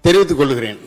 தெரிவித்துக் கொள்கிறேன்.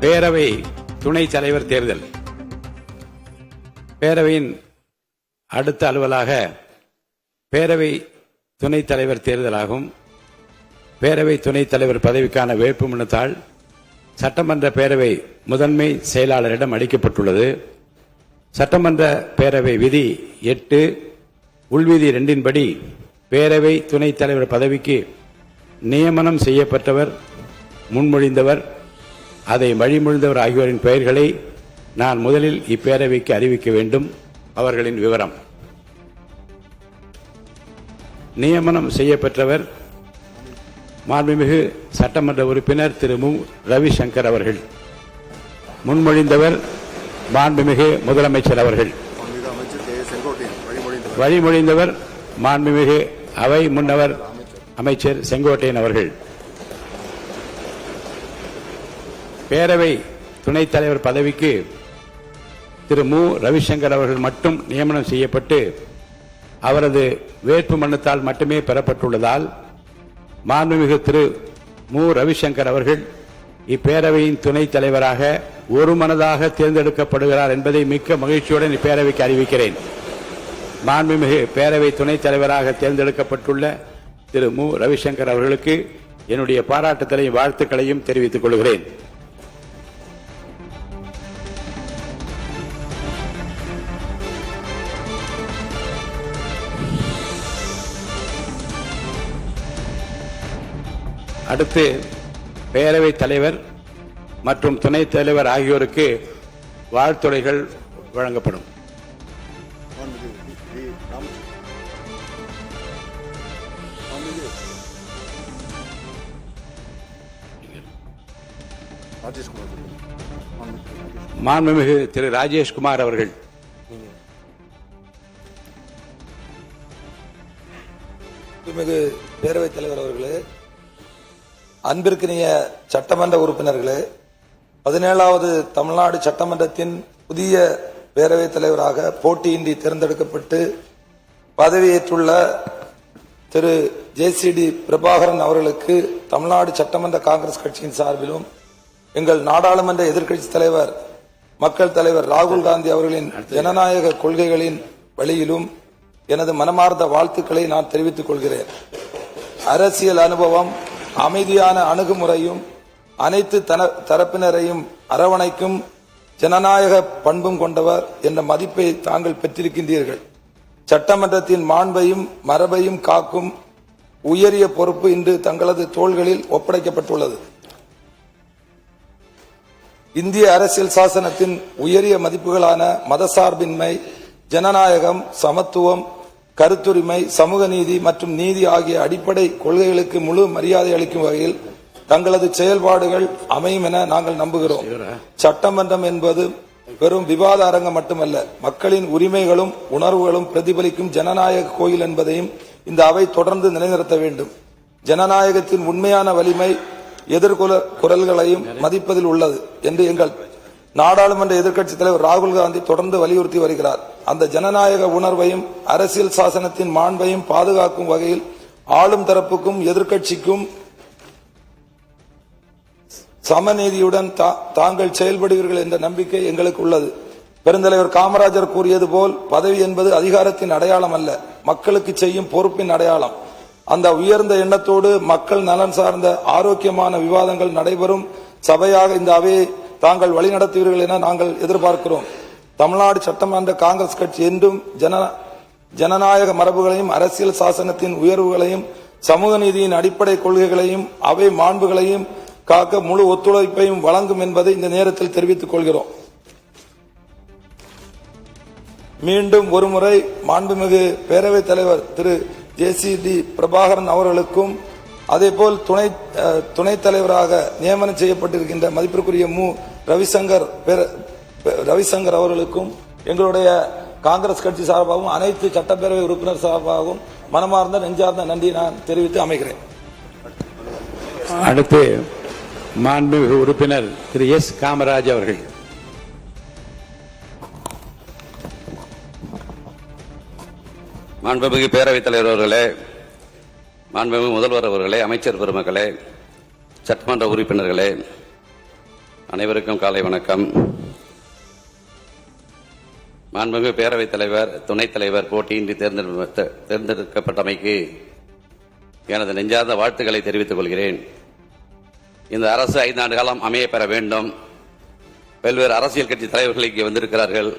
பேரவை துணைத் தலைவர் தேர்தல். பேரவையின் அடுத்த அலுவலாக பேரவை துணைத் தலைவர் தேர்தலாகும். பேரவை துணைத் தலைவர் பதவிக்கான வேட்புமனு தாள் சட்டமன்ற பேரவை முதன்மை செயலாளரிடம் அளிக்கப்பட்டுள்ளது. சட்டமன்ற பேரவை விதி 8 உள்விதி 2 படி பேரவை துணைத் தலைவர் பதவிக்கு நியமனம் செய்யப்பட்டவர், முன்மொழிந்தவர், அதை வழிமொழிந்தவர் ஆகியோரின் பெயர்களை நான் முதலில் இப்பேரவைக்கு அறிவிக்க வேண்டும். அவர்களின் விவரம்: நியமனம் செய்யப்பட்டவர் மாண்புமிகு சட்டமன்ற உறுப்பினர் திரு மு. ரவிசங்கர் அவர்கள். முன்மொழிந்தவர் மாண்புமிகு முதலமைச்சர் அவர்கள். வழிமொழிந்தவர் மாண்புமிகு அவை முன்னவர் அமைச்சர் செங்கோட்டையன் அவர்கள். பேரவை துணைத் தலைவர் பதவிக்கு திரு மு. ரவிசங்கர் அவர்கள் மட்டும் நியமனம் செய்யப்பட்டு அவரது வேட்புமனுத்தால் மட்டுமே பெறப்பட்டுள்ளதால் மாண்புமிகு திரு மு. ரவிசங்கர் அவர்கள் இப்பேரவையின் துணைத் தலைவராக ஒருமனதாக தேர்ந்தெடுக்கப்படுகிறார் என்பதை மிக்க மகிழ்ச்சியுடன் இப்பேரவைக்கு அறிவிக்கிறேன். மாண்புமிகு பேரவை துணைத் தலைவராக தேர்ந்தெடுக்கப்பட்டுள்ள திரு மு. ரவிசங்கர் அவர்களுக்கு என்னுடைய பாராட்டுதலையும் வாழ்த்துக்களையும் தெரிவித்துக் கொள்கிறேன். அடுத்து பேரவைத் தலைவர் மற்றும் துணைத் தலைவர் ஆகியோருக்கு வாழ்த்துரைகள் வழங்கப்படும். மாண்புமிகு திரு ராஜேஷ்குமார் அவர்கள். பேரவைத் தலைவர் அவர்களே, அன்பிற்கினிய சட்டமன்ற உறுப்பினர்களே, 17வது தமிழ்நாடு சட்டமன்றத்தின் புதிய பேரவைத் தலைவராக போட்டியின்றி தேர்ந்தெடுக்கப்பட்டு பதவியேற்றுள்ள திரு JCD பிரபாகரன் அவர்களுக்கு தமிழ்நாடு சட்டமன்ற காங்கிரஸ் கட்சியின் சார்பிலும் எங்கள் நாடாளுமன்ற எதிர்க்கட்சி தலைவர் மக்கள் தலைவர் ராகுல் காந்தி அவர்களின் ஜனநாயக கொள்கைகளின் வழியிலும் எனது மனமார்ந்த வாழ்த்துக்களை நான் தெரிவித்துக் கொள்கிறேன். அரசியல் அனுபவம், அமைதியான அணுகுமுறையும் அனைத்து தரப்பினரையும் அரவணைக்கும் ஜனநாயக பண்பும் கொண்டவர் என்ற மதிப்பை தாங்கள் பெற்றிருக்கின்றீர்கள். சட்டமன்றத்தின் மாண்பையும் மரபையும் காக்கும் உயரிய பொறுப்பு இன்று தங்களது தோள்களில் ஒப்படைக்கப்பட்டுள்ளது. இந்திய அரசியல் சாசனத்தின் உயரிய மதிப்புகளான மதசார்பின்மை, ஜனநாயகம், சமத்துவம், கருத்துரிமை, சமூக நீதி மற்றும் நீதி ஆகிய அடிப்படை கொள்கைகளுக்கு முழு மரியாதை அளிக்கும் வகையில் தங்களது செயல்பாடுகள் அமையும் என நாங்கள் நம்புகிறோம். சட்டமன்றம் என்பது வெறும் விவாத அரங்கம் மட்டுமல்ல, மக்களின் உரிமைகளும் உணர்வுகளும் பிரதிபலிக்கும் ஜனநாயக கோயில் என்பதையும் இந்த அவை தொடர்ந்து நிலைநிறுத்த வேண்டும். ஜனநாயகத்தின் உண்மையான வலிமை எதிர்குரல்களையும் மதிப்பதில் உள்ளது என்று எங்கள் நாடாளுமன்ற எதிர்க்கட்சித் தலைவர் ராகுல் காந்தி தொடர்ந்து வலியுறுத்தி வருகிறார். அந்த ஜனநாயக உணர்வையும் அரசியல் சாசனத்தின் மாண்பையும் பாதுகாக்கும் வகையில் ஆளும் தரப்புக்கும் எதிர்க்கட்சிக்கும் சமநீதியுடன் தாங்கள் செயல்படுவீர்கள் என்ற நம்பிக்கை எங்களுக்கு உள்ளது. பெருந்தலைவர் காமராஜர் கூறியது போல், பதவி என்பது அதிகாரத்தின் அடையாளம் அல்ல, மக்களுக்கு செய்யும் பொறுப்பின் அடையாளம். அந்த உயர்ந்த எண்ணத்தோடு மக்கள் நலன் சார்ந்த ஆரோக்கியமான விவாதங்கள் நடைபெறும் சபையாக இந்த அவையை தாங்கள் வழிநடத்துவீர்கள் என நாங்கள் எதிர்பார்க்கிறோம். தமிழ்நாடு சட்டமன்ற காங்கிரஸ் கட்சி என்றும் ஜனநாயக மரபுகளையும் அரசியல் சாசனத்தின் உயர்வுகளையும் சமூக நீதியின் அடிப்படை கொள்கைகளையும் அவை மாண்புகளையும் காக்க முழு ஒத்துழைப்பையும் வழங்கும் என்பதை இந்த நேரத்தில் தெரிவித்துக் கொள்கிறோம். மீண்டும் ஒருமுறை மாண்புமிகு பேரவைத் தலைவர் திரு JCD பிரபாகரன் அவர்களுக்கும் அதேபோல் துணைத் தலைவராக நியமனம் செய்யப்பட்டிருக்கின்ற மதிப்பிற்குரிய ரவிசங்கர் அவர்களுக்கும் எங்களுடைய காங்கிரஸ் கட்சி சார்பாகவும் அனைத்து சட்டப்பேரவை உறுப்பினர் சார்பாகவும் மனமார்ந்த நெஞ்சார்ந்த நன்றி நான் தெரிவித்து அமைகிறேன். அடுத்து மாண்புமிகு உறுப்பினர் திரு S. காமராஜ் அவர்கள். மாண்புமிகு பேரவைத் தலைவர் அவர்களே, மாண்புமிகு முதல்வர் அவர்களே, அமைச்சர் பெருமக்களே, சட்டமன்ற உறுப்பினர்களே, அனைவருக்கும் காலை வணக்கம். மாண்புமிகு பேரவைத் தலைவர், துணைத் தலைவர் போட்டியின்றி தேர்ந்தெடுக்கப்பட்டமைக்கு எனது நெஞ்சார்ந்த வாழ்த்துக்களை தெரிவித்துக் கொள்கிறேன். இந்த அரசு 5 ஆண்டு காலம் அமைய பெற வேண்டும். பல்வேறு அரசியல் கட்சி தலைவர்கள் இங்கே வந்திருக்கிறார்கள்.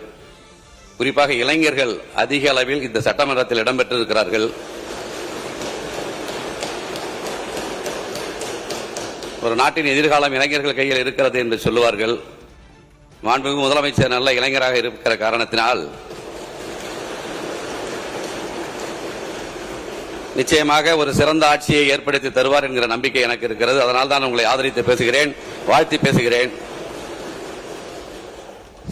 குறிப்பாக இளைஞர்கள் அதிக அளவில் இந்த சட்டமன்றத்தில் இடம்பெற்றிருக்கிறார்கள். ஒரு நாட்டின் எதிர்காலம் இளைஞர்கள் கையில் இருக்கிறது என்று சொல்லுவார்கள். மாண்புமிகு முதலமைச்சர் நல்ல இளைஞராக இருக்கிற காரணத்தினால் நிச்சயமாக ஒரு சிறந்த ஆட்சியை ஏற்படுத்தி தருவார் என்கிற நம்பிக்கை எனக்கு இருக்கிறது. அதனால் தான் உங்களை ஆதரித்து பேசுகிறேன், வாழ்த்தி பேசுகிறேன்.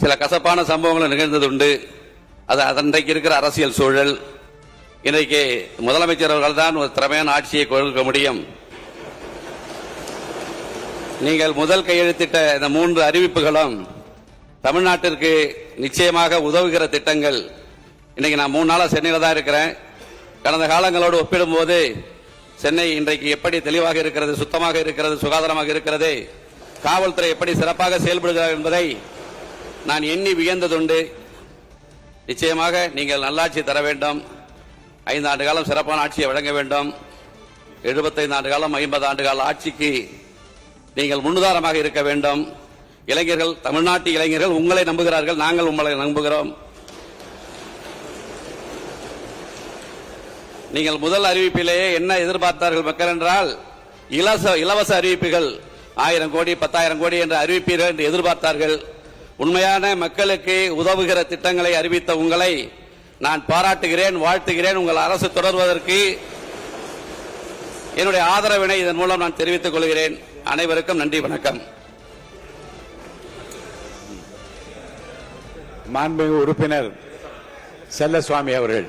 சில கசப்பான சம்பவங்கள் நிகழ்ந்தது உண்டு. அது அன்றைக்கு இருக்கிற அரசியல் சூழல். இன்றைக்கு முதலமைச்சர் அவர்கள் தான் ஒரு திறமையான ஆட்சியை கொடுக்க முடியும். நீங்கள் முதல் கையெழுத்திட்ட இந்த 3 அறிவிப்புகளும் தமிழ்நாட்டிற்கு நிச்சயமாக உதவுகிற திட்டங்கள். இன்னைக்கு நான் 3 நாளா சென்னையில தான் இருக்கிறேன். கடந்த காலங்களோடு ஒப்பிடும்போது சென்னை இன்றைக்கு எப்படி தெளிவாக இருக்கிறது, சுத்தமாக இருக்கிறது, சுகாதாரமாக இருக்கிறது, காவல்துறை எப்படி சிறப்பாக செயல்படுகிறார் என்பதை நான் எண்ணி வியந்ததுண்டு. நிச்சயமாக நீங்கள் நல்லாட்சி தர வேண்டும். 5 ஆண்டு காலம் சிறப்பான ஆட்சியை வழங்க வேண்டும். 75 ஆண்டு காலம் 50 ஆண்டு கால ஆட்சிக்கு நீங்கள் முன்னுதாரணமாக இருக்க வேண்டும். இளைஞர்கள், தமிழ்நாட்டு இளைஞர்கள் உங்களை நம்புகிறார்கள், நாங்கள் உங்களை நம்புகிறோம். நீங்கள் முதல் அறிவிப்பிலேயே என்ன எதிர்பார்த்தார்கள் மக்கள் என்றால், இலவச அறிவிப்புகள் 1000 கோடி 10,000 கோடி என்ற அறிவிப்பீர்கள் என்று எதிர்பார்த்தார்கள். உண்மையான மக்களுக்கு உதவுகிற திட்டங்களை அறிவித்த உங்களை நான் பாராட்டுகிறேன், வாழ்த்துகிறேன். உங்கள் அரசு தொடர்வதற்கு என்னுடைய ஆதரவினை இதன் மூலம் நான் தெரிவித்துக் கொள்கிறேன். அனைவருக்கும் நன்றி, வணக்கம். மாண்புமிகு உறுப்பினர் செல்லசுவாமி அவர்கள்.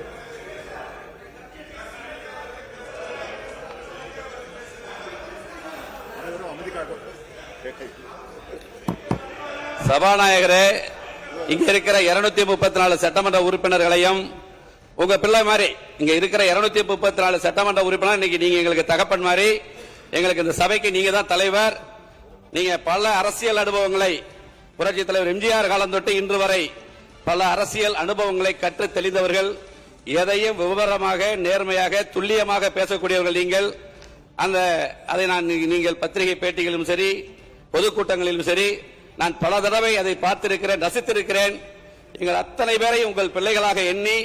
சபாநாயகரே, இங்க இருக்கிற 234 சட்டமன்ற உறுப்பினர்களையும் உங்க பிள்ளை மாதிரி இங்க இருக்கிற 234 சட்டமன்ற உறுப்பினர் இன்னைக்கு நீங்க எங்களுக்கு தகப்பன் மாதிரி. எங்களுக்கு இந்த சபைக்கு நீங்க தான் தலைவர். நீங்க பல அரசியல் அனுபவங்களை புரட்சி தலைவர் எம்ஜிஆர் காலம் தொட்டு இன்று வரை பல அரசியல் அனுபவங்களை கற்று தெளிந்தவர்கள். எதையும் விவரமாக, நேர்மையாக, துல்லியமாக பேசக்கூடியவர்கள் நீங்கள். அதை நீங்கள் பத்திரிகை பேட்டிகளிலும் சரி, பொதுக்கூட்டங்களிலும் சரி, நான் பல தடவை அதை பார்த்திருக்கிறேன், ரசித்திருக்கிறேன். எங்கள் அத்தனை பேரை உங்கள் பிள்ளைகளாக எண்ணி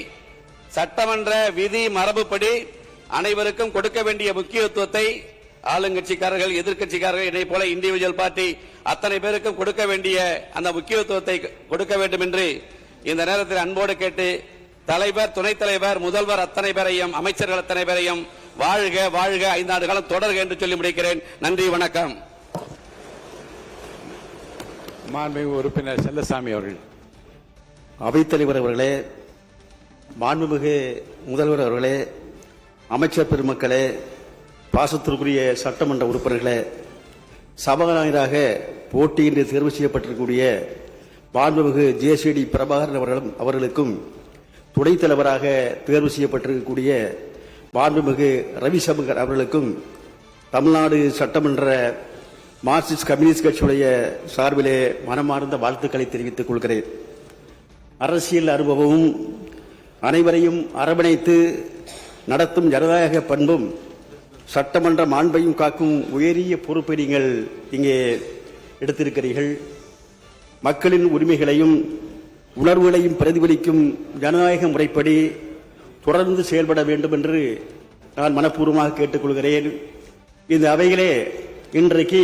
சட்டமன்ற விதி மரபுப்படி அனைவருக்கும் கொடுக்க வேண்டிய முக்கியத்துவத்தை ஆளுங்கட்சிக்காரர்கள், எதிர்க்கட்சிக்காரர்கள், என்னை போல இண்டிவிஜுவல் பார்ட்டி அத்தனை பேருக்கும் கொடுக்க வேண்டிய அந்த முக்கியத்துவத்தை கொடுக்க வேண்டும் என்று இந்த நேரத்தில் அன்போடு கேட்டு, தலைவர், துணைத் தலைவர், முதல்வர் அத்தனை பேரையும், அமைச்சர்கள் அத்தனை பேரையும் வாழ்க வாழ்க 5 ஆண்டு காலம் தொடர்க என்று சொல்லி முடிக்கிறேன். நன்றி, வணக்கம். மாண்புமிகு உறுப்பினர் செல்லசாமி அவர்கள். அவைத்தலைவர் அவர்களே, மாண்புமிகு முதல்வர் அவர்களே, அமைச்சர் பெருமக்களே, பாசத்திற்குரிய சட்டமன்ற உறுப்பினர்களே, சபாநாயகராக போட்டியின்றி தேர்வு செய்யப்பட்டிருக்கக்கூடிய மாண்புமிகு JCD பிரபாகரன் அவர்களுக்கும், துணைத் தலைவராக தேர்வு செய்யப்பட்டிருக்கக்கூடிய மாண்புமிகு ரவிசங்கர் அவர்களுக்கும் தமிழ்நாடு சட்டமன்ற மார்க்சிஸ்ட் கம்யூனிஸ்ட் கட்சியுடைய சார்பிலே மனமார்ந்த வாழ்த்துக்களை தெரிவித்துக் கொள்கிறேன். அரசியல் அனுபவமும் அனைவரையும் அரவணைத்து நடத்தும் ஜனநாயக பண்பும் சட்டமன்ற மாண்பையும் காக்கும் உயரிய பொறுப்பை நீங்கள் இங்கே எடுத்திருக்கிறீர்கள். மக்களின் உரிமைகளையும் உணர்வுகளையும் பிரதிபலிக்கும் ஜனநாயக முறைப்படி தொடர்ந்து செயல்பட வேண்டும் என்று நான் மனப்பூர்வமாக கேட்டுக்கொள்கிறேன். இந்த அவையிலே இன்றைக்கு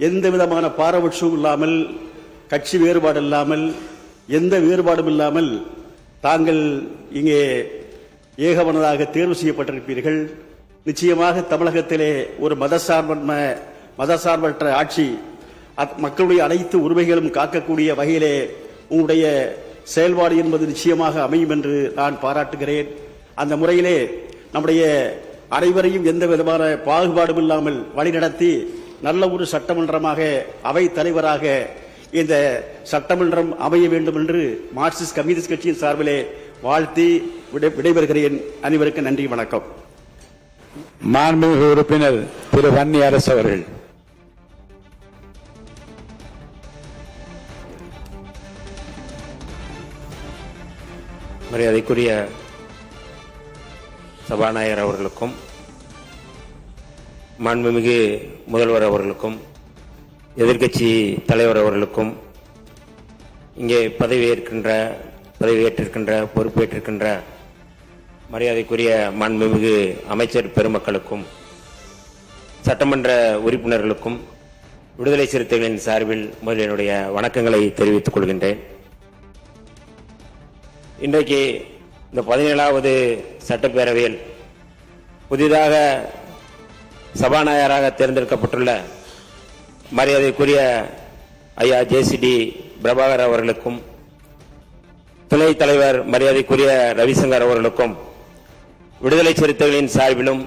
எந்த விதமான பாரபட்சமும் இல்லாமல், கட்சி வேறுபாடு இல்லாமல், எந்த வேறுபாடும் இல்லாமல் தாங்கள் இங்கே ஏகமனதாக தேர்வு செய்யப்பட்டிருப்பீர்கள். நிச்சயமாக தமிழகத்திலே ஒரு மதசார்பற்ற ஆட்சி, மக்களுடைய அனைத்து உரிமைகளும் காக்கக்கூடிய வகையிலே உங்களுடைய செயல்பாடு என்பது நிச்சயமாக அமையும் என்று நான் பாராட்டுகிறேன். அந்த முறையிலே நம்முடைய அனைவரையும் எந்த விதமான பாகுபாடும் இல்லாமல் வழிநடத்தி நல்ல ஒரு சட்டமன்றமாக, அவை தலைவராக இந்த சட்டமன்றம் அமைய வேண்டும் என்று மார்க்சிஸ்ட் கம்யூனிஸ்ட் கட்சியின் சார்பிலே வாழ்த்தி விடைபெறுகிறேன். அனைவருக்கும் நன்றி, வணக்கம். மாண்புமிகு உறுப்பினர் திரு வன்னி அரசு அவர்கள். மரியாதைக்குரிய சபாநாயகர் அவர்களுக்கும், மாண்புமிகு முதல்வர் அவர்களுக்கும், எதிர்க்கட்சி தலைவர் அவர்களுக்கும், இங்கே பதவியேற்றிருக்கின்ற பொறுப்பேற்றிருக்கின்ற மரியாதைக்குரிய மாண்புமிகு அமைச்சர் பெருமக்களுக்கும், சட்டமன்ற உறுப்பினர்களுக்கும் விடுதலை சிறுத்தைகளின் சார்பில் முதலில் என்னுடைய வணக்கங்களை தெரிவித்துக் கொள்கின்றேன். இன்றைக்கு இந்த 17வது சட்டப்பேரவையில் புதிதாக சபாநாயகராக தேர்ந்தெடுக்கப்பட்டுள்ள மரியாதைக்குரிய ஐயா ஜேசிடி பிரபாகர் அவர்களுக்கும், துணைத் தலைவர் மரியாதைக்குரிய ரவிசங்கர் அவர்களுக்கும் விடுதலை சிறுத்தைகளின் சார்பிலும்,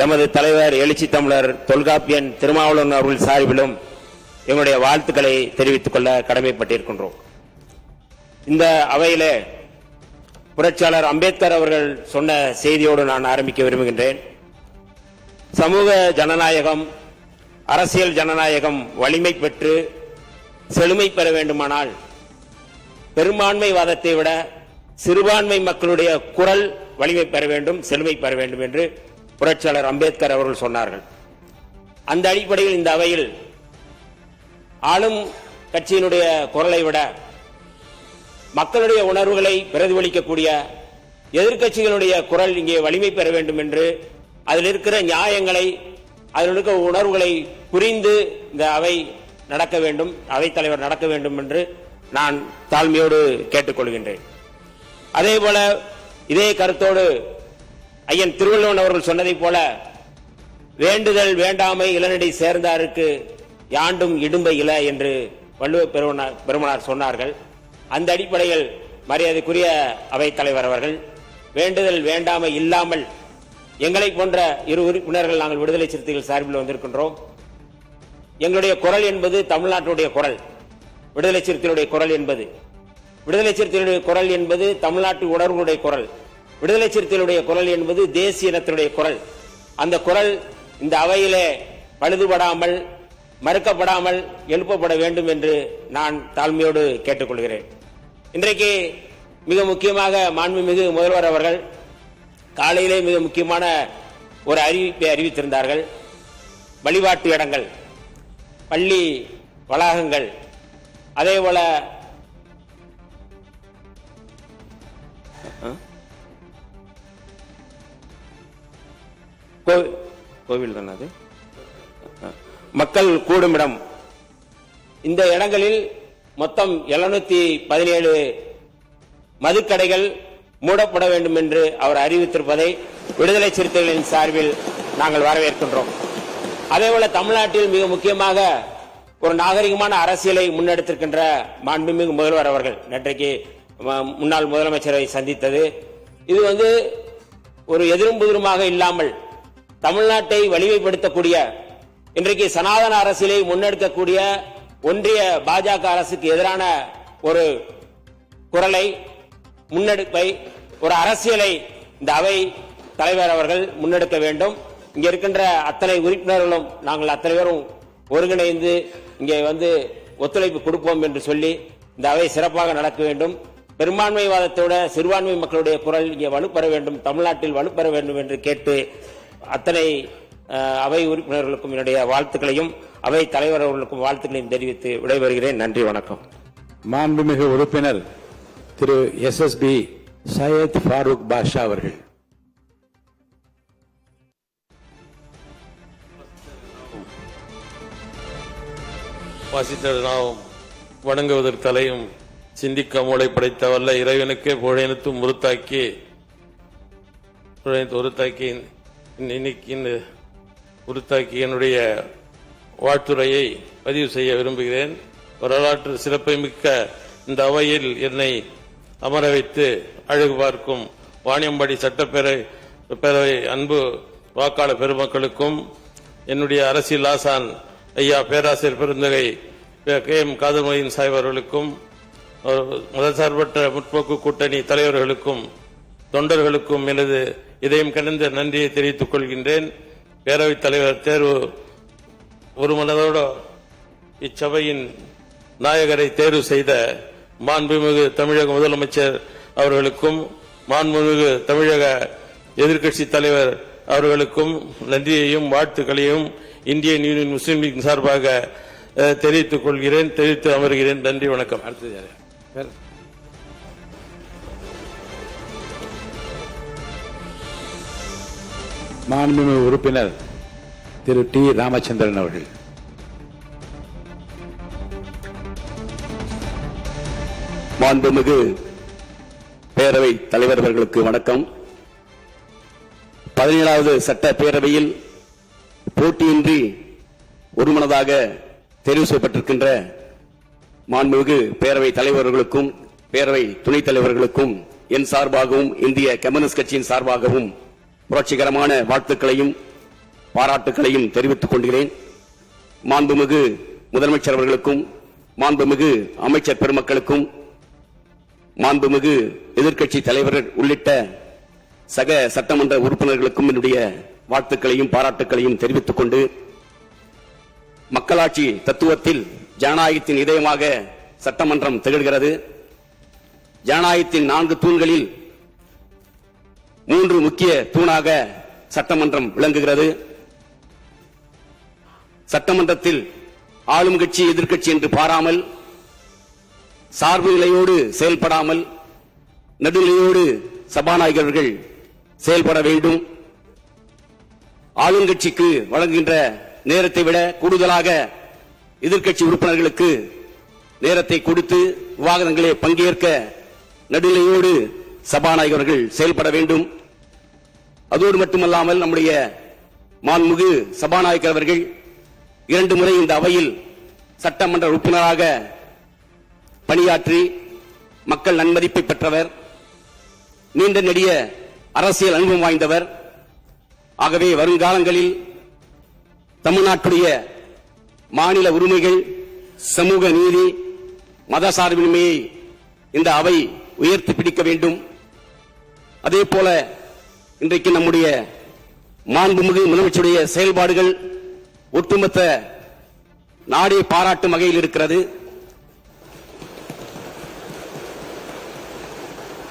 எமது தலைவர் எழுச்சி தமிழர் தொல்காப்பியன் திருமாவளவன் அவர்கள் சார்பிலும் எங்களுடைய வாழ்த்துக்களை தெரிவித்துக் கொள்ள கடமைப்பட்டிருக்கின்றோம். இந்த அவையிலே புரட்சியாளர் அம்பேத்கர் அவர்கள் சொன்ன செய்தியோடு நான் ஆரம்பிக்க விரும்புகின்றேன். சமூக ஜனநாயகம், அரசியல் ஜனநாயகம் வலிமை பெற்று செழுமை பெற வேண்டுமானால் பெரும்பான்மைவாதத்தை விட சிறுபான்மை மக்களுடைய குரல் வலிமை பெற வேண்டும், செழுமை பெற வேண்டும் என்று புரட்சியாளர் அம்பேத்கர் அவர்கள் சொன்னார்கள். அந்த அடிப்படையில் இந்த அவையில் ஆளும் கட்சியினுடைய குரலை விட மக்களுடைய உணர்வுகளை பிரதிபலிக்கக்கூடிய எதிர்க்கட்சிகளுடைய குரல் இங்கே வலிமை பெற வேண்டும் என்று, அதில் இருக்கிற நியாயங்களை, அதில் இருக்கிற உணர்வுகளை புரிந்து இந்த அவை நடக்க வேண்டும், அவைத்தலைவர் நடக்க வேண்டும் என்று நான் தாழ்மையோடு கேட்டுக்கொள்கின்றேன். அதேபோல இதே கருத்தோடு ஐயன் திருவள்ளுவன் அவர்கள் சொன்னதைப் போல, வேண்டுதல் வேண்டாமை இளநடை சேர்ந்தாருக்கு யாண்டும் இடும்பை இல என்று வள்ளுவ பெருமனார் சொன்னார்கள். அந்த அடிப்படையில் மரியாதைக்குரிய அவைத் தலைவர் அவர்கள், வேண்டுதல் வேண்டாமை இல்லாமல் எங்களை போன்ற இரு உறுப்பினர்கள் நாங்கள் விடுதலை சிறுத்தைகள் சார்பில் வந்திருக்கின்றோம். எங்களுடைய குரல் என்பது தமிழ்நாட்டுடைய குரல், விடுதலை சிறுத்தைகளுடைய குரல் என்பது தமிழ்நாட்டு உணர்வுடைய குரல், விடுதலை சிறுத்தைகளுடைய குரல் என்பது தேசிய இனத்தினுடைய குரல். அந்த குரல் இந்த அவையிலே பழுதுபடாமல், மறுக்கப்படாமல் எழுப்பப்பட வேண்டும் என்று நான் தாழ்மையோடு கேட்டுக்கொள்கிறேன். இன்றைக்கு மிக முக்கியமாக மாண்புமிகு முதல்வர் அவர்கள் காலையிலே மிக முக்கியமான ஒரு அறிவிப்பை அறிவித்திருந்தார்கள். வழிபாட்டு இடங்கள், பள்ளி வளாகங்கள், அதேபோல கோவில் தானே அது, மக்கள் கூடுமிடம், இந்த இடங்களில் மொத்தம் 717 மதுக்கடைகள் மூடப்பட வேண்டும் என்று அவர் அறிவித்திருப்பதை விடுதலை சிறுத்தைகளின் சார்பில் நாங்கள் வரவேற்கின்றோம். அதேபோல தமிழ்நாட்டில் மிக முக்கியமாக ஒரு நாகரிகமான அரசியலை முன்னெடுத்திருக்கின்ற மாண்புமிகு முதல்வர் அவர்கள் நேற்றைக்கு முன்னாள் முதலமைச்சரை சந்தித்தது, இது ஒரு எதிரும் புதிருமாக இல்லாமல் தமிழ்நாட்டை வலிமைப்படுத்தக்கூடிய, இன்றைக்கு சனாதன அரசியலை முன்னெடுக்கக்கூடிய ஒன்றிய பாஜக அரசுக்கு எதிரான ஒரு குரலை, முன்னெடுப்பை, ஒரு அரசியலை இந்த அவை தலைவர் அவர்கள் முன்னெடுக்க வேண்டும். இங்க இருக்கின்ற அத்தனை உறுப்பினர்களும் நாங்கள் அத்தனை பேரும் ஒருங்கிணைந்து இங்கே ஒத்துழைப்பு கொடுப்போம் என்று சொல்லி இந்த அவை சிறப்பாக நடக்க வேண்டும். பெரும்பான்மைவாதத்தோட சிறுபான்மை மக்களுடைய குரல் இங்கே வலுப்பெற வேண்டும், தமிழ்நாட்டில் வலுப்பெற வேண்டும் என்று கேட்டு அத்தனை அவை உறுப்பினர்களுக்கும் என்னுடைய வாழ்த்துக்களையும் அவை தலைவர் அவர்களுக்கும் வாழ்த்துக்களையும் தெரிவித்து விடைபெறுகிறேன். நன்றி, வணக்கம். மாண்புமிகு உறுப்பினர் திரு SSB சையத் ஃபாரூக் பாஷா அவர்கள். வாசித்த நாம் வணங்குவதற்கு தலையும் சிந்திக்க மூளை படைத்த வல்ல இறைவனுக்கே புழையனுத்தும் உறுத்தாக்கி என்னுடைய வாழ்த்துரையை பதிவு செய்ய விரும்புகிறேன். வரலாற்று சிறப்பை மிக்க இந்த அவையில் என்னை அமர வைத்து அழகு பார்க்கும் வாணியம்பாடி சட்டப்பேரவை அன்பு வாக்காளர் பெருமக்களுக்கும் என்னுடைய அரசியல் ஆசான் ஐயா பேராசிரியர் பெருந்தகை KM காதர்மொயின் சாஹிப் அவர்களுக்கும் மதசார்பற்ற முற்போக்கு கூட்டணி தலைவர்களுக்கும் தொண்டர்களுக்கும் எனது இதயம் கனிந்த நன்றியை தெரிவித்துக் கொள்கின்றேன். பேரவைத் தலைவர் தேர்வு ஒரு மனதோடு இச்சபையின் நாயகரை தேர்வு செய்த மாண்புமிகு தமிழக முதலமைச்சர் அவர்களுக்கும் மாண்புமிகு தமிழக எதிர்க்கட்சி தலைவர் அவர்களுக்கும் நன்றியையும் வாழ்த்துக்களையும் இந்தியன் யூனியன் முஸ்லீம் லீக் சார்பாக தெரிவித்துக் கொள்கிறேன், தெரிவித்து அமர்கிறேன். நன்றி, வணக்கம். மாண்புமிகு உறுப்பினர் திரு டி ராமச்சந்திரன் அவர்கள். மாண்புமிகு பேரவை தலைவர் அவர்களுக்கு வணக்கம். 17வது சட்ட பேரவையில் போட்டியின்றி ஒருமனதாக தெரிவு செய்யப்பட்டிருக்கின்ற மாண்புமிகு பேரவை தலைவர்களுக்கும் பேரவை துணைத் தலைவர்களுக்கும் என் சார்பாகவும் இந்திய கம்யூனிஸ்ட் கட்சியின் சார்பாகவும் புரட்சிகரமான வாழ்த்துக்களையும் பாராட்டுக்களையும் தெரிவித்துக் கொள்கிறேன். மாண்புமிகு முதலமைச்சர் அவர்களுக்கும் மாண்புமிகு அமைச்சர் பெருமக்களுக்கும் மாண்புமிகு எதிர்க்கட்சி தலைவர்கள் உள்ளிட்ட சக சட்டமன்ற உறுப்பினர்களுக்கும் என்னுடைய வாழ்த்துக்களையும் பாராட்டுக்களையும் தெரிவித்துக் கொண்டு, மக்களாட்சி தத்துவத்தில் ஜனநாயகத்தின் இதயமாக சட்டமன்றம் திகழ்கிறது. ஜனநாயகத்தின் 4 தூண்களில் 3 முக்கிய தூணாக சட்டமன்றம் விளங்குகிறது. சட்டமன்றத்தில் ஆளும் கட்சி எதிர்க்கட்சி என்று பாராமல், சார்பு நிலையோடு செயல்படாமல் நடுநிலையோடு சபாநாயகர்கள் செயல்பட வேண்டும். ஆளுங்கட்சிக்கு வழங்குகின்ற நேரத்தை விட கூடுதலாக எதிர்க்கட்சி உறுப்பினர்களுக்கு நேரத்தை கொடுத்து விவாதங்களே பங்கேற்க நடுநிலையோடு சபாநாயகர்கள் செயல்பட வேண்டும். அதோடு மட்டுமல்லாமல் நம்முடைய மாண்புமிகு சபாநாயகர் அவர்கள் 2 முறை இந்த அவையில் சட்டமன்ற உறுப்பினராக பணியாற்றி மக்கள் நன்மதிப்பை பெற்றவர், நீண்ட நெடிய அரசியல் அனுபவம் வாய்ந்தவர். ஆகவே வருங்காலங்களில் தமிழ்நாட்டுடைய மாநில உரிமைகள், சமூக நீதி, மதசார்பின்மையை இந்த அவை உயர்த்தி பிடிக்க வேண்டும். அதே போல இன்றைக்கு நம்முடைய மாண்புமிகு முதலமைச்சருடைய செயல்பாடுகள் ஒட்டுமொத்த நாடே பாராட்டும் வகையில் இருக்கிறது.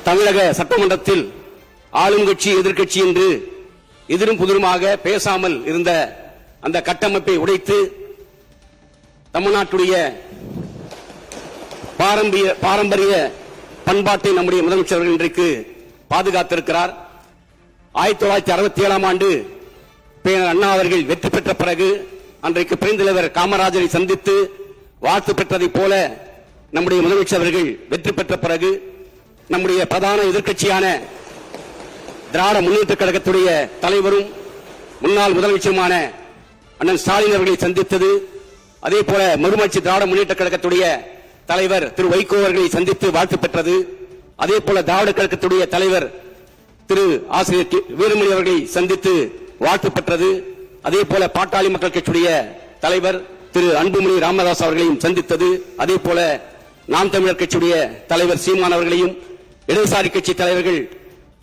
தமிழக சட்டமன்றத்தில் ஆளுங்கட்சி எதிர்க்கட்சி என்று எதிரும் புதிருமாக பேசாமல் இருந்த அந்த கட்டமைப்பை உடைத்து தமிழ்நாட்டுடைய பாரம்பரிய பண்பாட்டை நம்முடைய முதலமைச்சர் இன்றைக்கு பாதுகாத்திருக்கிறார். 1967ஆம் ஆண்டு பேரர் அண்ணா அவர்கள் வெற்றி பெற்ற பிறகு அன்றைக்கு பெருந்தலைவர் காமராஜரை சந்தித்து வாழ்த்து பெற்றதைப் போல நம்முடைய முதலமைச்சர் அவர்கள் வெற்றி பெற்ற பிறகு நம்முடைய பிரதான எதிர்க்கட்சியான திராவிட முன்னேற்ற கழகத்துடைய தலைவரும் முன்னாள் முதலமைச்சருமான அண்ணன் ஸ்டாலின் அவர்களை சந்தித்தது, அதே போல மறுமலர்ச்சி திராவிட முன்னேற்ற கழகத்துடைய தலைவர் திரு வைகோ அவர்களை சந்தித்து வாழ்த்து பெற்றது, அதே போல திராவிட கழகத்துடைய தலைவர் திரு ஆசிரியர் வீரமணி அவர்களை சந்தித்து வாழ்த்து பெற்றது, அதே போல பாட்டாளி மக்கள் கட்சியுடைய தலைவர் திரு அன்புமணி ராமதாஸ் அவர்களையும் சந்தித்தது, அதே போல நாம் தமிழர் கட்சியுடைய தலைவர் சீமான் அவர்களையும், இடதுசாரி கட்சி தலைவர்கள்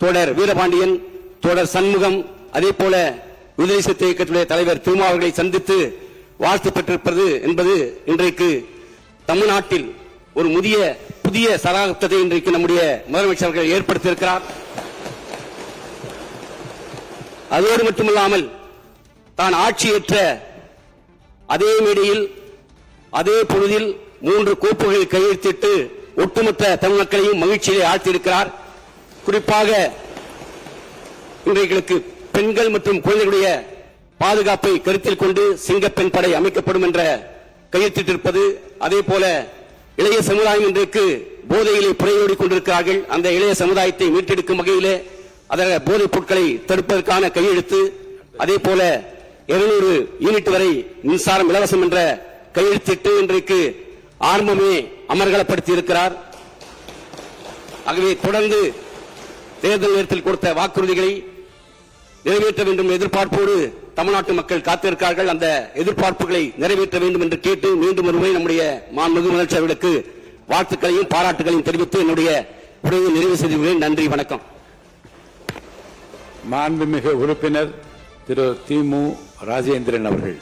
தோழர் வீரபாண்டியன், தோழர் சண்முகம், அதே போல விடுதலை சிறுத்தை இயக்கத்துடைய தலைவர் திருமா அவர்களை சந்தித்து வாழ்த்து பெற்றிருப்பது என்பது இன்றைக்கு தமிழ்நாட்டில் ஒரு புதிய சகாப்தத்தை இன்றைக்கு நம்முடைய முதலமைச்சர் அவர்கள் ஏற்படுத்தியிருக்கிறார். அதோடு மட்டுமல்லாமல் தான் ஆட்சியேற்ற அதே மேடையில் அதே பொழுதில் 3 கோப்புகளை கையெழுத்திட்டு ஒட்டுமொத்த தமிழ் மக்களையும் மகிழ்ச்சியிலே ஆழ்த்தியிருக்கிறார். குறிப்பாக இன்றைக்கு பெண்கள் மற்றும் குழந்தைகளுடைய பாதுகாப்பை கருத்தில் கொண்டு சிங்கப்பெண் படை அமைக்கப்படும் என்ற கையெழுத்திட்டிருப்பது, அதே போல இளைய சமுதாயம் இன்றைக்கு போதையிலே புறையோடி கொண்டிருக்கிறார்கள். அந்த இளைய சமுதாயத்தை மீட்டெடுக்கும் வகையிலே அதர போதைப் பொருட்களை தடுப்பதற்கான கையெழுத்து, அதே போல 200 யூனிட் வரை மின்சாரம் இலவசம் என்ற கையெழுத்திட்டு இன்றைக்கு ஆர்வமே அமர்கலப்படுத்தி இருக்கிறார். ஆகவே தொடர்ந்து தேர்தல் நேரத்தில் கொடுத்த வாக்குறுதிகளை நிறைவேற்ற வேண்டும் எதிர்பார்ப்போடு தமிழ்நாட்டு மக்கள் காத்திருக்கிறார்கள். அந்த எதிர்பார்ப்புகளை நிறைவேற்ற வேண்டும் என்று கேட்டு மீண்டும் ஒருமுறை நம்முடைய மாண்புமிகு முதலமைச்சர் அவர்களுக்கு வாழ்த்துக்களையும் பாராட்டுகளையும் தெரிவித்து என்னுடைய உரையை நிறைவு செய்துள்ளேன். நன்றி, வணக்கம். மாண்புமிகு உறுப்பினர் திரு திமு ராஜேந்திரன் அவர்கள்.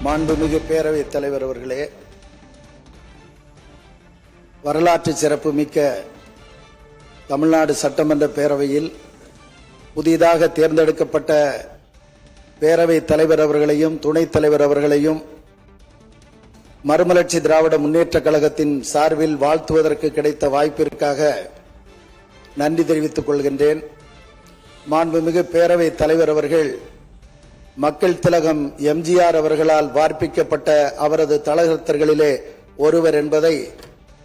மாண்புமிகு பேரவைத் தலைவர் அவர்களே, வரலாற்று சிறப்பு மிக்க தமிழ்நாடு சட்டமன்ற பேரவையில் புதிதாக தேர்ந்தெடுக்கப்பட்ட பேரவைத் தலைவர் அவர்களையும் துணைத் தலைவர் அவர்களையும் மறுமலர்ச்சி திராவிட முன்னேற்றக் கழகத்தின் சார்பில் வாழ்த்துவதற்கு கிடைத்த வாய்ப்பிற்காக நன்றி தெரிவித்துக் கொள்கின்றேன். மாண்புமிகு பேரவைத் தலைவர் அவர்கள் மக்கள் திலகம் எம்ஜிஆர் அவர்களால் வார்ப்பிக்கப்பட்ட அவரது தலகர்த்தர்களிலே ஒருவர் என்பதை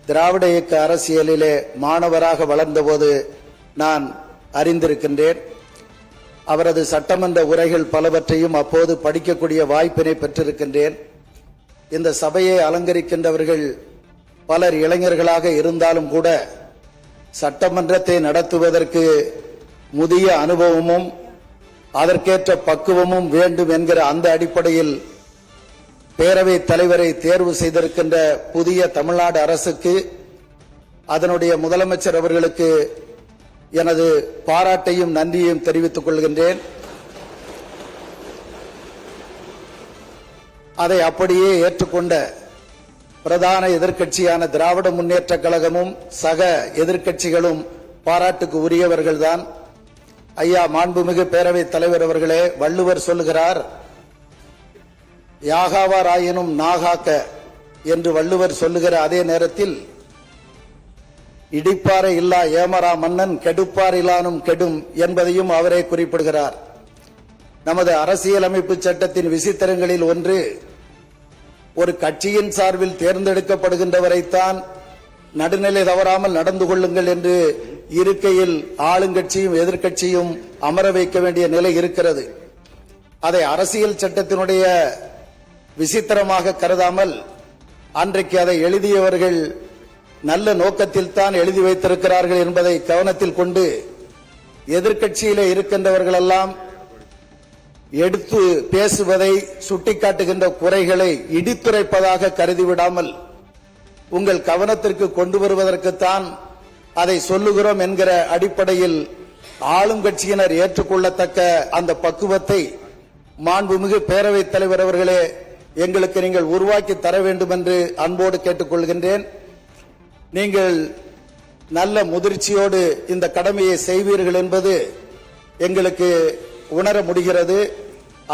திராவிட இயக்க அரசியலிலே மாணவராக வளர்ந்தபோது நான் அறிந்திருக்கின்றேன். அவரது சட்டமன்ற உரைகள் பலவற்றையும் அப்போது படிக்கக்கூடிய வாய்ப்பினை பெற்றிருக்கின்றேன். இந்த சபையை அலங்கரிக்கின்றவர்கள் பலர் இளைஞர்களாக இருந்தாலும் கூட சட்டமன்றத்தை நடத்துவதற்கு முதிய அனுபவமும் அதற்கேற்ற பக்குவமும் வேண்டும் என்கிற அந்த அடிப்படையில் பேரவைத் தலைவரை தேர்வு செய்திருக்கின்ற புதிய தமிழ்நாடு அரசுக்கு, அதனுடைய முதலமைச்சர் அவர்களுக்கு எனது பாராட்டையும் நன்றியையும் தெரிவித்துக் கொள்கின்றேன். அதை அப்படியே ஏற்றுக்கொண்ட பிரதான எதிர்க்கட்சியான திராவிட முன்னேற்றக் கழகமும் சக எதிர்க்கட்சிகளும் பாராட்டுக்கு உரியவர்கள்தான். ஐயா மாண்புமிகு பேரவைத் தலைவர் அவர்களே, வள்ளுவர் சொல்லுகிறார், யாகாவாராயினும் நாகாக்க என்று வள்ளுவர் சொல்லுகிற அதே நேரத்தில் இடிப்பாறை இல்லா ஏமரா மன்னன் கெடுப்பாரிலானும் கெடும் என்பதையும் அவரே குறிப்பிடுகிறார். நமது அரசியலமைப்பு சட்டத்தின் விசித்திரங்களில் ஒன்று, ஒரு கட்சியின் சார்பில் தேர்ந்தெடுக்கப்படுகின்றவரைத்தான் நடுநிலை தவறாமல் நடந்து கொள்ளுங்கள் என்று இருக்கையில் ஆளுங்கட்சியும் எதிர்க்கட்சியும் அமர வைக்க வேண்டிய நிலை இருக்கிறது. அதை அரசியல் சட்டத்தினுடைய விசித்திரமாக கருதாமல் அன்றைக்கு அதை எழுதியவர்கள் நல்ல நோக்கத்தில் தான் எழுதி வைத்திருக்கிறார்கள் என்பதை கவனத்தில் கொண்டு எதிர்க்கட்சியிலே இருக்கின்றவர்கள் எல்லாம் எடுத்து பேசுவதை, சுட்டிக்காட்டுகின்ற குறைகளை இடித்துரைப்பதாக கருதிவிடாமல் உங்கள் கவனத்திற்கு கொண்டு வருவதற்குத்தான் அதை சொல்லுகிறோம் என்கிற அடிப்படையில் ஆளும் கட்சியினர் ஏற்றுக்கொள்ளத்தக்க அந்த பக்குவத்தை மாண்புமிகு பேரவைத் தலைவர் அவர்களே எங்களுக்கு நீங்கள் உருவாக்கி தர வேண்டும் என்று அன்போடு கேட்டுக்கொள்கின்றேன். நீங்கள் நல்ல முதிர்ச்சியோடு இந்த கடமையை செய்வீர்கள் என்பது எங்களுக்கு உணர முடிகிறது.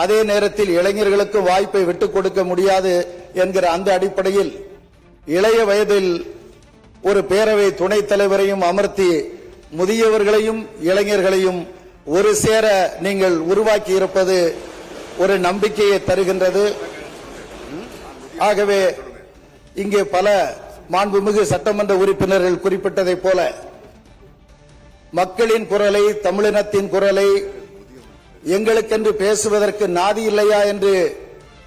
அதே நேரத்தில் இளைஞர்களுக்கு வாய்ப்பை விட்டுக் கொடுக்க முடியாது என்கிற அந்த அடிப்படையில் இளைய வயதில் ஒரு பேரவை துணைத் தலைவரையும் அமர்த்தி முதியவர்களையும் இளைஞர்களையும் ஒரு சேர நீங்கள் உருவாக்கி இருப்பது ஒரு நம்பிக்கையை தருகின்றது. ஆகவே இங்கே பல மாண்புமிகு சட்டமன்ற உறுப்பினர்கள் குறிப்பிட்டதைப் போல மக்களின் குரலை, தமிழினத்தின் குரலை எங்களுக்கென்று பேசுவதற்கு நாதி இல்லையா என்று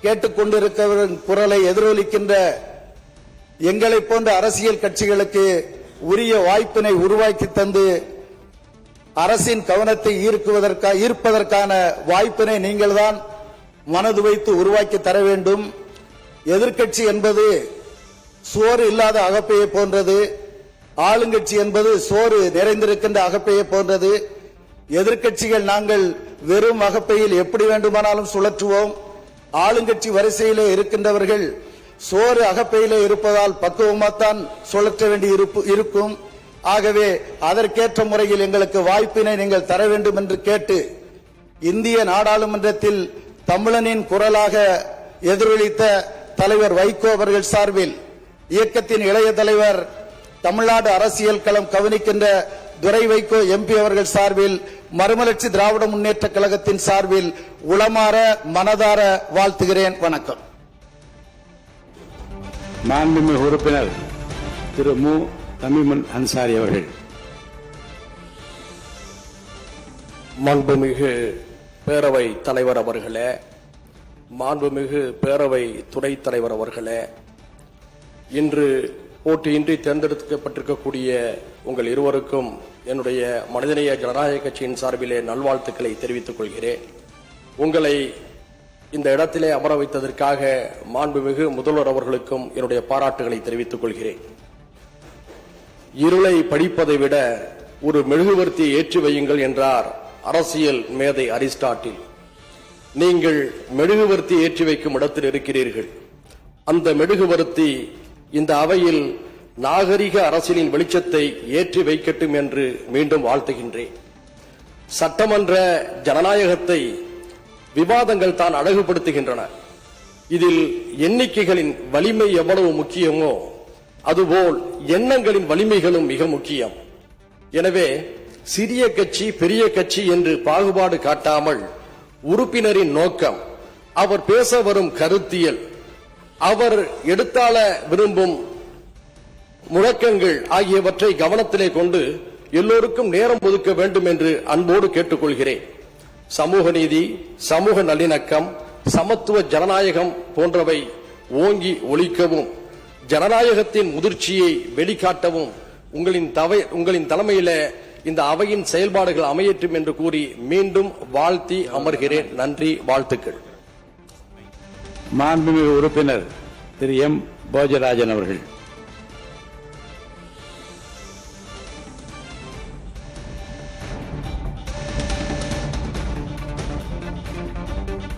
கேட்டுக்கொண்டிருக்கிற குரலை எதிரொலிக்கின்ற எங்களை போன்ற அரசியல் கட்சிகளுக்கு உரிய வாய்ப்பினை உருவாக்கி தந்து அரசின் கவனத்தை ஈர்ப்பதற்கான வாய்ப்பினை நீங்கள் தான் மனது வைத்து உருவாக்கி தர வேண்டும். எதிர்க்கட்சி என்பது சோறு இல்லாத அகப்பையை போன்றது, ஆளுங்கட்சி என்பது சோறு நிறைந்திருக்கின்ற அகப்பையை போன்றது. எதிர்க்கட்சிகள் நாங்கள் வெறும் அகப்பையில் எப்படி வேண்டுமானாலும் சுழற்றுவோம். ஆளுங்கட்சி வரிசையிலே இருக்கின்றவர்கள் சோறு அகப்பையிலே இருப்பதால் பக்குவமாத்தான் சுழற்ற வேண்டி இருக்கும். ஆகவே அதற்கேற்ற முறையில் எங்களுக்கு வாய்ப்பினை நீங்கள் தர வேண்டும் என்று கேட்டு, இந்திய நாடாளுமன்றத்தில் தமிழனின் குரலாக எதிரொலித்த தலைவர் வைகோ அவர்கள் சார்பில், இயக்கத்தின் இளைய தலைவர் தமிழ்நாடு அரசியல் களம் கவனிக்கின்ற துரை வைகோ எம்பி அவர்கள் சார்பில், மறுமலர்ச்சி திராவிட முன்னேற்ற கழகத்தின் சார்பில் உளமாற மனதார வாழ்த்துகிறேன். வணக்கம். மாண்புமிகு உறுப்பினர் திரு மு தமிமுன் அன்சாரி அவர்கள். மாண்புமிகு பேரவை தலைவர் அவர்களே, மாண்புமிகு பேரவை துணைத் தலைவர் அவர்களே, இன்று போட்டியின்றி தேர்ந்தெடுக்கப்பட்டிருக்கக்கூடிய உங்கள் இருவருக்கும் என்னுடைய மனிதநேய ஜனநாயக கட்சியின் சார்பிலே நல்வாழ்த்துக்களை தெரிவித்துக் கொள்கிறேன். உங்களை இந்த இடத்திலே அமர வைத்ததற்காக மாண்புமிகு முதல்வர் அவர்களுக்கும் என்னுடைய பாராட்டுகளை தெரிவித்துக் கொள்கிறேன். இருளை படிப்பதை விட ஒரு மெழுகுவர்த்தியை ஏற்றி வையுங்கள் என்றார் அரசியல் மேதை அரிஸ்டாட்டில். நீங்கள் மெழுகுவர்த்தி ஏற்றி வைக்கும் இடத்தில் இருக்கிறீர்கள். அந்த மெழுகுவர்த்தி இந்த அவையில் நாகரிக அரசியலின் வெளிச்சத்தை ஏற்றி வைக்கட்டும் என்று மீண்டும் வாழ்த்துகின்றேன். சட்டமன்ற ஜனநாயகத்தை விவாதங்கள் தான் அழகுபடுத்துகின்றன. இதில் எண்ணிக்கைகளின் வலிமை எவ்வளவு முக்கியமோ அதுபோல் எண்ணங்களின் வலிமைகளும் மிக முக்கியம். எனவே சிறிய கட்சி பெரிய கட்சி என்று பாகுபாடு காட்டாமல் உறுப்பினரின் நோக்கம், அவர் பேச வரும் கருத்தியல், அவர் எடுத்தாள விரும்பும் முழக்கங்கள் ஆகியவற்றை கவனத்திலே கொண்டு எல்லோருக்கும் நேரம் ஒதுக்க வேண்டும் என்று அன்போடு கேட்டுக்கொள்கிறேன். சமூக நீதி, சமூக நல்லிணக்கம், சமத்துவ ஜனநாயகம் போன்றவை ஓங்கி ஒலிக்கவும் ஜனநாயகத்தின் முதிர்ச்சியை வெளிக்காட்டவும் உங்களின் தலைமையில இந்த அவையின் செயல்பாடுகள் அமையற்றும் என்று கூறி மீண்டும் வாழ்த்தி அமர்கிறேன். நன்றி, வாழ்த்துக்கள். மாண்புமிகு உறுப்பினர் திரு எம் போஜராஜன் அவர்கள்.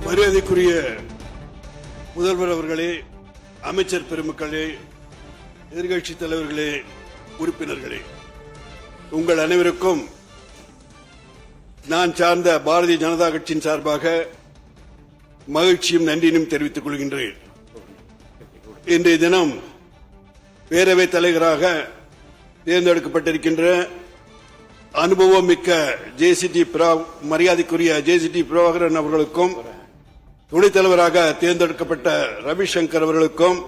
மரியாதைக்குரிய முதல்வர் அவர்களே, அமைச்சர் பெருமக்களே, எதிர்க்கட்சி தலைவர்களே, உறுப்பினர்களே, உங்கள் அனைவருக்கும் நான் சார்ந்த பாரதிய ஜனதா கட்சியின் சார்பாக மகிழ்ச்சியும் நன்றியும் தெரிவித்துக் கொள்கின்றேன். இன்றைய தினம் பேரவைத் தலைவராக தேர்ந்தெடுக்கப்பட்டிருக்கின்ற அனுபவம் மிக்க மரியாதைக்குரிய ஜேசிடி பிரபாகரன் அவர்களுக்கும், துணைத் தலைவராக தேர்ந்தெடுக்கப்பட்ட ரவிசங்கர் அவர்களுக்கும்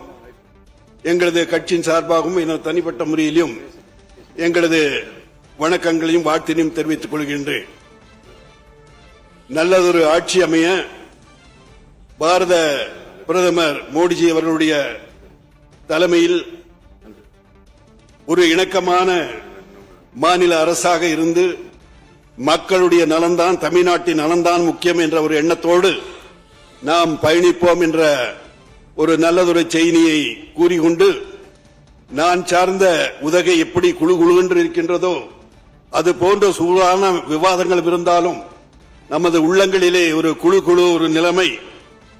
எங்களது கட்சியின் சார்பாகவும் என தனிப்பட்ட முறையிலும் எங்களது வணக்கங்களையும் வாழ்த்தினையும் தெரிவித்துக் கொள்கின்றேன். நல்லதொரு ஆட்சி அமைய பாரத பிரதமர் மோடிஜி அவர்களுடைய தலைமையில் ஒரு இணக்கமான மாநில அரசாக இருந்து மக்களுடைய நலன்தான், தமிழ்நாட்டின் நலன்தான் முக்கியம் என்ற ஒரு எண்ணத்தோடு நாம் பயணிப்போம் என்ற ஒரு நல்லதொரு செய்தியை கூறிக்கொண்டு, நான் சார்ந்த உதகை எப்படி குழு குழு என்று இருக்கின்றதோ அது போன்ற சூடான விவாதங்கள் இருந்தாலும் நமது உள்ளங்களிலே ஒரு குழு குழு ஒரு நிலைமை,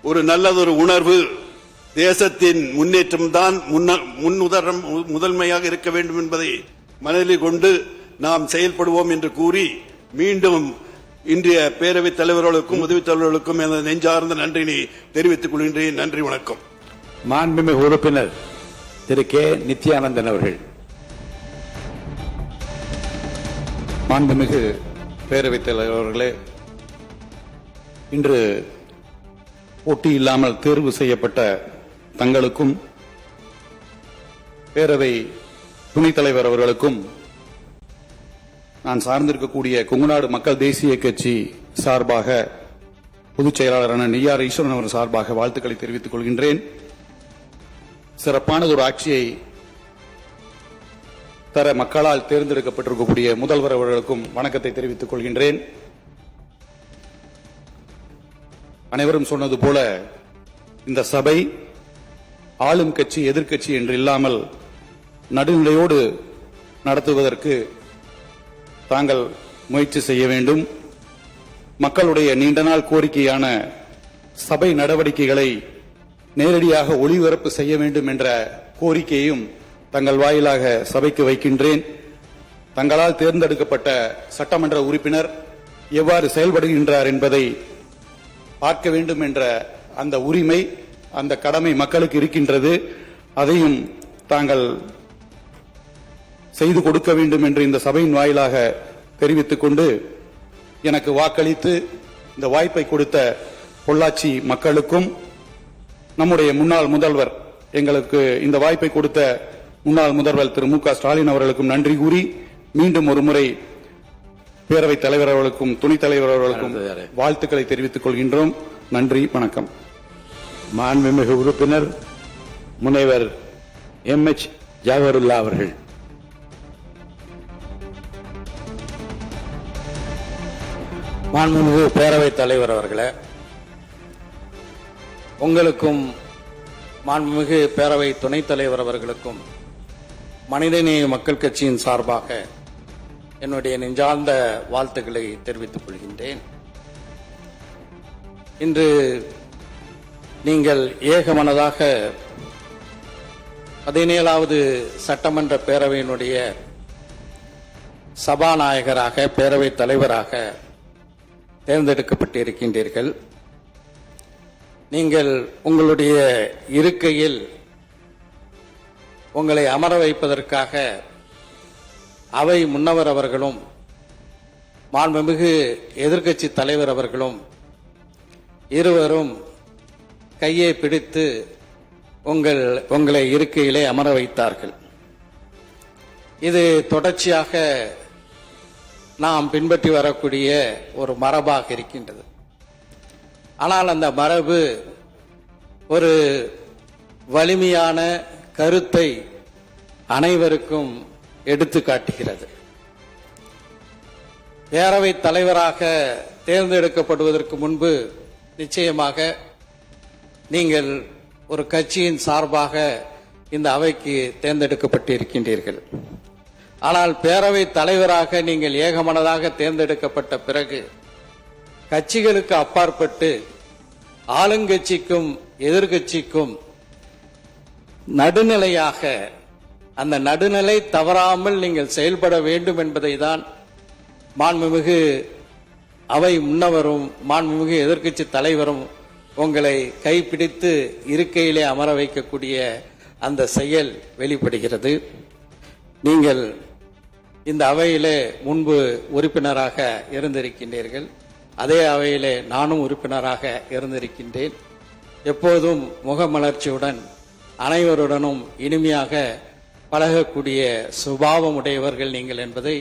ஒரு நல்லதொரு உணர்வு, தேசத்தின் முன்னேற்றம் தான் முதன்மையாக இருக்க வேண்டும் என்பதை மனதில் கொண்டு நாம் செயல்படுவோம் என்று கூறி மீண்டும் இன்றைய பேரவைத் தலைவர்களுக்கும் உதவித் தலைவர்களுக்கும் எனது நெஞ்சார்ந்த நன்றியை தெரிவித்துக் கொள்கின்றேன். நன்றி, வணக்கம். மாண்புமிகு உறுப்பினர் திரு கே நித்யானந்தன் அவர்கள். மாண்புமிகு பேரவைத் தலைவர் அவர்களே, இன்று போட்டி இல்லாமல் தேர்வு செய்யப்பட்ட தங்களுக்கும் பேரவை துணைத் தலைவர் அவர்களுக்கும் நான் சார்ந்திருக்கக்கூடிய கொங்குநாடு மக்கள் தேசிய கட்சி சார்பாக பொதுச் செயலாளரான நெய்யார் ஈஸ்வரன் அவர் சார்பாக வாழ்த்துக்களை தெரிவித்துக் கொள்கின்றேன். சிறப்பானதொரு ஆட்சியை தர மக்களால் தேர்ந்தெடுக்கப்பட்டிருக்கக்கூடிய முதல்வர் அவர்களுக்கும் வணக்கத்தை தெரிவித்துக் கொள்கின்றேன். அனைவரும் சொன்னது போல இந்த சபை ஆளும் கட்சி எதிர்க்கட்சி என்று இல்லாமல் நடுநிலையோடு நடத்துவதற்கு தாங்கள் முயற்சி செய்ய வேண்டும். மக்களுடைய நீண்ட நாள் கோரிக்கையான சபை நடவடிக்கைகளை நேரடியாக ஒளிபரப்பு செய்ய வேண்டும் என்ற கோரிக்கையையும் தங்கள் வாயிலாக சபைக்கு வைக்கின்றேன். தங்களால் தேர்ந்தெடுக்கப்பட்ட சட்டமன்ற உறுப்பினர் எவ்வாறு செயல்படுகின்றார் என்பதை பார்க்க வேண்டும் என்ற அந்த உரிமை, அந்த கடமை மக்களுக்கு இருக்கின்றது. அதையும் தாங்கள் செய்து கொடுக்க வேண்டும் என்று இந்த சபையின் வாயிலாக தெரிவித்துக் கொண்டு, எனக்கு வாக்களித்து இந்த வாய்ப்பை கொடுத்த பொள்ளாச்சி மக்களுக்கும், நம்முடைய முன்னாள் முதல்வர், எங்களுக்கு இந்த வாய்ப்பை கொடுத்த முன்னாள் முதல்வர் திரு மு.க. ஸ்டாலின் அவர்களுக்கும் நன்றி கூறி, மீண்டும் ஒருமுறை பேரவைத் தலைவர் அவர்களுக்கும் துணைத் தலைவர் அவர்களுக்கும் வாழ்த்துக்களை தெரிவித்துக் கொள்கின்றோம். நன்றி, வணக்கம். மாண்புமிகு உறுப்பினர் முனைவர் எம்.எச். ஜாகருல்லா அவர்கள். மாண்புமிகு பேரவைத் தலைவர் அவர்களே, உங்களுக்கும் மாண்புமிகு பேரவை துணைத் தலைவர் அவர்களுக்கும் மனிதநேய மக்கள் கட்சியின் சார்பாக என்னுடைய நெஞ்சார்ந்த வாழ்த்துக்களை தெரிவித்துக் கொள்கின்றேன். இன்று நீங்கள் ஏகமனதாக 17வது சட்டமன்ற பேரவையினுடைய சபாநாயகராக, பேரவைத் தலைவராக தேர்ந்தெடுக்கப்பட்டிருக்கின்றீர்கள். நீங்கள் உங்களுடைய இருக்கையில் உங்களை அமர வைப்பதற்காக அவை முன்னவர் அவர்களும் மாண்புமிகு எதிர்க்கட்சி தலைவர் அவர்களும் இருவரும் கையை பிடித்து உங்களை இருக்கையிலே அமர வைத்தார்கள். இது தொடர்ச்சியாக நாம் பின்பற்றி வரக்கூடிய ஒரு மரபாக இருக்கின்றது. ஆனால் அந்த மரபு ஒரு வலிமையான கருத்தை அனைவருக்கும் எடுத்து காட்டுகிறது. பேரவைத் தலைவராக தேர்ந்தெடுக்கப்படுவதற்கு முன்பு நிச்சயமாக நீங்கள் ஒரு கட்சியின் சார்பாக இந்த அவைக்கு தேர்ந்தெடுக்கப்பட்டிருக்கின்றீர்கள். ஆனால் பேரவைத் தலைவராக நீங்கள் ஏகமனதாக தேர்ந்தெடுக்கப்பட்ட பிறகு கட்சிகளுக்கு அப்பாற்பட்டு ஆளுங்கட்சிக்கும் எதிர்கட்சிக்கும் நடுநிலையாக, அந்த நடுநிலை தவறாமல் நீங்கள் செயல்பட வேண்டும் என்பதை தான் மாண்புமிகு அவை முன்னவரும் மாண்புமிகு எதிர்க்கட்சி தலைவரும் உங்களை கைப்பிடித்து இருக்கையிலே அமர வைக்கக்கூடிய அந்த செயல் வெளிப்படுகிறது. நீங்கள் இந்த அவையிலே முன்பு உறுப்பினராக இருந்திருக்கின்றீர்கள். அதே அவையிலே நானும் உறுப்பினராக இருந்திருக்கின்றேன். எப்போதும் முகமலர்ச்சியுடன் அனைவருடனும் இனிமையாக பழகக்கூடிய சுபாவம் உடையவர்கள் நீங்கள் என்பதை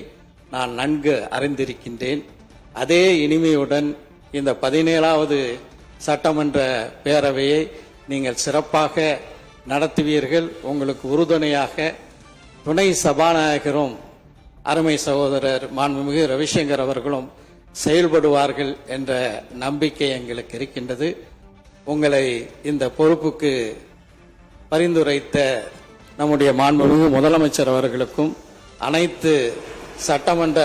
நான் நன்கு அறிந்திருக்கின்றேன். அதே இனிமையுடன் இந்த 17வது சட்டமன்ற பேரவையை நீங்கள் சிறப்பாக நடத்துவீர்கள். உங்களுக்கு உறுதுணையாக துணை சபாநாயகரும் அருமை சகோதரர் மாண்புமிகு ரவிசங்கர் அவர்களும் செயல்படுவார்கள் என்ற நம்பிக்கை எங்களுக்கு இருக்கின்றது. உங்களை இந்த பொறுப்புக்கு பரிந்துரைத்த நம்முடைய மாண்புமிகு முதலமைச்சர் அவர்களுக்கும் அனைத்து சட்டமன்ற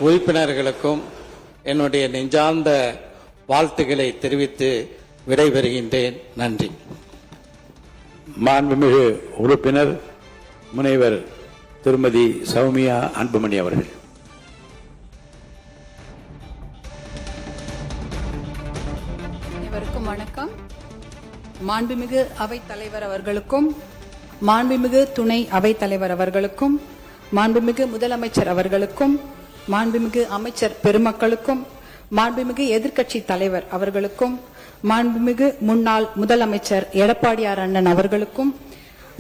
உறுப்பினர்களுக்கும் என்னுடைய நெஞ்சார்ந்த வாழ்த்துக்களை தெரிவித்து விடைபெறுகின்றேன். நன்றி. மாண்புமிகு உறுப்பினர் முனைவர் திருமதி சௌமியா அன்புமணி அவர்கள். அனைவருக்கும் வணக்கம். மாண்புமிகு அவைத் தலைவர் அவர்களுக்கும், மாண்புமிகு துணை அவைத் தலைவர் அவர்களுக்கும், மாண்புமிகு முதலமைச்சர் அவர்களுக்கும், மாண்புமிகு அமைச்சர் பெருமக்களுக்கும், மாண்புமிகு எதிர்க்கட்சி தலைவர் அவர்களுக்கும், மாண்புமிகு முன்னாள் முதலமைச்சர் எடப்பாடியார் அண்ணன் அவர்களுக்கும்,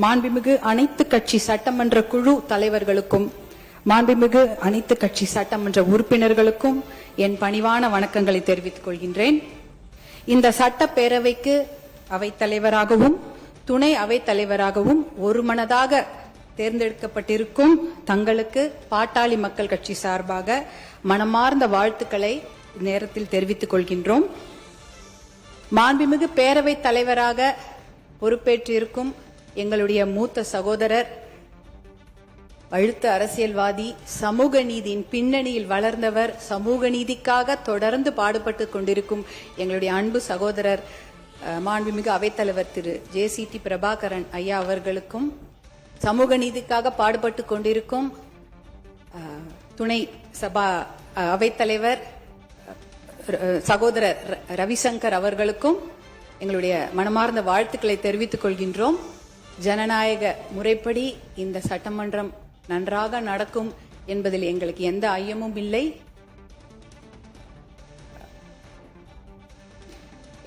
மாண்புமிகு அனைத்து கட்சி சட்டமன்ற குழு தலைவர்களுக்கும், மாண்புமிகு அனைத்து கட்சி சட்டமன்ற உறுப்பினர்களுக்கும் என் பணிவான வணக்கங்களை தெரிவித்துக் கொள்கின்றேன். இந்த சட்டப்பேரவைக்கு அவைத்தலைவராகவும் துணை அவைத்தலைவராகவும் ஒருமனதாக தேர்ந்தெடுக்கப்பட்டிருக்கும் தங்களுக்கு பாட்டாளி மக்கள் கட்சி சார்பாக மனமார்ந்த வாழ்த்துக்களை நேரத்தில் தெரிவித்துக் கொள்கின்றோம். மாண்புமிகு பேரவைத் தலைவராக பொறுப்பேற்றிருக்கும் எங்களுடைய மூத்த சகோதரர், அழுத்த அரசியல்வாதி, சமூக நீதியின் பின்னணியில் வளர்ந்தவர், சமூக நீதிக்காக தொடர்ந்து பாடுபட்டு கொண்டிருக்கும் எங்களுடைய அன்பு சகோதரர் மாண்புமிகு அவைத்தலைவர் திரு ஜே.சி.டி. பிரபாகரன் ஐயா அவர்களுக்கும், சமூக நீதிக்காக பாடுபட்டு கொண்டிருக்கும் துணை சபா அவைத்தலைவர் சகோதரர் ரவிசங்கர் அவர்களுக்கும், எங்களுடைய மனமார்ந்த வாழ்த்துக்களை தெரிவித்துக் கொள்கின்றோம். ஜனநாயக முறைப்படி இந்த சட்டமன்றம் நன்றாக நடக்கும் என்பதில் எங்களுக்கு எந்த ஐயமும் இல்லை.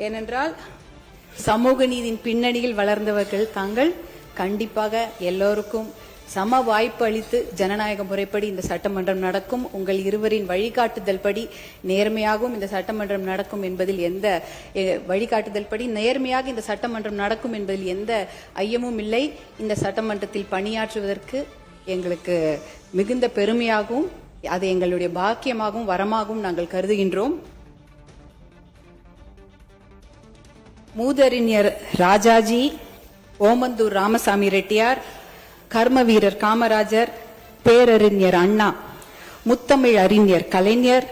ஏனென்றால் சமூக நீதியின் பின்னணியில் வளர்ந்தவர்கள் தாங்கள் கண்டிப்பாக எல்லோருக்கும் சம வாய்ப்பு அளித்து ஜனநாயக முறைப்படி இந்த சட்டமன்றம் நடக்கும். உங்கள் இருவரின் வழிகாட்டுதல் படி நேர்மையாகவும் இந்த சட்டமன்றம் நடக்கும் என்பதில் எந்த வழிகாட்டுதல் படி நேர்மையாக இந்த சட்டமன்றம் நடக்கும் என்பதில் எந்த ஐயமும் இல்லை. இந்த சட்டமன்றத்தில் பணியாற்றுவதற்கு எங்களுக்கு மிகுந்த பெருமையாகவும் அது எங்களுடைய பாக்கியமாகவும் வரமாகவும் நாங்கள் கருதுகின்றோம். மூதறிஞர் ராஜாஜி, ஓமந்தூர் ராமசாமி ரெட்டியார், கர்ம வீரர் காமராஜர், பேரறிஞர் அண்ணா, முத்தமிழ் அறிஞர் கலைஞர்,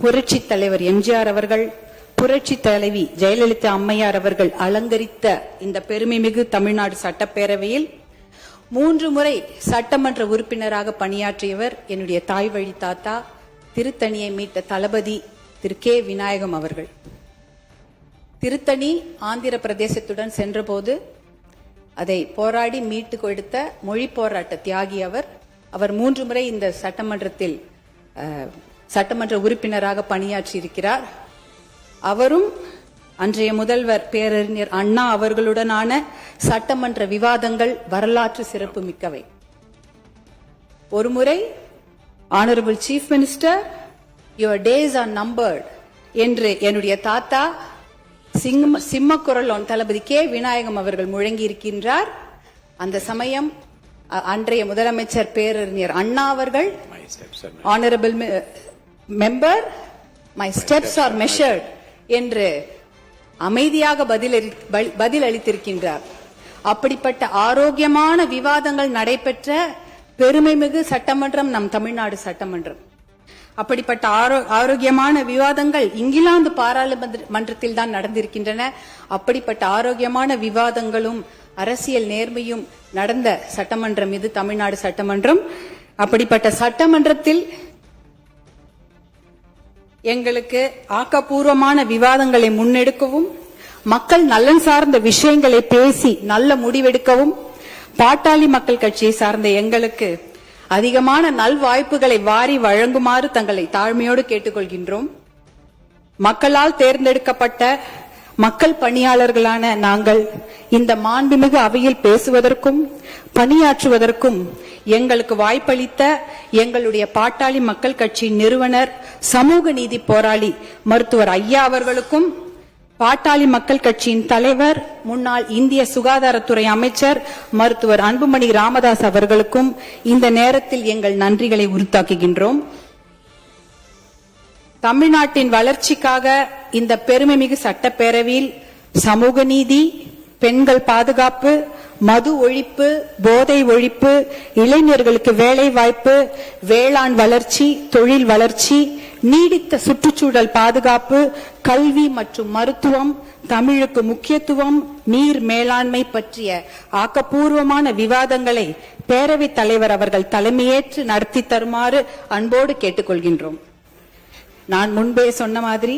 புரட்சி தலைவர் எம்ஜிஆர் அவர்கள், புரட்சி தலைவி ஜெயலலிதா அம்மையார் அவர்கள் அலங்கரித்த இந்த பெருமைமிகு தமிழ்நாடு சட்டப்பேரவையில் 3 முறை சட்டமன்ற உறுப்பினராக பணியாற்றியவர் என்னுடைய தாய் வழி தாத்தா, திருத்தணியை மீட்ட தளபதி திரு கே விநாயகம் அவர்கள். திருத்தணி ஆந்திர பிரதேசத்துடன் சென்றபோது அதை போராடி மீட்டு கொடுத்த மொழி போராட்ட தியாகி அவர். 3 முறை இந்த சட்டமன்றத்தில் சட்டமன்ற உறுப்பினராக பணியாற்றி இருக்கிறார். அவரும் அன்றைய முதல்வர் பேரறிஞர் அண்ணா அவர்களுடனான சட்டமன்ற விவாதங்கள் வரலாற்று சிறப்பு மிக்கவை. ஒருமுறை honourable chief minister, your days or numbered என்று என்னுடைய தாத்தா சிம்மக்குரல் தளபதி கே விநாயகம் அவர்கள் முழங்கி இருக்கின்றார். அந்த சமயம் அன்றைய முதலமைச்சர் பேரறிஞர் அண்ணா அவர்கள், honourable member, my steps R measured என்று அமைதியாக பதில் அளித்திருக்கின்றார். அப்படிப்பட்ட ஆரோக்கியமான விவாதங்கள் நடைபெற்ற பெருமைமிகு சட்டமன்றம் நம் தமிழ்நாடு சட்டமன்றம். அப்படிப்பட்ட ஆரோக்கியமான விவாதங்கள் இங்கிலாந்து பாராளுமன்றத்தில் தான் நடந்திருக்கின்றன. அப்படிப்பட்ட ஆரோக்கியமான விவாதங்களும் அரசியல் நேர்மையும் நடந்த சட்டமன்றம் இது தமிழ்நாடு சட்டமன்றம். அப்படிப்பட்ட சட்டமன்றத்தில் எங்களுக்கு ஆக்கப்பூர்வமான விவாதங்களை முன்னெடுக்கவும், மக்கள் நலன் சார்ந்த விஷயங்களை பேசி நல்ல முடிவெடுக்கவும், பாட்டாளி மக்கள் கட்சியை சார்ந்த எங்களுக்கு அதிகமான நல்வாய்ப்புகளை வாரி வழங்குமாறு தங்களை தாழ்மையோடு கேட்டுக்கொள்கின்றோம். மக்களால் தேர்ந்தெடுக்கப்பட்ட மக்கள் பணியாளர்களான நாங்கள் இந்த மாண்புமிகு அவையில் பேசுவதற்கும் பணியாற்றுவதற்கும் எங்களுக்கு வாய்ப்பளித்த எங்களுடைய பாட்டாளி மக்கள் கட்சியின் நிறுவனர், சமூக நீதி போராளி மருத்துவர் ஐயா அவர்களுக்கும், பாட்டாளி மக்கள் கட்சியின் தலைவர், முன்னாள் இந்திய சுகாதாரத்துறை அமைச்சர் மருத்துவர் அன்புமணி ராமதாஸ் அவர்களுக்கும் இந்த நேரத்தில் எங்கள் நன்றிகளை உரித்தாக்குகின்றோம். தமிழ்நாட்டின் வளர்ச்சிக்காக இந்த பெருமைமிகு சட்டப்பேரவையில் சமூக நீதி, பெண்கள் பாதுகாப்பு, மது ஒழிப்பு, போதை ஒழிப்பு, இளைஞர்களுக்கு வேலை வாய்ப்பு, வேளாண் வளர்ச்சி, தொழில் வளர்ச்சி, நீடித்த சுற்றுச்சூழல் பாதுகாப்பு, கல்வி மற்றும் மருத்துவம், தமிழுக்கு முக்கியத்துவம், நீர் மேலாண்மை பற்றிய ஆக்கப்பூர்வமான விவாதங்களை பேரவைத் தலைவர் அவர்கள் தலைமையேற்று நடத்தி தருமாறு அன்போடு கேட்டுக்கொள்கின்றோம். நான் முன்பே சொன்ன மாதிரி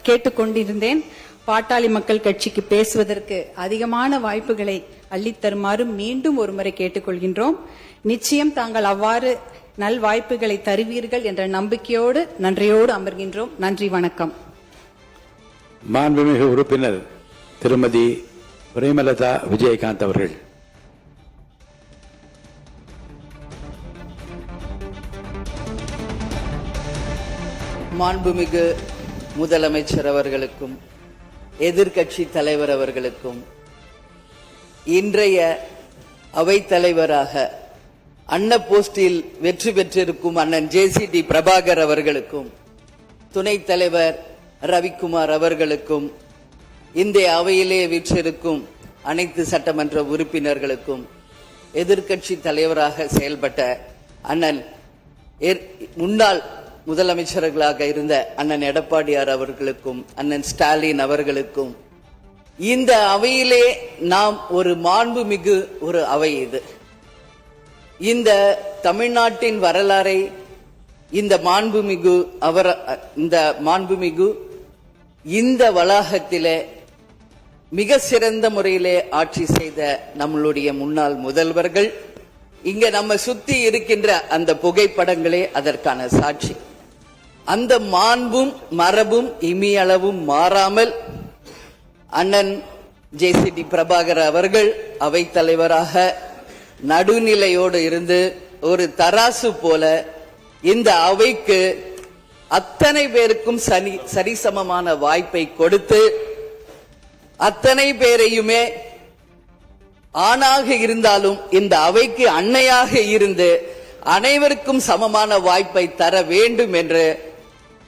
கேட்டுக்கொண்டிருந்தேன். பாட்டாளி மக்கள் கட்சிக்கு பேசுவதற்கு அதிகமான வாய்ப்புகளை அள்ளித்தருமாறு மீண்டும் ஒருமுறை கேட்டுக்கொள்கின்றோம். நிச்சயம் தாங்கள் அவ்வாறு நல் வாய்ப்புகளை தருவீர்கள் என்ற நம்பிக்கையோடு நன்றியோடு அமர்கின்றோம். நன்றி, வணக்கம். மாண்புமிகு உறுப்பினர் திருமதி பிரேமலதா விஜயகாந்த் அவர்கள். மாண்புமிகு முதலமைச்சர் அவர்களுக்கும் எதிர்க்கட்சி தலைவர் அவர்களுக்கும் இன்றைய அவைத் தலைவராக அன்ன போஸ்டில் வெற்றி பெற்றிருக்கும் அண்ணன் JCT பிரபாகர் அவர்களுக்கும், துணைத் தலைவர் ரவிக்குமார் அவர்களுக்கும், இந்த அவையிலே வீற்றிருக்கும் அனைத்து சட்டமன்ற உறுப்பினர்களுக்கும், எதிர்க்கட்சி தலைவராக செயல்பட்ட அண்ணன் முன்னாள் முதலமைச்சர்களாக இருந்த அண்ணன் எடப்பாடியார் அவர்களுக்கும், அண்ணன் ஸ்டாலின் அவர்களுக்கும், இந்த அவையிலே நாம் ஒரு மாண்புமிகு ஒரு அவை இது. இந்த தமிழ்நாட்டின் வரலாறை இந்த மாண்புமிகு இந்த வளாகத்திலே மிக சிறந்த முறையிலே ஆட்சி செய்த நம்மளுடைய முன்னாள் முதல்வர்கள் இங்க நம்ம சுத்தி இருக்கின்ற அந்த புகைப்படங்களே அதற்கான சாட்சி. அந்த மாண்பும் மரபும் இமியளவும் மாறாமல் அண்ணன் JCD பிரபாகர் அவர்கள் அவைத் தலைவராக நடுநிலையோடு இருந்து ஒரு தராசு போல இந்த அவைக்கு அத்தனை பேருக்கும் சரிசமமான வாய்ப்பை கொடுத்து அத்தனை பேரையுமே ஆணாக இருந்தாலும் இந்த அவைக்கு அன்னையாக இருந்து அனைவருக்கும் சமமான வாய்ப்பை தர வேண்டும் என்று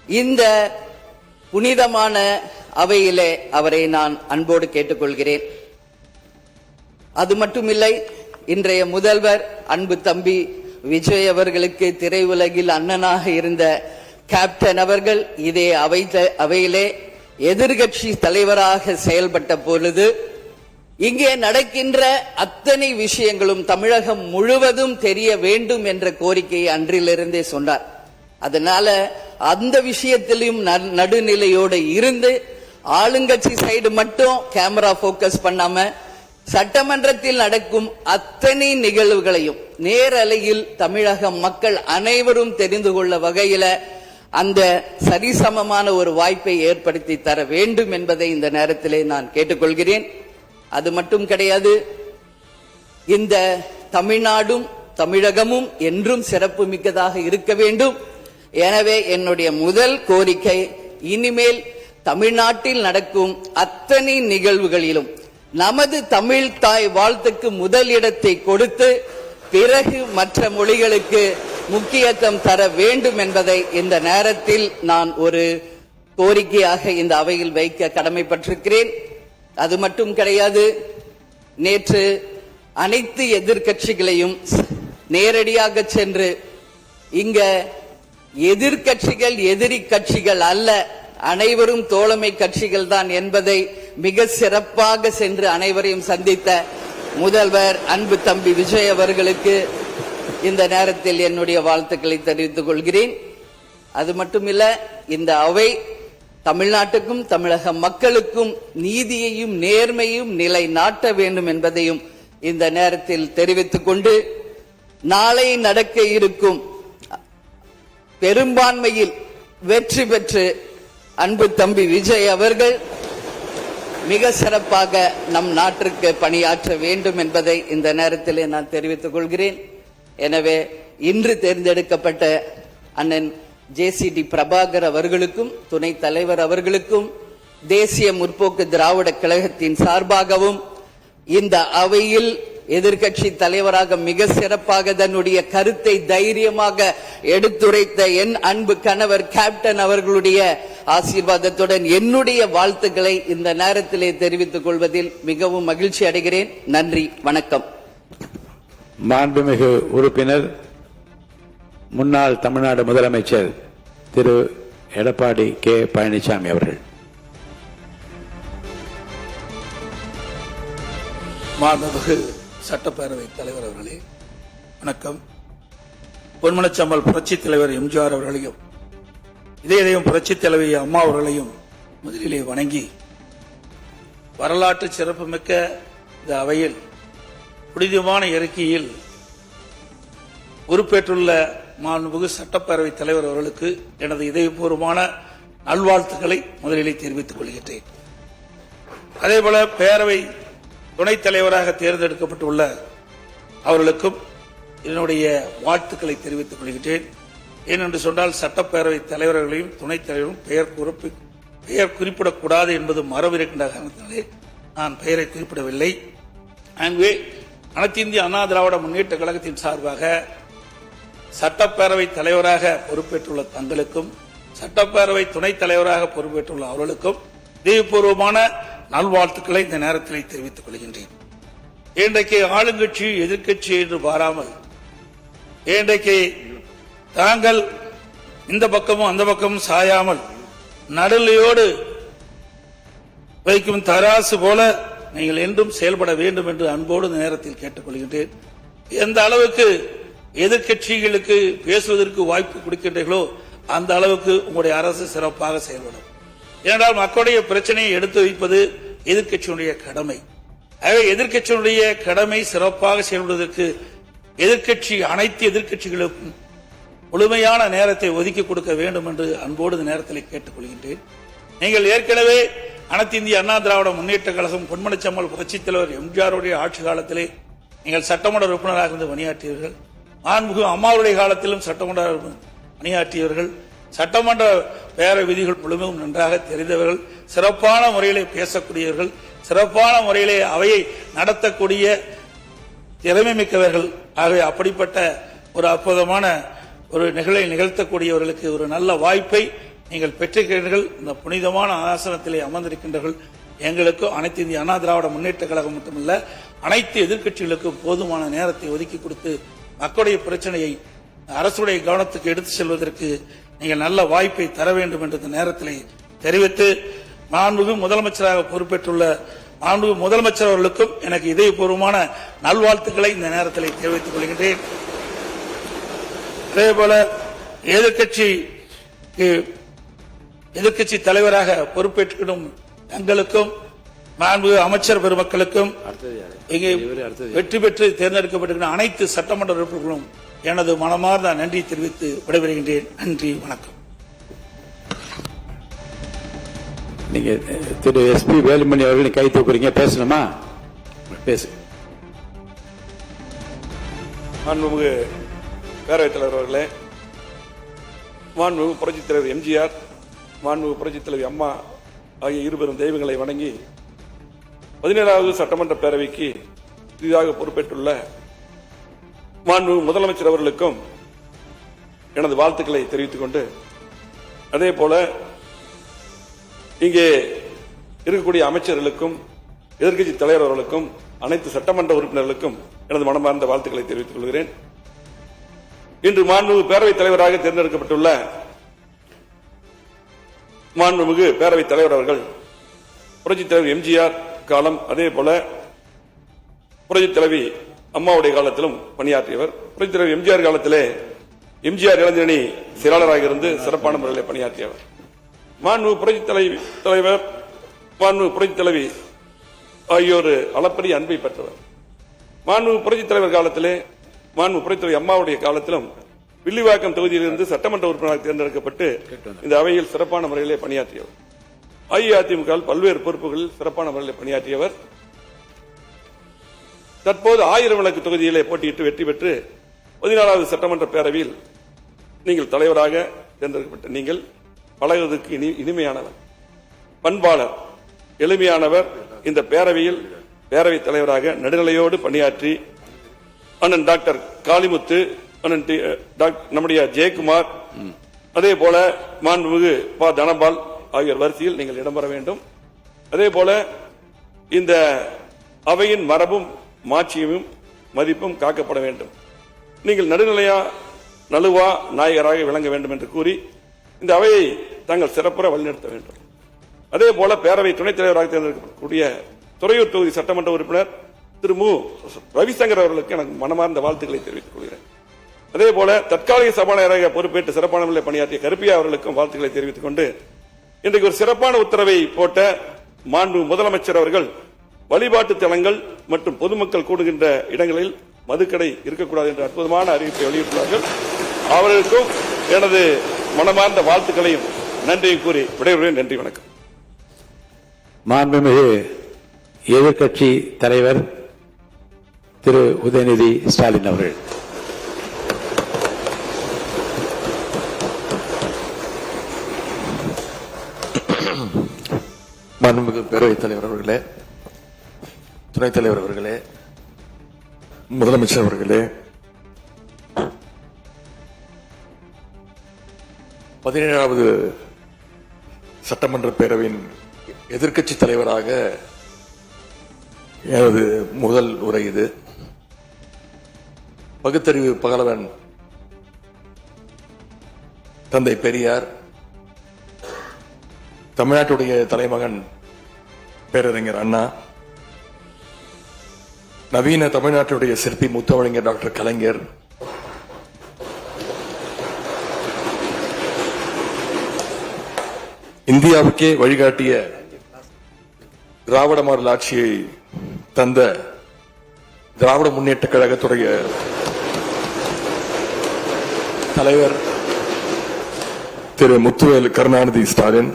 இந்த புனிதமான அவையிலே அவரை நான் அன்போடு கேட்டுக்கொள்கிறேன். அது மட்டுமில்லை, இன்றைய முதல்வர் அன்பு தம்பி விஜய் அவர்களுக்கு திரையுலகில் அண்ணனாக இருந்த கேப்டன் அவர்கள் இதே அவையிலே எதிர்கட்சி தலைவராக செயல்பட்ட பொழுது இங்கே நடக்கின்ற அத்தனை விஷயங்களும் தமிழகம் முழுவதும் தெரிய வேண்டும் என்ற கோரிக்கையை அன்றிலிருந்தே சொன்னார். அதனால அந்த விஷயத்திலும் நடுநிலையோடு இருந்து ஆளுங்கட்சி சைடு மட்டும் கேமரா போக்கஸ் பண்ணாம சட்டமன்றத்தில் நடக்கும் அத்தனை நிகழ்வுகளையும் நேரலையில் தமிழக மக்கள் அனைவரும் தெரிந்து கொள்ள வகையில அந்த சரிசமமான ஒரு வாய்ப்பை ஏற்படுத்தி தர வேண்டும் என்பதை இந்த நேரத்திலே நான் கேட்டுக்கொள்கிறேன். அது மட்டும் கிடையாது, இந்த தமிழ்நாடும் தமிழகமும் என்றும் சிறப்பு மிக்கதாக இருக்க வேண்டும். எனவே என்னுடைய முதல் கோரிக்கை, இனிமேல் தமிழ்நாட்டில் நடக்கும் அத்தனை நிகழ்வுகளிலும் நமது தமிழ் தாய் வாழ்த்துக்கு முதல் இடத்தை கொடுத்து பிறகு மற்ற மொழிகளுக்கு முக்கியத்துவம் தர வேண்டும் என்பதை இந்த நேரத்தில் நான் ஒரு கோரிக்கையாக இந்த அவையில் வைக்க கடமைப்பட்டிருக்கிறேன். அது மட்டும் கிடையாது, நேற்று அனைத்து எதிர்க்கட்சிகளையும் நேரடியாக சென்று இங்க எதிர்க்கட்சிகள் எதிரி கட்சிகள் அல்ல, அனைவரும் தோழமை கட்சிகள் தான் என்பதை மிக சிறப்பாக சென்று அனைவரையும் சந்தித்த முதல்வர் அன்பு தம்பி விஜய் அவர்களுக்கு இந்த நேரத்தில் என்னுடைய வாழ்த்துக்களை தெரிவித்துக் கொள்கிறேன். அது மட்டுமில்ல, இந்த அவை தமிழ்நாட்டுக்கும் தமிழக மக்களுக்கும் நீதியையும் நேர்மையும் நிலைநாட்ட வேண்டும் என்பதையும் இந்த நேரத்தில் தெரிவித்துக் கொண்டு, நாளை நடக்க இருக்கும் பெரும்பான்மையில் வெற்றி பெற்று அன்பு தம்பி விஜய் அவர்கள் மிக சிறப்பாக நம் நாட்டிற்கு பணியாற்ற வேண்டும் என்பதை இந்த நேரத்திலே நான் தெரிவித்துக் கொள்கிறேன். எனவே இன்று தேர்ந்தெடுக்கப்பட்ட அண்ணன் JCD பிரபாகர் அவர்களுக்கும் துணைத் தலைவர் அவர்களுக்கும் தேசிய முற்போக்கு திராவிட கழகத்தின் சார்பாகவும் இந்த அவையில் எதிர்க்கட்சி தலைவராக மிக சிறப்பாக தன்னுடைய கருத்தை தைரியமாக எடுத்துரைத்த என் அன்பு கணவர் கேப்டன் அவர்களுடைய ஆசீர்வாதத்துடன் என்னுடைய வாழ்த்துக்களை இந்த நேரத்திலே தெரிவித்துக் கொள்வதில் மிகவும் மகிழ்ச்சி அடைகிறேன். நன்றி, வணக்கம். மாண்புமிகு உறுப்பினர் முன்னாள் தமிழ்நாடு முதலமைச்சர் திரு எடப்பாடி K. பழனிசாமி அவர்கள். மாண்புமிகு சட்டப்பேரவை தலைவர் அவர்களே, வணக்கம். பொன்மனச்சம்பல் புரட்சித் தலைவர் MGR அவர்களையும் இதயம் புரட்சித் தலைவி அம்மா அவர்களையும் முதலிலே வணங்கி, வரலாற்று சிறப்புமிக்க இந்த அவையில் புனிதமான இயற்கையில் பொறுப்பேற்றுள்ள மாண்புமிகு சட்டப்பேரவை தலைவர் அவர்களுக்கு எனது இதயபூர்வமான நல்வாழ்த்துக்களை முதலிலே தெரிவித்துக் கொள்கிறேன். அதேபோல பேரவை துணைத் தலைவராக தேர்ந்தெடுக்கப்பட்டுள்ள அவர்களுக்கும் என்னுடைய வாழ்த்துக்களை தெரிவித்துக் கொள்கிறேன். ஏனென்று சொன்னால் சட்டப்பேரவை தலைவர்களையும் துணைத் தலைவரும் பெயர் குறிப்பிடக்கூடாது என்பது மரபு இருக்கின்ற காரணத்தினாலே நான் பெயரை குறிப்பிடவில்லை. ஆகவே அனைத்து இந்திய அண்ணா திராவிட முன்னேற்ற கழகத்தின் சார்பாக சட்டப்பேரவை தலைவராக பொறுப்பேற்றுள்ள தங்களுக்கும் சட்டப்பேரவை துணைத் தலைவராக பொறுப்பேற்றுள்ள அவர்களுக்கும் இதயபூர்வமான நல்வாழ்த்துக்களை இந்த நேரத்தில் தெரிவித்துக் கொள்கின்றேன். இன்றைக்கு ஆளுங்கட்சி எதிர்க்கட்சி என்று பாராமல் இன்றைக்கு தாங்கள் இந்த பக்கமும் அந்த பக்கமும் சாயாமல் நடுநிலையோடு வைக்கும் தராசு போல நீங்கள் என்றும் செயல்பட வேண்டும் என்று அன்போடு இந்த நேரத்தில் கேட்டுக்கொள்கின்றேன். எந்த அளவுக்கு எதிர்க்கட்சிகளுக்கு பேசுவதற்கு வாய்ப்பு கொடுக்கின்றீர்களோ அந்த அளவுக்கு உங்களுடைய அரசு சிறப்பாக செயல்படும். ஏனென்றால் மக்களுடைய பிரச்சனையை எடுத்து வைப்பது எதிர்க்கட்சியினுடைய கடமை. ஆகவே எதிர்க்கட்சியினுடைய கடமை சிறப்பாக செயல்படுவதற்கு அனைத்து எதிர்க்கட்சிகளுக்கும் முழுமையான நேரத்தை ஒதுக்கி கொடுக்க வேண்டும் என்று அன்போடு இந்த நேரத்தில் கேட்டுக் கொள்கின்றேன். நீங்கள் ஏற்கனவே அனைத்து இந்திய அண்ணா திராவிட முன்னேற்ற கழகம் பொன்மனச்சம்மல் புரட்சித் தலைவர் எம்ஜிஆருடைய ஆட்சி காலத்திலே நீங்கள் சட்டமன்ற உறுப்பினராக இருந்து பணியாற்றியவர்கள். மாண்புமிகு அம்மாவுடைய காலத்திலும் சட்டமன்ற பணியாற்றியவர்கள். சட்டமன்ற பேர விதிகள் முழுமையும் நன்றாக தெரிந்தவர்கள், சிறப்பான முறையிலே பேசக்கூடியவர்கள், சிறப்பான முறையிலே அவையை நடத்தக்கூடிய திறமை மிக்கவர்கள். ஆகவே அப்படிப்பட்ட ஒரு அற்புதமான ஒரு நிகழை நிகழ்த்தக்கூடியவர்களுக்கு ஒரு நல்ல வாய்ப்பை நீங்கள் பெற்றிருக்கிறீர்கள். இந்த புனிதமான ஆசனத்திலே அமர்ந்திருக்கின்றவர்கள் எங்களுக்கும் அனைத்து இந்திய அண்ணா திராவிட முன்னேற்ற கழகம் மட்டுமல்ல அனைத்து எதிர்க்கட்சிகளுக்கும் போதுமான நேரத்தை ஒதுக்கி கொடுத்து மக்களுடைய பிரச்சனையை அரசுடைய கவனத்துக்கு எடுத்து செல்வதற்கு நீங்கள் நல்ல வாய்ப்பை தர வேண்டும் என்ற இந்த நேரத்தில் தெரிவித்து, மாண்புமிகு முதலமைச்சராக பொறுப்பேற்றுள்ள மாண்புமிகு முதலமைச்சர் அவர்களுக்கும் எனக்கு இதயபூர்வமான நல்வாழ்த்துக்களை இந்த நேரத்தில் தெரிவித்துக் கொள்கின்றேன். அதேபோல எதிர்க்கட்சி தலைவராக பொறுப்பேற்கும் தங்களுக்கும் மாண்புமிகு அமைச்சர் பெருமக்களுக்கும் இங்கே வெற்றி பெற்று தேர்ந்தெடுக்கப்பட்டிருக்கிற அனைத்து சட்டமன்ற உறுப்பினர்களும் எனது மனமார்ந்த நன்றி தெரிவித்து விடைபெறுகின்றேன். நன்றி, வணக்கம். நீங்க திரு எஸ்பி வேலுமணி அவர்கள் கை தூக்குறீங்க, பேசணுமா? பேசு. மாண்புமிகு பேரவைத் தலைவர் அவர்களே, மாண்புமிகு புரட்சித் தலைவர் எம்ஜிஆர், மாண்புமிகு புரட்சித் தலைவர் அம்மா ஆகிய இருபெரும் தெய்வங்களை வணங்கி 17வது சட்டமன்ற பேரவைக்கு புதிதாக பொறுப்பேற்றுள்ள மாண்புமிகு முதலமைச்சர் அவர்களுக்கும் எனது வாழ்த்துக்களை தெரிவித்துக் கொண்டு, அதே போல இங்கே இருக்கக்கூடிய அமைச்சர்களுக்கும் எதிர்க்கட்சி தலைவர் அவர்களுக்கும் அனைத்து சட்டமன்ற உறுப்பினர்களுக்கும் எனது மனமார்ந்த வாழ்த்துக்களை தெரிவித்துக் கொள்கிறேன். இன்று மாண்புமிகு பேரவைத் தலைவராக தேர்ந்தெடுக்கப்பட்டுள்ள மாண்புமிகு பேரவைத் தலைவர் அவர்கள் புரட்சித் தலைவர் எம்ஜிஆர் காலம், அதே போல புரட்சித் தலைவி அம்மாவுடைய காலத்திலும் பணியாற்றியவர். புரட்சித் தலைவர் எம்ஜிஆர் காலத்திலே எம்ஜிஆர் இளைஞரணி செயலாளராக இருந்து சிறப்பான முறையில் பணியாற்றியவர். மாண்புமிகு புரட்சித் தலைவர், மாண்புமிகு புரட்சித் தலைவி ஆகியோர் அளப்பரிய அன்பை பெற்றவர். மாண்புமிகு புரட்சித் தலைவர் காலத்திலே மாண்புமிகு புரட்சித் தலைவி அம்மாவுடைய காலத்திலும் வில்லிவாக்கம் தொகுதியிலிருந்து சட்டமன்ற உறுப்பினராக தேர்ந்தெடுக்கப்பட்டு இந்த அவையில் சிறப்பான முறையிலே பணியாற்றியவர். அஇஅதிமுக பல்வேறு பொறுப்புகளில் சிறப்பான முறையில் பணியாற்றியவர். தற்போது 1000 விளக்கு தொகுதியிலே போட்டியிட்டு வெற்றி பெற்று 14வது சட்டமன்ற பேரவையில் நீங்கள் தலைவராக தேர்ந்தெடுக்கப்பட்ட நீங்கள் பழகுவதற்கு இனிமையானவர், பண்பாளர், எளிமையானவர். இந்த பேரவையில் பேரவைத் தலைவராக நடுநிலையோடு பணியாற்றி அண்ணன் டாக்டர் காளிமுத்து, அண்ணன் நம்முடைய ஜெயக்குமார், அதே போல மாண்புமிகு ப. தனபால் ஆகியோர் வரிசையில் நீங்கள் இடம்பெற வேண்டும். அதே போல இந்த அவையின் மரபும் மாட்சியமும் மதிப்பும் காக்கப்பட வேண்டும். நீங்கள் நழுவா நாயகராக விளங்க வேண்டும் என்று கூறி இந்த அவையை தாங்கள் சிறப்புற வழிநடத்த வேண்டும். அதே போல பேரவை துணைத் தலைவராக தேர்ந்தெடுக்கக்கூடிய துறையூர் தொகுதி சட்டமன்ற உறுப்பினர் திரு மு. ரவிசங்கர் அவர்களுக்கு எனக்கு மனமார்ந்த வாழ்த்துக்களை தெரிவித்துக் கொள்கிறேன். அதே போல தற்காலிக சபாநாயகராக பொறுப்பேற்று சிறப்பான முறையில் பணியாற்றிய கருப்பியா அவர்களுக்கும் வாழ்த்துக்களை தெரிவித்துக் கொண்டு, இன்றைக்கு ஒரு சிறப்பான உத்தரவை போட்ட மாண்பு முதலமைச்சர் அவர்கள் வழிபாட்டு தலங்கள் மற்றும் பொதுமக்கள் கூடுகின்ற இடங்களில் மதுக்கடை இருக்கக்கூடாது என்ற அற்புதமான அறிவிப்பை வெளியிட்டுள்ளார்கள். அவர்களுக்கும் எனது மனமார்ந்த வாழ்த்துக்களையும் நன்றியும் கூறி விடைபெறுகிறேன். நன்றி, வணக்கம். மாண்புமிகு எதிர்க்கட்சி தலைவர் திரு உதயநிதி ஸ்டாலின் அவர்கள். மாண்புமிகு பேரவைத் தலைவர் அவர்களே, துணைத் தலைவர் அவர்களே, முதலமைச்சர் அவர்களே, 17வது சட்டமன்ற பேரவையின் எதிர்க்கட்சி தலைவராக எனது முதல் உரை இது. பகுத்தறிவு பகலவன் தந்தை பெரியார், தமிழ்நாட்டுடைய தலைமகன் பேரறிஞர் அண்ணா, நவீன தமிழ்நாட்டுடைய சிற்பி முத்தமிழறிஞர் டாக்டர் கலைஞர், இந்தியாவுக்கே வழிகாட்டிய திராவிட மாடல் ஆட்சியை தந்த திராவிட முன்னேற்ற கழகத்துடைய தலைவர் திரு முத்துவேல் கருணாநிதி ஸ்டாலின்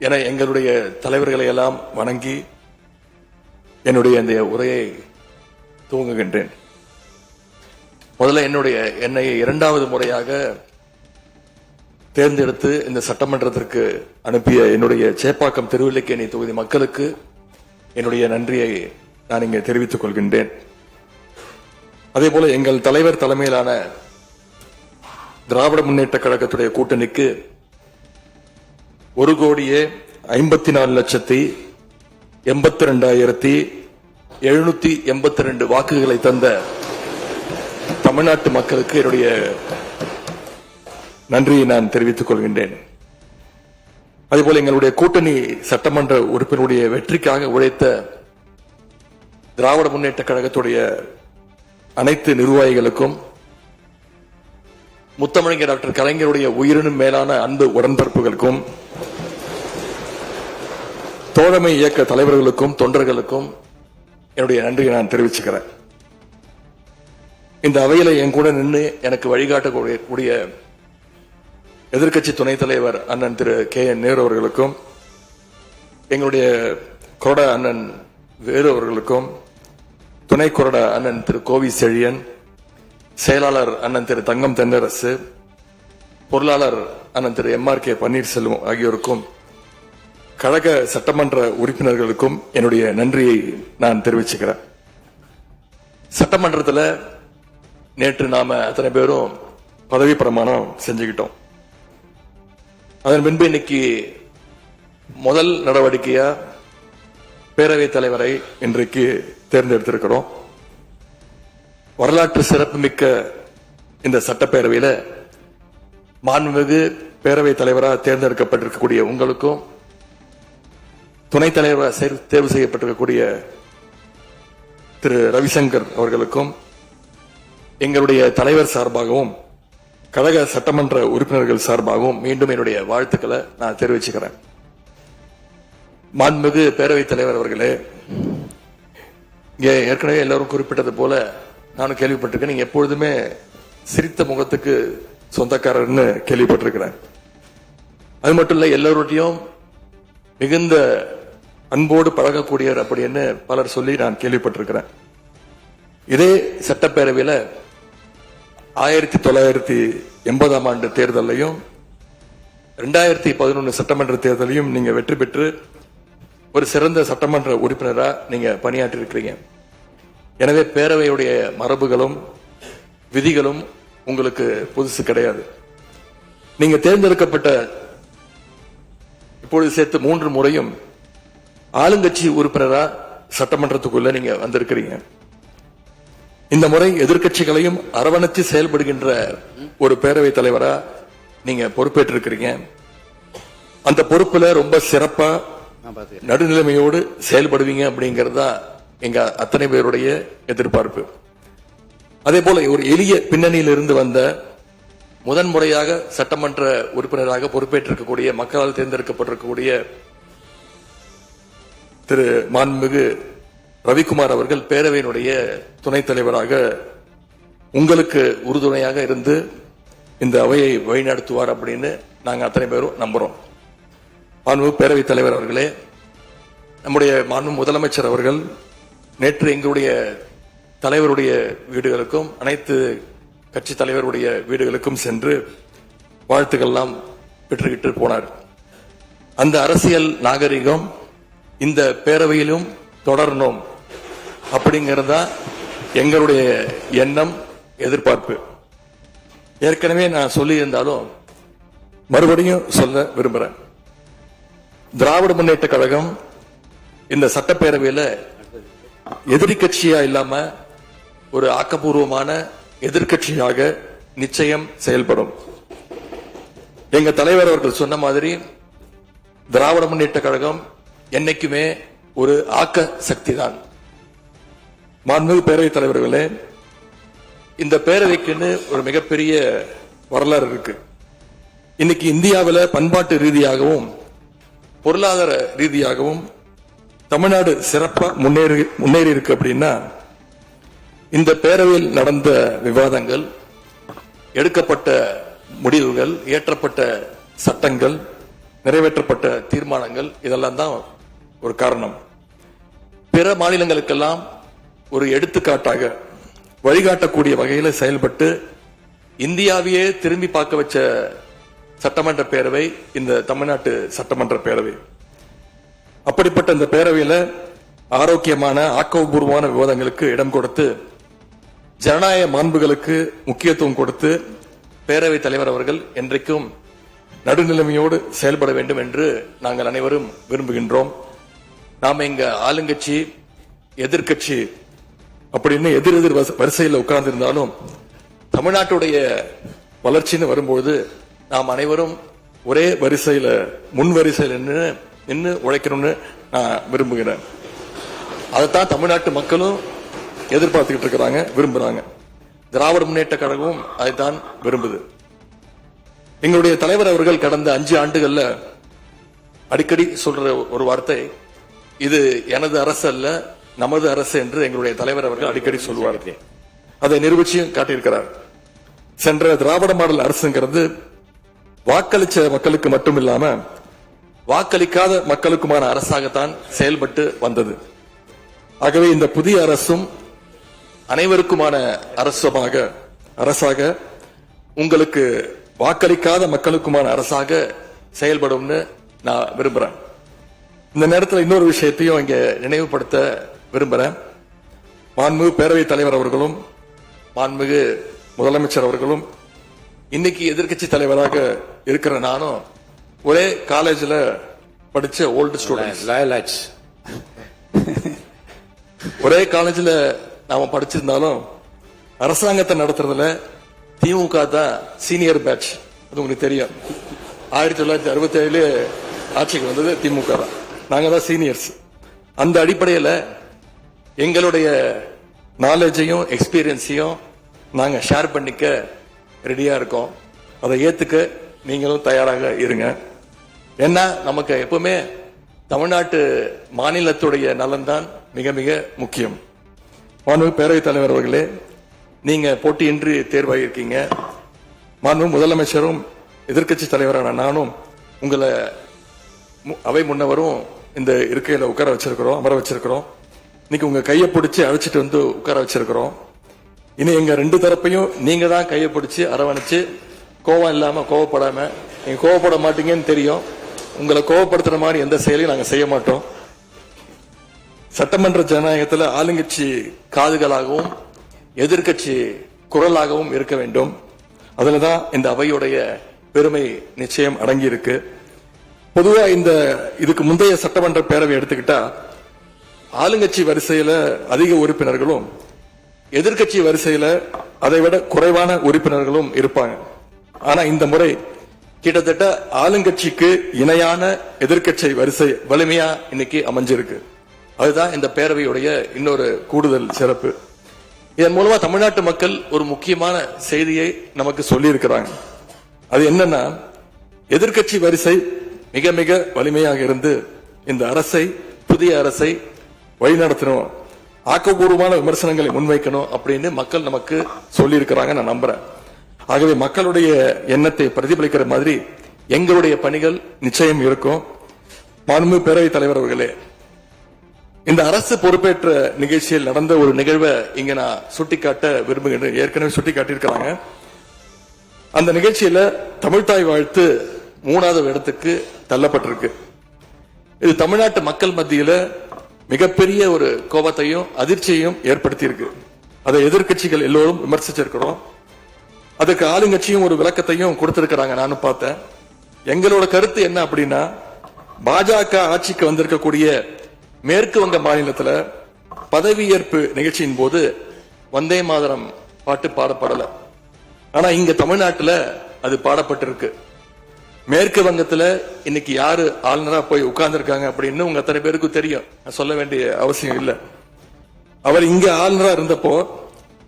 என எங்களுடைய தலைவர்களை எல்லாம் வணங்கி என்னுடைய இந்த உரையை துவங்குகின்றேன். முதல்ல என்னை இரண்டாவது முறையாக தேர்ந்தெடுத்து இந்த சட்டமன்றத்திற்கு அனுப்பிய என்னுடைய சேப்பாக்கம் திருவல்லிக்கேணி தொகுதி மக்களுக்கு என்னுடைய நன்றியை நான் இங்கே தெரிவித்துக் கொள்கின்றேன். அதேபோல எங்கள் தலைவர் தலைமையிலான திராவிட முன்னேற்ற கழகத்துடைய கூட்டணிக்கு 1,52,82,782 வாக்குகளை தந்த தமிழ்நாட்டு மக்களுக்கு என்னுடைய நன்றியை நான் தெரிவித்துக் கொள்கின்றேன். அதேபோல எங்களுடைய கூட்டணி சட்டமன்ற உறுப்பினருடைய வெற்றிக்காக உழைத்த திராவிட முன்னேற்ற கழகத்துடைய அனைத்து நிர்வாகிகளுக்கும், முத்தமிழர் டாக்டர் கலைஞருடைய உயிரினும் மேலான அன்பு உடன்பிறப்புகளுக்கும், தோழமை இயக்க தலைவர்களுக்கும் தொண்டர்களுக்கும் என்னுடைய நன்றியை நான் தெரிவிச்சுக்கிறேன். இந்த அவையில என் கூட நின்று எனக்கு வழிகாட்டக்கூடிய எதிர்க்கட்சி துணைத் தலைவர் அண்ணன் திரு KN நேரு அவர்களுக்கும், எங்களுடைய கொறடா அண்ணன் வேலு அவர்களுக்கும், துணை கொறடா அண்ணன் திரு கோவி செழியன், செயலாளர் அண்ணன் திரு தங்கம் தென்னரசு, பொருளாளர் அண்ணன் திரு MRK பன்னீர்செல்வம் ஆகியோருக்கும், கழக சட்டமன்ற உறுப்பினர்களுக்கும் என்னுடைய நன்றியை நான் தெரிவிச்சுக்கிறேன். சட்டமன்றத்தில் நேற்று நாம அத்தனை பேரும் பதவி பிரமாணம் செஞ்சுக்கிட்டோம். அதன் பின்பு இன்னைக்கு முதல் நடவடிக்கையா பேரவைத் தலைவரை இன்றைக்கு தேர்ந்தெடுத்திருக்கிறோம். வரலாற்று சிறப்புமிக்க இந்த சட்டப்பேரவையில் மாண்புமிகு பேரவைத் தலைவராக தேர்ந்தெடுக்கப்பட்டிருக்கக்கூடிய உங்களுக்கும், துணைத் தலைவராக தேர்வு செய்யப்பட்டிருக்கக்கூடிய திரு ரவிசங்கர் அவர்களுக்கும் எங்களுடைய தலைவர் சார்பாகவும் கழக சட்டமன்ற உறுப்பினர்கள் சார்பாகவும் மீண்டும் என்னுடைய வாழ்த்துக்களை நான் தெரிவிச்சுக்கிறேன். மாண்புமிகு பேரவைத் தலைவர் அவர்களே, இங்கே ஏற்கனவே எல்லாரும் குறிப்பிட்டது போல நானும் கேள்விப்பட்டிருக்கேன். நீங்க எப்பொழுதுமே சிரித்த முகத்துக்கு சொந்தக்காரர்னு கேள்விப்பட்டிருக்கிறேன். அது மட்டும் இல்ல, எல்லோருடையும் மிகுந்த அன்போடு பழகக்கூடியவர் அப்படின்னு பலர் சொல்லி நான் கேள்விப்பட்டிருக்கிறேன். இதே சட்டப்பேரவையில் 1980 ஆண்டு தேர்தலையும் 2011 சட்டமன்ற தேர்தலையும் நீங்க வெற்றி பெற்று ஒரு சிறந்த சட்டமன்ற உறுப்பினரா நீங்க பணியாற்றி இருக்கிறீங்க. எனவே பேரவையுடைய மரபுகளும் விதிகளும் உங்களுக்கு புதுசு கிடையாது. நீங்க தேர்ந்தெடுக்கப்பட்ட இப்பொழுது சேர்த்து 3 முறையும் ஆளுங்கட்சி உறுப்பினரா சட்டமன்றத்துக்குள்ள நீங்க வந்திருக்கிறீங்க. இந்த முறை எதிர்க்கட்சிகளையும் அரவணைத்து செயல்படுகின்ற ஒரு பேரவைத் தலைவரா நீங்க பொறுப்பேற்றிருக்கிறீங்க. அந்த பொறுப்புல ரொம்ப சிறப்பா நடுநிலைமையோடு செயல்படுவீங்க அப்படிங்கறதா எங்க அத்தனை பேருடைய எதிர்பார்ப்பு. அதே போல ஒரு எளிய பின்னணியில் இருந்து வந்த முதன்முறையாக சட்டமன்ற உறுப்பினராக பொறுப்பேற்றிருக்கக்கூடிய மக்களால் தேர்ந்தெடுக்கப்பட்டிருக்கக்கூடிய திரு மாண்புமிகு ரவிக்குமார் அவர்கள் பேரவையினுடைய துணைத் தலைவராக உங்களுக்கு உறுதுணையாக இருந்து இந்த அவையை வழிநடத்துவார் அப்படின்னு நாங்க அத்தனை பேரும் நம்புறோம். மாண்புமிகு பேரவைத் தலைவர் அவர்களே, நம்முடைய மாண்பு முதலமைச்சர் அவர்கள் நேற்று எங்களுடைய தலைவருடைய வீடுகளுக்கும் அனைத்து கட்சி தலைவருடைய வீடுகளுக்கும் சென்று வாழ்த்துக்கள்லாம் பெற்றுக்கிட்டு போனார். அந்த அரசியல் நாகரிகம் இந்த பேரவையிலும் தொடரணும் அப்படிங்கறதா எங்களுடைய எண்ணம், எதிர்பார்ப்பு. ஏற்கனவே நான் சொல்லி இருந்தாலும் மறுபடியும் சொல்ல விரும்புறேன். திராவிட முன்னேற்ற கழகம் இந்த சட்டப்பேரவையில் எதிரி கட்சியா இல்லாம ஒரு ஆக்கப்பூர்வமான எதிர்கட்சியாக நிச்சயம் செயல்படும். எங்க தலைவர் அவர்கள் சொன்ன மாதிரி திராவிட முன்னேற்ற கழகம் என்னைக்குமே ஒரு ஆக்க சக்தி தான். மாண்புமிகு பேரவைத் தலைவர்களே, இந்த பேரவைக்குன்னு ஒரு மிகப்பெரிய வரலாறு இருக்கு. இன்னைக்கு இந்தியாவில் பண்பாட்டு ரீதியாகவும் பொருளாதார ரீதியாகவும் தமிழ்நாடு சிறப்பா முன்னேறி இருக்கு அப்படின்னா இந்த பேரவையில் நடந்த விவாதங்கள், எடுக்கப்பட்ட முடிவுகள், இயற்றப்பட்ட சட்டங்கள், நிறைவேற்றப்பட்ட தீர்மானங்கள் இதெல்லாம் தான் ஒரு காரணம். பிற மாநிலங்களுக்கெல்லாம் ஒரு எடுத்துக்காட்டாக வழிகாட்டக்கூடிய வகையில் செயல்பட்டு இந்தியாவையே திரும்பி பார்க்க வச்ச சட்டமன்ற பேரவை இந்த தமிழ்நாட்டு சட்டமன்ற பேரவை. அப்படிப்பட்ட இந்த பேரவையில ஆரோக்கியமான ஆக்கப்பூர்வமான விவாதங்களுக்கு இடம் கொடுத்து ஜனநாயக மாண்புகளுக்கு முக்கியத்துவம் கொடுத்து பேரவைத் தலைவர் அவர்கள் என்றைக்கும் நடுநிலைமையோடு செயல்பட வேண்டும் என்று நாங்கள் அனைவரும் விரும்புகின்றோம். நாம இங்க ஆளுங்கட்சி எதிர்கட்சி அப்படின்னு எதிர் வரிசையில் உட்கார்ந்து இருந்தாலும் தமிழ்நாட்டுடைய வளர்ச்சின்னு வரும்போது நாம் அனைவரும் ஒரே வரிசையில முன் வரிசையில் நின்று உழைக்கணும்னு நான் விரும்புகிறேன். அதைத்தான் தமிழ்நாட்டு மக்களும் எதிர்பார்த்துக்கிட்டு இருக்கிறாங்க, விரும்புறாங்க. திராவிட முன்னேற்ற கழகமும் அதைத்தான் விரும்புது. எங்களுடைய தலைவர் அவர்கள் கடந்த 5 ஆண்டுகள்ல அடிக்கடி சொல்ற ஒரு வார்த்தை, இது எனது அரசு அல்ல நமது அரசு என்று எங்களுடைய தலைவர் அவர்கள் அடிக்கடி சொல்லுவார். அதை நிரூபிச்சும் காட்டியிருக்கிறார். சென்ற திராவிட மாடல் அரசுங்கிறது வாக்களிச்ச மக்களுக்கு மட்டும் இல்லாம வாக்களிக்காத மக்களுக்குமான அரசாகத்தான் செயல்பட்டு வந்தது. ஆகவே இந்த புதிய அரசும் அனைவருக்குமான அரசாக உங்களுக்கு வாக்களிக்காத மக்களுக்குமான அரசாக செயல்படும்னு நான் விரும்புறேன். இந்த நேரத்தில் இன்னொரு விஷயத்தையும் இங்க நினைவுபடுத்த விரும்புறேன். மாண்புமிகு பேரவைத் தலைவர் அவர்களும் மாண்புமிகு முதலமைச்சர் அவர்களும் இன்னைக்கு எதிர்க்கட்சி தலைவராக இருக்கிற நானும் ஒரே காலேஜ்ல படிச்ச ஓல்டு ஸ்டூடெண்ட். ஒரே காலேஜ்ல நாம படிச்சிருந்தாலும் அரசாங்கத்தை நடத்துறதுல திமுக தான் சீனியர் பேட்ச். அது உங்களுக்கு தெரியும். 1967 ஆட்சிக்கு வந்தது திமுக தான். நாங்க தான் சீனியர்ஸ். அந்த அடிப்படையில் எங்களுடைய நாலேஜையும் எக்ஸ்பீரியன்ஸையும் நாங்க ஷேர் பண்ணிக்க ரெடியா இருக்கோம். அதை ஏத்துக்க நீங்களும் தயாராக இருங்க. ஏன்னா நமக்கு எப்பவுமே தமிழ்நாட்டு மாநிலத்துடைய நலன்தான் மிக மிக முக்கியம். மாண்புமிகு பேரவைத் தலைவர் அவர்களே, நீங்க போட்டியின்றி தேர்வாகியிருக்கீங்க. மாண்புமிகு முதலமைச்சரும் எதிர்க்கட்சி தலைவரான நானும் உங்களை அவை முன்னவரும் இந்த இருக்கையில உட்கார வச்சிருக்கிறோம், அமர வச்சிருக்கிறோம். இன்னைக்கு உங்க கையை பிடிச்சி அழைச்சிட்டு வந்து உட்கார வச்சிருக்கிறோம். இனி எங்க 2 தரப்பையும் நீங்க தான் கையை பிடிச்சி அரவணைச்சு கோவம் இல்லாம கோவப்படாம, நீங்க கோவப்பட மாட்டீங்கன்னு தெரியும். உங்களை கோவப்படுத்துற மாதிரி எந்த செயலையும் நாங்க செய்ய மாட்டோம். சட்டமன்ற ஜனநாயகத்தில் ஆளுங்கட்சி காதுகளாகவும் எதிர்கட்சி குரலாகவும் இருக்க வேண்டும். அதுலதான் இந்த அவையுடைய பெருமை நிச்சயம் அடங்கி இருக்கு. பொதுவா இதுக்கு முந்தைய சட்டமன்ற பேரவை எடுத்துக்கிட்டா ஆளுங்கட்சி வரிசையில அதிக உறுப்பினர்களும் எதிர்கட்சி வரிசையில அதை விட குறைவான உறுப்பினர்களும் இருப்பாங்க. ஆனா இந்த முறை கிட்டத்தட்ட ஆளுங்கட்சிக்கு இணையான எதிர்க்கட்சி வரிசை வலிமையா இன்னைக்கு அமைஞ்சிருக்கு. அதுதான் இந்த பேரவையுடைய இன்னொரு கூடுதல் சிறப்பு. இதன் மூலமா தமிழ்நாட்டு மக்கள் ஒரு முக்கியமான செய்தியை நமக்கு சொல்லி இருக்கிறாங்க. அது என்னன்னா, எதிர்க்கட்சி வரிசை மிக மிக வலிமையாக இருந்து இந்த அரசை, புதிய அரசை வழிநடத்தணும், ஆக்கப்பூர்வமான விமர்சனங்களை முன்வைக்கணும் அப்படின்னு மக்கள் நமக்கு சொல்லி இருக்கிறாங்க. நான் நம்புறேன். ஆகவே மக்களுடைய எண்ணத்தை பிரதிபலிக்கிற மாதிரி எங்களுடைய பணிகள் நிச்சயம் இருக்கும். மாண்புமிகு பேரவைத் தலைவர் அவர்களே, இந்த அரசு பொறுப்பேற்ற நிகழ்ச்சியில் நடந்த ஒரு நிகழ்வை இங்க நான் சுட்டிக்காட்ட விரும்புகிறேன். ஏற்கனவே சுட்டிக்காட்டியிருக்கிறாங்க. அந்த நிகழ்ச்சியில தமிழ்தாய் வாழ்த்து 3வது இடத்துக்கு தள்ளப்பட்டிருக்கு. இது தமிழ்நாட்டு மக்கள் மத்தியில மிகப்பெரிய ஒரு கோபத்தையும் அதிர்ச்சியையும் ஏற்படுத்தி இருக்கு. அதை எதிர்கட்சிகள் எல்லோரும் விமர்சிச்சிருக்கிறோம். அதுக்கு ஆளுங்கட்சியும் ஒரு விளக்கத்தையும் கொடுத்திருக்கிறாங்க. நானும் பார்த்தேன். எங்களோட கருத்து என்ன அப்படின்னா, பாஜக ஆட்சிக்கு வந்திருக்கக்கூடிய மேற்கு வங்க மாநிலத்தில் பதவியேற்பு நிகழ்ச்சியின் போது வந்தே மாதரம் பாட்டு பாடப்படல. ஆனா இங்க தமிழ்நாட்டில் அது பாடப்பட்டிருக்கு. மேற்கு வங்கத்துல இன்னைக்கு யாரு ஆளுநரா போய் உட்கார்ந்துருக்காங்க அப்படின்னு உங்க அத்தனை பேருக்கு தெரியும். சொல்ல வேண்டிய அவசியம் இல்லை. அவர் இங்க ஆளுநரா இருந்தப்போ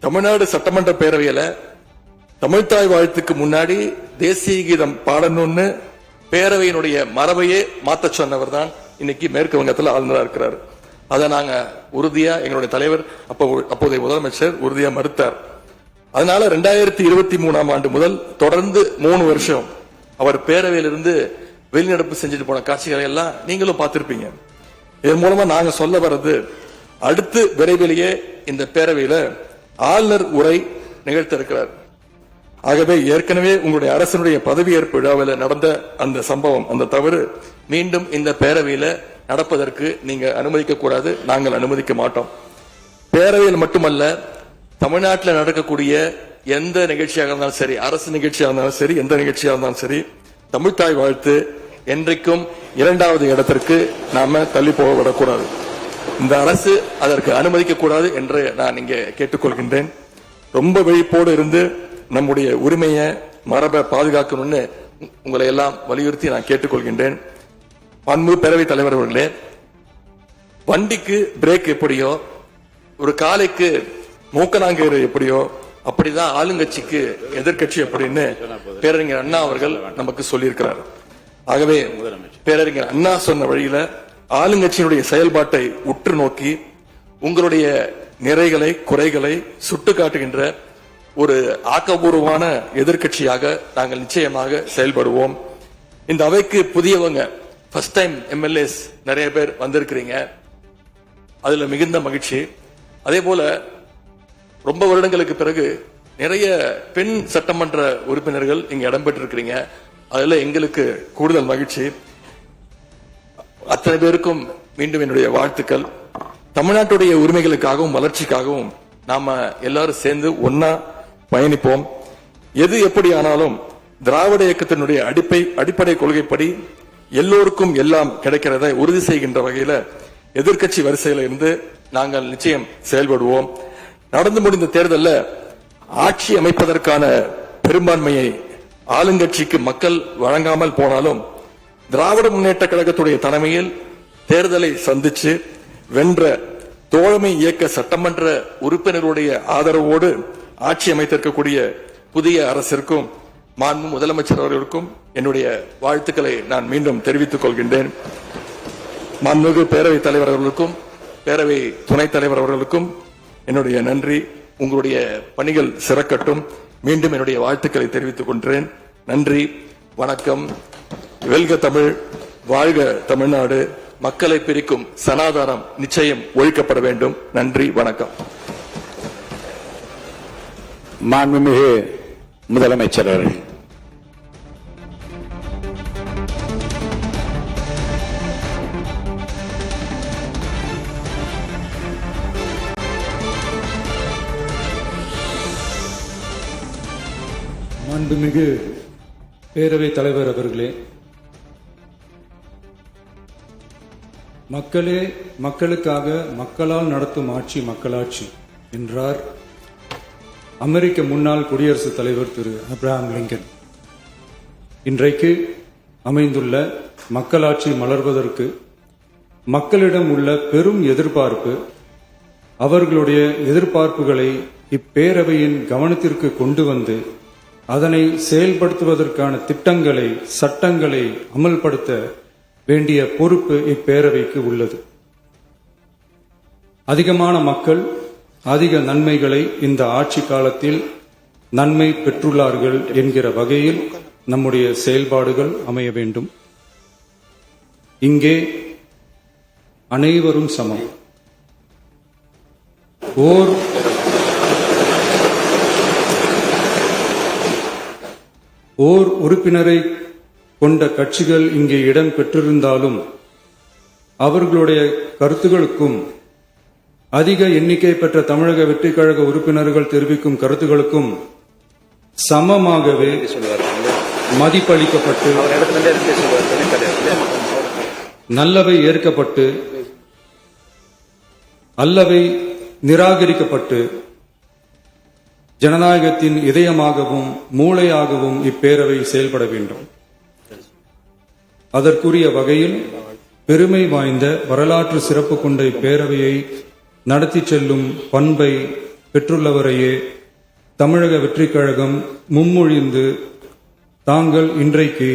தமிழ்நாடு சட்டமன்ற பேரவையில தமிழ்தாய் வாழ்த்துக்கு முன்னாடி தேசிய கீதம் பாடணும்னு பேரவையினுடைய மரபையே மாத்த சொன்னவர் தான் இன்னைக்கு மேற்கு வங்கத்தில் ஆளுநராக இருக்கிறார். அதை நாங்க உறுதியா எங்களுடைய தலைவர் அப்போதைய முதலமைச்சர் உறுதியா மறுத்தார். அதனால 2023 ஆண்டு முதல் தொடர்ந்து 3 வருஷம் அவர் பேரவையிலிருந்து வெளிநடப்பு செஞ்சுட்டு போன காட்சிகளை எல்லாம் நீங்களும் பார்த்திருப்பீங்க. இதன் மூலமா நாங்க சொல்ல வர்றது, அடுத்து விரைவிலேயே இந்த பேரவையில ஆளுநர் உரை நிகழ்த்த இருக்கிறார். ஆகவே ஏற்கனவே உங்களுடைய அரசனுடைய பதவியேற்பு விழாவில் நடந்த அந்த சம்பவம், அந்த தவறு மீண்டும் இந்த பேரவையில நடப்பதற்கு நீங்க அனுமதிக்க கூடாது. நாங்கள் அனுமதிக்க மாட்டோம். பேரவையில் மட்டுமல்ல, தமிழ்நாட்டில் நடக்கக்கூடிய எந்த நிகழ்ச்சியாக இருந்தாலும் சரி, அரசு நிகழ்ச்சியாக இருந்தாலும் சரி, எந்த நிகழ்ச்சியாக இருந்தாலும் சரி, தமிழ்தாய் வாழ்த்து என்றைக்கும் 2வது இடத்திற்கு நாம தள்ளி போக விடக்கூடாது. இந்த அரசு அதற்கு அனுமதிக்க கூடாது என்று நான் இங்கே கேட்டுக்கொள்கின்றேன். ரொம்ப விழிப்போடு இருந்து நம்முடைய உரிமையை மரபை பாதுகாக்கணும்னு உங்களை எல்லாம் வலியுறுத்தி நான் கேட்டுக்கொள்கின்றேன். பண்பு பேரவைத் தலைவர் அவர்களே, வண்டிக்கு பிரேக் எப்படியோ, ஒரு காலைக்கு மூக்கனாங்கயிறு எப்படியோ, அப்படிதான் ஆளுங்கட்சிக்கு எதிர்கட்சி அப்படின்னு பேரறிஞர் அண்ணா அவர்கள் நமக்கு சொல்லியிருக்கிறார். ஆகவே பேரறிஞர் அண்ணா சொன்ன வழியில ஆளுங்கட்சியினுடைய செயல்பாட்டை உற்று நோக்கி உங்களுடைய நிறைகளை குறைகளை சுட்டு காட்டுகின்ற ஒரு ஆக்கப்பூர்வமான எதிர்கட்சியாக நாங்கள் நிச்சயமாக செயல்படுவோம். இந்த அவைக்கு புதியவங்க, ஃபர்ஸ்ட் டைம் எம்எல்ஏஸ் நிறைய பேர் வந்திருக்கிறீங்க, அதுல மிகுந்த மகிழ்ச்சி. அதே போல ரொம்ப வருடங்களுக்கு பிறகு நிறைய பெண் சட்டமன்ற உறுப்பினர்கள் இங்க இடம்பெற்றிருக்கிறீங்க, அதுல எங்களுக்கு கூடுதல் மகிழ்ச்சி. அத்தனை பேருக்கும் மீண்டும் என்னுடைய வாழ்த்துக்கள். தமிழ்நாட்டுடைய உரிமைகளுக்காகவும் வளர்ச்சிக்காகவும் நாம எல்லாரும் சேர்ந்து ஒன்னா பயணிப்போம். எது எப்படி ஆனாலும் திராவிட இயக்கத்தினுடைய அடிப்படை கொள்கைப்படி எல்லோருக்கும் எல்லாம் கிடைக்கிறதை உறுதி செய்கின்ற வகையில எதிர்க்கட்சி வரிசையில இருந்து நாங்கள் நிச்சயம் செயல்படுவோம். நடந்து முடிந்த தேர்தலில் ஆட்சி அமைப்பதற்கான பெரும்பான்மையை ஆளுங்கட்சிக்கு மக்கள் வழங்காமல் போனாலும் திராவிட முன்னேற்ற கழகத்துடைய தலைமையில் தேர்தலை சந்திச்சு வென்ற தோழமை இயக்க சட்டமன்ற உறுப்பினருடைய ஆதரவோடு ஆட்சி அமைத்திருக்கக்கூடிய புதிய அரசிற்கும் மாண்பு முதலமைச்சர் அவர்களுக்கும் என்னுடைய வாழ்த்துக்களை நான் மீண்டும் தெரிவித்துக் கொள்கின்றேன். மாண்புமிகு பேரவைத் தலைவர் அவர்களுக்கும் பேரவை துணைத் தலைவர் அவர்களுக்கும் என்னுடைய நன்றி. உங்களுடைய பணிகள் சிறக்கட்டும். மீண்டும் என்னுடைய வாழ்த்துக்களை தெரிவித்துக் கொள்கிறேன். நன்றி, வணக்கம். வெல்க தமிழ், வாழ்க தமிழ்நாடு. மக்களை பிரிக்கும் சனாதானம் நிச்சயம் ஒழிக்கப்பட வேண்டும். நன்றி, வணக்கம். மாண்புமிகு முதலமைச்சர் அவர்கள். மாண்புமிகு பேரவைத் தலைவர் அவர்களே, மக்களே மக்களுக்காக மக்களால் நடத்தும் ஆட்சி மக்களாட்சி என்றார் அமெரிக்க முன்னாள் குடியரசுத் தலைவர் திரு ஆப்ரஹாம் லிங்கன். இன்றைக்கு அமைந்துள்ள மக்களாட்சி மலர்வதற்கு மக்களிடம் உள்ள பெரும் எதிர்பார்ப்பு, அவர்களுடைய எதிர்பார்ப்புகளை இப்பேரவையின் கவனத்திற்கு கொண்டு வந்து அதனை செயல்படுத்துவதற்கான திட்டங்களை சட்டங்களை அமல்படுத்த வேண்டிய பொறுப்பு இப்பேரவைக்கு உள்ளது. அதிகமான மக்கள் அதிக நன்மைகளை இந்த ஆட்சி காலத்தில் நன்மை பெற்றுள்ளார்கள் என்கிற வகையில் நம்முடைய செயல்பாடுகள் அமைய வேண்டும். இங்கே அனைவரும் சமம். ஓர் உறுப்பினரை கொண்ட கட்சிகள் இங்கே இடம் பெற்றிருந்தாலும் அவர்களுடைய கருத்துகளுக்கும் அதிக எண்ணிக்கை பெற்ற தமிழக வெற்றிக் கழக உறுப்பினர்கள் தெரிவிக்கும் கருத்துகளுக்கும் சமமாகவே மதிப்பளிக்கப்பட்டு நல்லவை ஏற்கப்பட்டு அல்லவை நிராகரிக்கப்பட்டு ஜனநாயகத்தின் இதயமாகவும் மூளையாகவும் இப்பேரவை செயல்பட வேண்டும். அதற்குரிய வகையில் பெருமை வாய்ந்த வரலாற்று சிறப்பு கொண்ட இப்பேரவையை நடத்தி செல்லும் பண்பை பெற்றுள்ளவரையே தமிழக வெற்றிக் கழகம் முன்மொழிந்து தாங்கள் இன்றைக்கு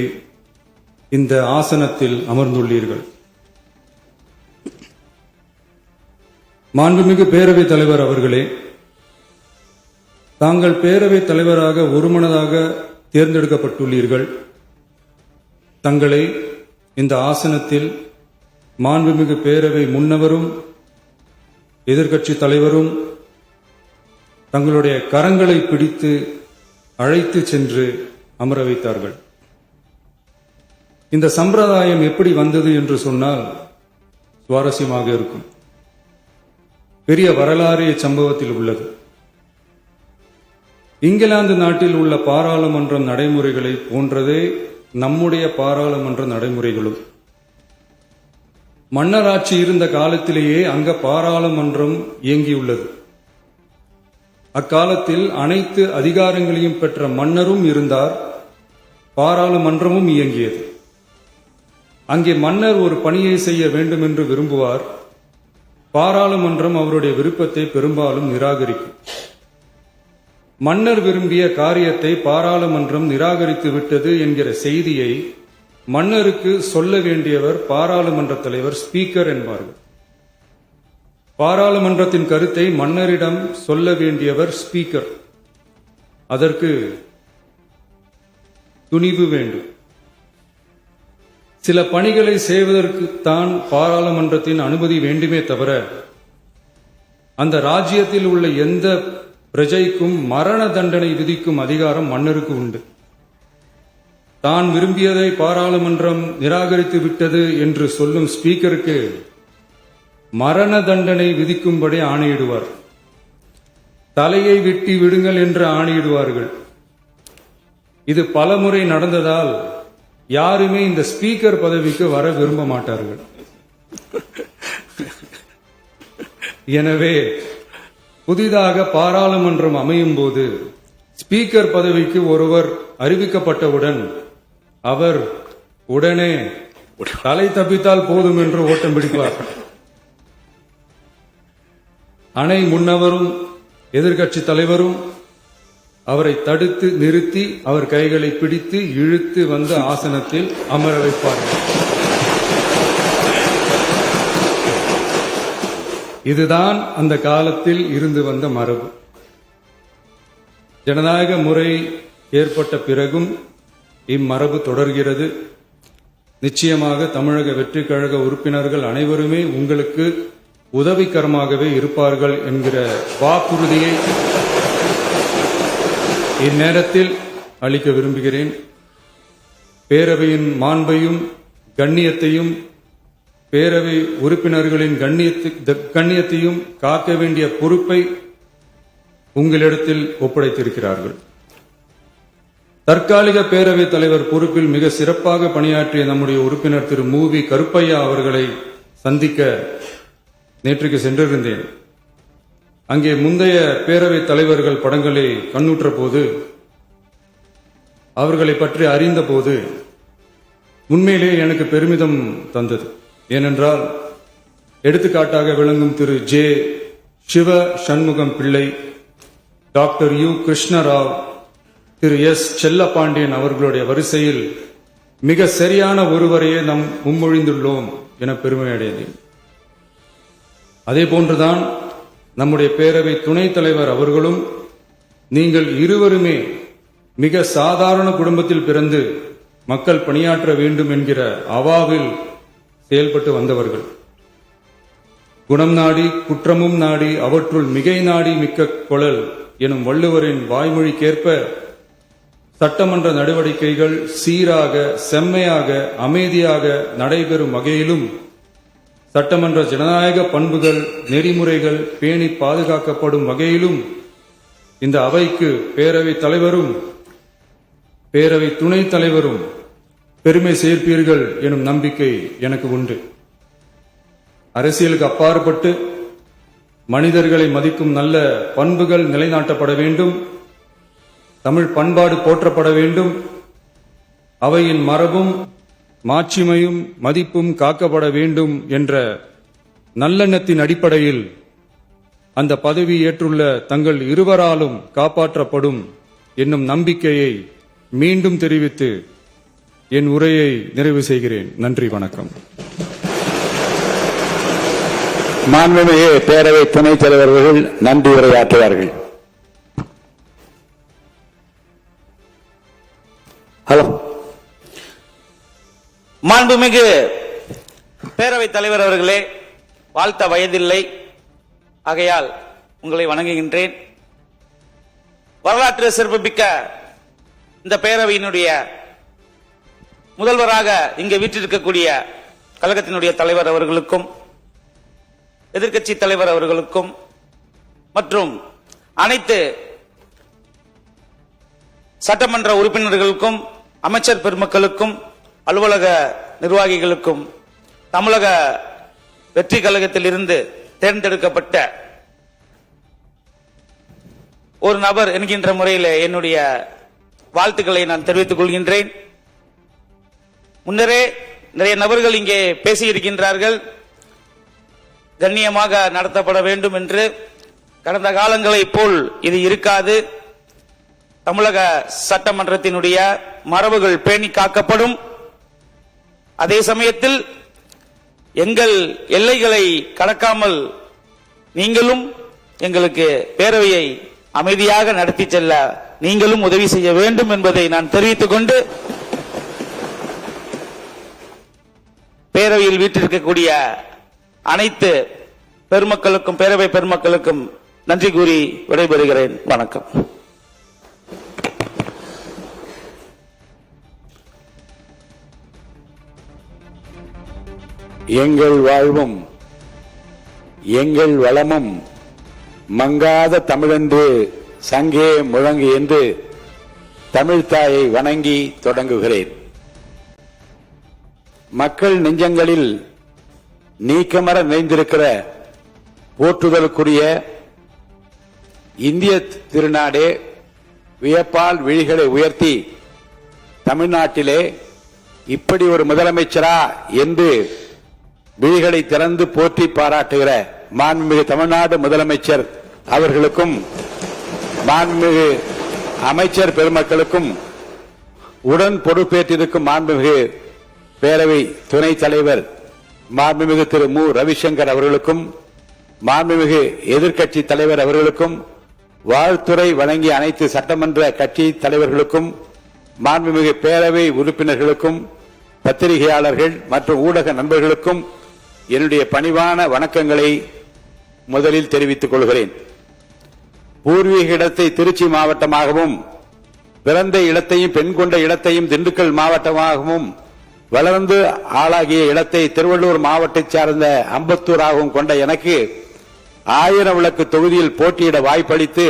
இந்த ஆசனத்தில் அமர்ந்துள்ளீர்கள். மாண்புமிகு பேரவைத் தலைவர் அவர்களே, தாங்கள் பேரவைத் தலைவராக ஒருமனதாக தேர்ந்தெடுக்கப்பட்டுள்ளீர்கள். தங்களை இந்த ஆசனத்தில் மாண்புமிகு பேரவை முன்னவரும் எதிர்க்கட்சி தலைவரும் தங்களுடைய கரங்களை பிடித்து அழைத்து சென்று அமர வைத்தார்கள். இந்த சம்பிரதாயம் எப்படி வந்தது என்று சொன்னால் சுவாரஸ்யமாக இருக்கும். பெரிய வரலாறு சம்பவத்தில் உள்ளது. இங்கிலாந்து நாட்டில் உள்ள பாராளுமன்ற நடைமுறைகளை போன்றதே நம்முடைய பாராளுமன்ற நடைமுறைகளும். மன்னராட்சி இருந்த காலத்திலேயே அங்க பாராளுமன்றம் இயங்கியுள்ளது. அக்காலத்தில் அனைத்து அதிகாரங்களையும் பெற்ற மன்னரும் இருந்தார், பாராளுமன்றமும் இயங்கியது. அங்கே மன்னர் ஒரு பணியை செய்ய வேண்டும் என்று விரும்புவார், பாராளுமன்றம் அவருடைய விருப்பத்தை பெரும்பாலும் நிராகரிக்கும். மன்னர் விரும்பிய காரியத்தை பாராளுமன்றம் நிராகரித்து விட்டது என்கிற செய்தியை மன்னருக்கு சொல்ல வேண்டியவர் பாராளுமன்ற தலைவர், ஸ்பீக்கர் என்பார்கள். பாராளுமன்றத்தின் கருத்தை மன்னரிடம் சொல்ல வேண்டியவர் ஸ்பீக்கர். அதற்கு துணிவு வேண்டும். சில பணிகளை செய்வதற்குத்தான் பாராளுமன்றத்தின் அனுமதி வேண்டுமே தவிர அந்த ராஜ்யத்தில் உள்ள எந்த பிரஜைக்கும் மரண தண்டனை விதிக்கும் அதிகாரம் மன்னருக்கு உண்டு. தான் விரும்பியதை பாராளுமன்றம் நிராகரித்து விட்டது என்று சொல்லும் ஸ்பீக்கருக்கு மரண தண்டனை விதிக்கும்படி ஆணையிடுவார். தலையை வெட்டி விடுங்கள் என்று ஆணையிடுவார்கள். இது பலமுறை நடந்ததால் யாருமே இந்த ஸ்பீக்கர் பதவிக்கு வர விரும்ப மாட்டார்கள். எனவே புதிதாக பாராளுமன்றம் அமையும் போது ஸ்பீக்கர் பதவிக்கு ஒருவர் அறிவிக்கப்பட்டவுடன் அவர் உடனே தலை தப்பித்தால் போதும் என்று ஓட்டம் பிடிப்பார். அணை முன்னவரும் எதிர்க்கட்சி தலைவரும் அவரை தடுத்து நிறுத்தி அவர் கைகளை பிடித்து இழுத்து வந்த ஆசனத்தில் அமர வைப்பார்கள். இதுதான் அந்த காலத்தில் இருந்து வந்த மரபு. ஜனநாயக முறை ஏற்பட்ட பிறகும் இம்மரபு தொடர்கிறது. நிச்சயமாக தமிழக வெற்றிக் கழக உறுப்பினர்கள் அனைவருமே உங்களுக்கு உதவிகரமாகவே இருப்பார்கள் என்கிற வாக்குறுதியை இந்நேரத்தில் அளிக்க விரும்புகிறேன். பேரவையின் மாண்பையும் கண்ணியத்தையும் பேரவை உறுப்பினர்களின் கண்ணியத்தையும் காக்க வேண்டிய பொறுப்பை உங்களிடத்தில் ஒப்படைத்திருக்கிறார்கள். தற்காலிக பேரவைத் தலைவர் பொறுப்பில் மிக சிறப்பாக பணியாற்றிய நம்முடைய உறுப்பினர் திரு மூவி கருப்பையா அவர்களை சந்திக்க நேற்றுக்கு சென்றிருந்தேன். அங்கே முந்தைய பேரவைத் தலைவர்கள் படங்களை கண்ணுற்ற போது, அவர்களை பற்றி அறிந்த போது உண்மையிலே எனக்கு பெருமிதம் தந்தது. ஏனென்றால் எடுத்துக்காட்டாக விளங்கும் திரு ஜே சிவ சண்முகம் பிள்ளை, டாக்டர் யு கிருஷ்ணராவ், திரு எஸ் செல்லப்பாண்டியன் அவர்களுடைய வரிசையில் மிக சரியான ஒருவரையே நாம் முன்மொழிந்துள்ளோம் என பெருமை அடைந்தேன். அதே போன்றுதான் நம்முடைய பேரவை துணைத் தலைவர் அவர்களும் நீங்கள் இருவருமே மிக சாதாரண குடும்பத்தில் பிறந்து மக்கள் பணியாற்ற வேண்டும் என்கிற அவாவில் செயல்பட்டு வந்தவர்கள். குணம் நாடி குற்றமும் நாடி அவற்றுள் மிகை நாடி மிக்க கொளல் எனும் வள்ளுவரின் வாய்மொழிக்கேற்ப சட்டமன்ற நடவடிக்கைகள் சீராக, செம்மையாக, அமைதியாக நடைபெறும் வகையிலும் சட்டமன்ற ஜனநாயக பண்புகள், நெறிமுறைகள் பேணி பாதுகாக்கப்படும் வகையிலும் இந்த அவைக்கு பேரவைத் தலைவரும் பேரவை துணைத் தலைவரும் பெருமை சேர்ப்பீர்கள் எனும் நம்பிக்கை எனக்கு உண்டு. அரசியலுக்கு அப்பாற்பட்டு மனிதர்களை மதிக்கும் நல்ல பண்புகள் நிலைநாட்டப்பட வேண்டும். தமிழ் பண்பாடு போற்றப்பட வேண்டும். அவையின் மரபும் மாட்சிமையும் மதிப்பும் காக்கப்பட வேண்டும் என்ற நல்லெண்ணத்தின் அடிப்படையில் அந்த பதவி ஏற்றுள்ள தங்கள் இருவராலும் காப்பாற்றப்படும் என்னும் நம்பிக்கையை மீண்டும் தெரிவித்து என் உரையை நிறைவு செய்கிறேன். நன்றி, வணக்கம். மாண்புமிகு பேரவை துணைத் தலைவர்கள் நன்றி உரையாற்றுவார்கள். ஹலோ. மாண்புமிகு பேரவைத் தலைவர் அவர்களே, வாழ்த்த வயதில்லை, ஆகையால் உங்களை வணங்குகின்றேன். வரலாற்று சிறப்புமிக்க இந்த பேரவையினுடைய முதல்வராக இங்கு வீற்றிருக்கக்கூடிய கழகத்தினுடைய தலைவர் அவர்களுக்கும், எதிர்க்கட்சி தலைவர் அவர்களுக்கும் மற்றும் அனைத்து சட்டமன்ற உறுப்பினர்களுக்கும், அமைச்சர் பெருமக்களுக்கும், அலுவலக நிர்வாகிகளுக்கும், தமிழக வெற்றி கழகத்தில் இருந்து தேர்ந்தெடுக்கப்பட்ட ஒரு நபர் என்கின்ற முறையில் என்னுடைய வாழ்த்துக்களை நான் தெரிவித்துக் கொள்கின்றேன். முன்னரே நிறைய நபர்கள் இங்கே பேசியிருக்கின்றார்கள், கண்ணியமாக நடத்தப்பட வேண்டும் என்று. கடந்த காலங்களைப் போல் இது இருக்காது. தமிழக சட்டமன்றத்தினுடைய மரபுகள் பேணி காக்கப்படும். அதே சமயத்தில் எங்கள் எல்லைகளை கடக்காமல் நீங்களும் எங்களுக்கு பேரவையை அமைதியாக நடத்தி செல்ல நீங்களும் உதவி செய்ய வேண்டும் என்பதை நான் தெரிவித்துக் கொண்டு, பேரவையில் வீற்றிருக்கக்கூடிய அனைத்து பெருமக்களுக்கும், பேரவை பெருமக்களுக்கும் நன்றி கூறி விடைபெறுகிறேன். வணக்கம். எங்கள் வாழ்வும் எங்கள் வளமும் மங்காத தமிழென்று சங்கே முழங்கு என்று தமிழ்த்தாயை வணங்கி தொடங்குகிறேன். மக்கள் நெஞ்சங்களில் நீக்கமர நிறைந்திருக்கிற போற்றுதலுக்குரிய இந்திய திருநாடே வியப்பால் விழிகளை உயர்த்தி தமிழ்நாட்டிலே இப்படி ஒரு முதலமைச்சரா என்று விழிகளை திறந்து போற்றி பாராட்டுகிற மாண்புமிகு தமிழ்நாடு முதலமைச்சர் அவர்களுக்கும், மாண்புமிகு அமைச்சர் பெருமக்களுக்கும், உடன் பொறுப்பேற்றிருக்கும் மாண்புமிகு பேரவை துணைத் தலைவர் மாண்புமிகு திரு மு ரவிசங்கர் அவர்களுக்கும், மாண்புமிகு எதிர்க்கட்சி தலைவர் அவர்களுக்கும், வாழ்த்துரை வழங்கிய அனைத்து சட்டமன்ற கட்சி தலைவர்களுக்கும், மாண்புமிகு பேரவை உறுப்பினர்களுக்கும், பத்திரிகையாளர்கள் மற்றும் ஊடக நண்பர்களுக்கும் என்னுடைய பணிவான வணக்கங்களை முதலில் தெரிவித்துக் கொள்கிறேன். பூர்வீக இடத்தை திருச்சி மாவட்டமாகவும், பிறந்த இடத்தையும் பெண் கொண்ட இடத்தையும் திண்டுக்கல் மாவட்டமாகவும், வளர்ந்து ஆளாகிய இடத்தை திருவள்ளூர் மாவட்டத்தை சார்ந்த அம்பத்தூராகவும் கொண்ட எனக்கு 1000 விளக்கு தொகுதியில் போட்டியிட வாய்ப்பளித்து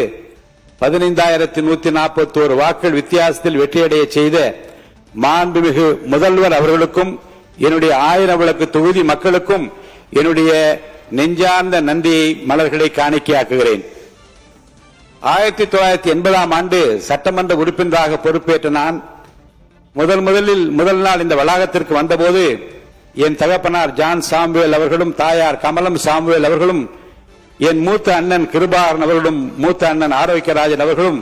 15,141 வாக்குகள் வித்தியாசத்தில் வெற்றியடைய செய்த மாண்புமிகு முதல்வர் அவர்களுக்கும், என்னுடைய 1000 விளக்கு தொகுதி மக்களுக்கும் என்னுடைய நெஞ்சார்ந்த நன்றியை மலர்களை காணிக்கையாக்குகிறேன். 1980ஆம் ஆண்டு சட்டமன்ற உறுப்பினராக பொறுப்பேற்ற நான் முதல் நாள் இந்த வளாகத்திற்கு வந்தபோது என் தகப்பனார் ஜான் சாமுவேல் அவர்களும், தாயார் கமலம் சாமுவேல் அவர்களும், என் மூத்த அண்ணன் கிருபாகரன் அவர்களும், மூத்த அண்ணன் ஆரோக்கியராஜன் அவர்களும்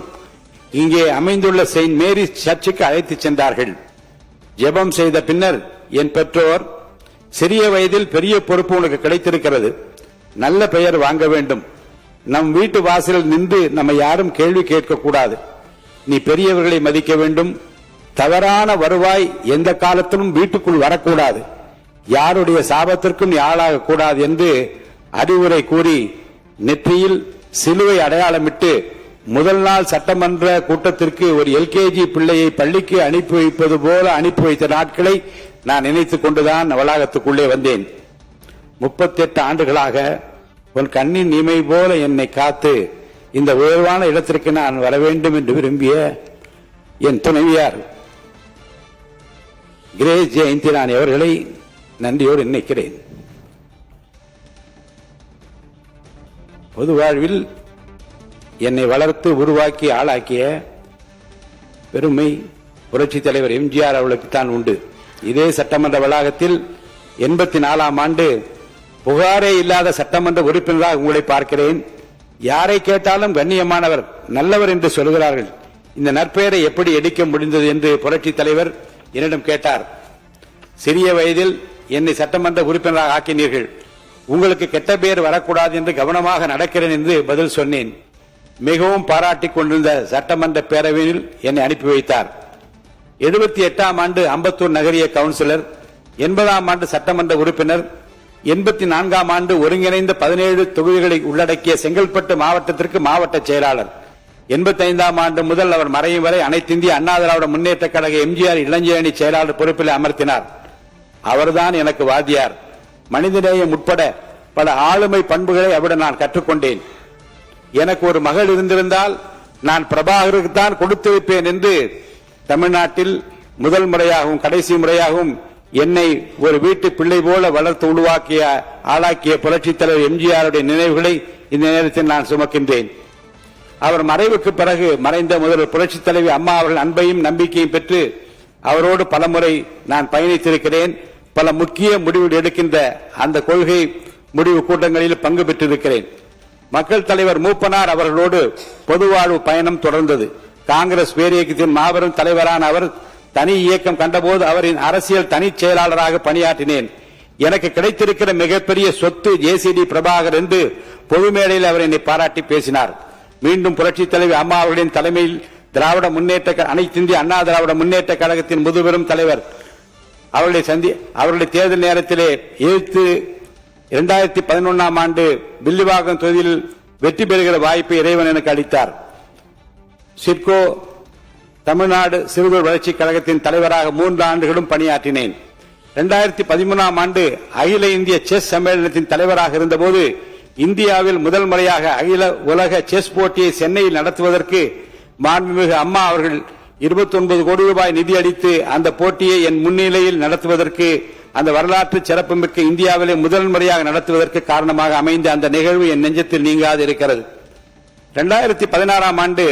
இங்கே அமைந்துள்ள செயின்ட் மேரிஸ் சர்ச்சுக்கு அழைத்துச் சென்றார்கள். ஜெபம் செய்த பின்னர் என் பெற்றோர், சிறிய வயதில் பெரிய பொறுப்பு உனக்கு கிடைத்திருக்கிறது, நல்ல பெயர் வாங்க வேண்டும், நம் வீட்டு வாசலில் நின்று நம்ம யாரும் கேள்வி கேட்கக்கூடாது, நீ பெரியவர்களை மதிக்க வேண்டும், தவறான வருவாய் எந்த காலத்திலும் வீட்டுக்குள் வரக்கூடாது, யாருடைய சாபத்திற்கும் நீ ஆளாக கூடாது என்று அறிவுரை கூறி நெற்றியில் சிலுவை அடையாளமிட்டு முதல் நாள் சட்டமன்ற கூட்டத்திற்கு ஒரு எல்கேஜி பிள்ளையை பள்ளிக்கு அனுப்பி வைப்பது போல அனுப்பி வைத்த நாட்களை நான் நினைத்துக் கொண்டுதான் வளாகத்துக்குள்ளே வந்தேன். 38 ஆண்டுகளாக உன் கண்ணின் இமை போல என்னை காத்து இந்த உயர்வான இடத்திற்கு நான் வர வேண்டும் என்று விரும்பிய என் துணைவியார் கிரேஸ் ஜெயந்திராணி அவர்களை நன்றியோடு நினைக்கிறேன். பொது வாழ்வில் என்னை வளர்த்து உருவாக்கி ஆளாக்கிய பெருமை புரட்சித் தலைவர் எம்ஜிஆர் அவர்களுக்கு தான் உண்டு. இதே சட்டமன்ற வளாகத்தில் 84ஆம் ஆண்டு புகாரே இல்லாத சட்டமன்ற உறுப்பினராக உங்களை பார்க்கிறேன். யாரை கேட்டாலும் கண்ணியமானவர், நல்லவர் என்று சொல்கிறார்கள். இந்த நற்பெயரை எப்படி எடுக்க முடிந்தது என்று புரட்சித் தலைவர் என்னிடம் கேட்டார், சிறிய வயதில் என்னை சட்டமன்ற உறுப்பினராக ஆக்கினீர்கள், உங்களுக்கு கெட்ட பேர் வரக்கூடாது என்று கவனமாக நடக்கிறேன் என்று பதில் சொன்னேன். மிகவும் பாராட்டிக் கொண்டிருந்த சட்டமன்ற பேரவையில் என்னை அனுப்பி வைத்தார். 78ஆம் ஆண்டு அம்பத்தூர் நகரிய கவுன்சிலர், 80ஆம் ஆண்டு சட்டமன்ற உறுப்பினர், 84ஆம் ஆண்டு ஒருங்கிணைந்த 17 தொகுதிகளை உள்ளடக்கிய செங்கல்பட்டு மாவட்டத்திற்கு மாவட்ட செயலாளர், 85ஆம் ஆண்டு முதல் அவர் மறையும் வரை அனைத்திந்திய அண்ணா திராவிட முன்னேற்ற கழக எம்ஜிஆர் இளைஞரணி செயலாளர் பொறுப்பில் அமர்த்தினார். அவர்தான் எனக்கு வாத்தியார். மனிதநேயம் உட்பட பல ஆளுமை பண்புகளை அவரிடம் நான் கற்றுக்கொண்டேன். எனக்கு ஒரு மகள் இருந்திருந்தால் நான் பிரபாகருக்கு தான் கொடுத்து வைப்பேன் என்று தமிழ்நாட்டில் முதல் முறையாகவும் கடைசி முறையாகவும் என்னை ஒரு வீட்டு பிள்ளை போல வளர்த்து உருவாக்கிய ஆளாக்கிய புரட்சித் தலைவர் எம்ஜிஆருடைய நினைவுகளை இந்த நேரத்தில் நான் சுமக்கின்றேன். அவர் மறைவுக்கு பிறகு மறைந்த முதல்வர் புரட்சித் தலைவி அம்மா அவர்கள் அன்பையும் நம்பிக்கையும் பெற்று அவரோடு பலமுறை நான் பயணித்திருக்கிறேன். பல முக்கிய முடிவுகள் எடுக்கின்ற அந்த கொள்கை முடிவு கூட்டங்களில் பங்கு பெற்றிருக்கிறேன். மக்கள் தலைவர் மூப்பனார் அவர்களோடு பொதுவாழ்வு பயணம் தொடர்ந்தது. காங்கிரஸ் பேரியக்கத்தின் மாபெரும் தலைவரான அவர் தனி இயக்கம் கண்டபோது அவரின் அரசியல் தனி செயலாளராக பணியாற்றினேன். எனக்கு கிடைத்திருக்கிற மிகப்பெரிய சொத்து ஜேசிடி பிரபாகர் என்று பொது மேடையில் அவர் என்னை பாராட்டி பேசினார். மீண்டும் புரட்சித் தலைவர் அம்மா அவர்களின் தலைமையில் திராவிட முன்னேற்ற அனைத்திந்திய அண்ணா திராவிட முன்னேற்ற கழகத்தின் முதுபெரும் தலைவர் அவருடைய தேர்தல் நேரத்திலே எதிர்த்து 2011ஆம் ஆண்டு வில்லிவாக்கம் தொகுதியில் வெற்றி பெறுகிற வாய்ப்பை இறைவன் எனக்கு அளித்தார். சிட்கோ தமிழ்நாடு சிறுவர் வளர்ச்சிக் கழகத்தின் தலைவராக 3 ஆண்டுகளும் பணியாற்றினேன். 2013ஆம் ஆண்டு அகில இந்திய செஸ் சம்மேளனத்தின் தலைவராக இருந்தபோது இந்தியாவில் முதல் முறையாக அகில உலக செஸ் போட்டியை சென்னையில் நடத்துவதற்கு மாண்புமிகு அம்மா அவர்கள் 29 கோடி ரூபாய் நிதி அளித்து அந்த போட்டியை என் முன்னிலையில் நடத்துவதற்கு, அந்த வரலாற்று சிறப்புமிக்க இந்தியாவிலே முதல் முறையாக நடத்துவதற்கு காரணமாக அமைந்த அந்த நிகழ்வு என் நெஞ்சத்தில் நீங்காது இருக்கிறது. 2016ஆம் ஆண்டு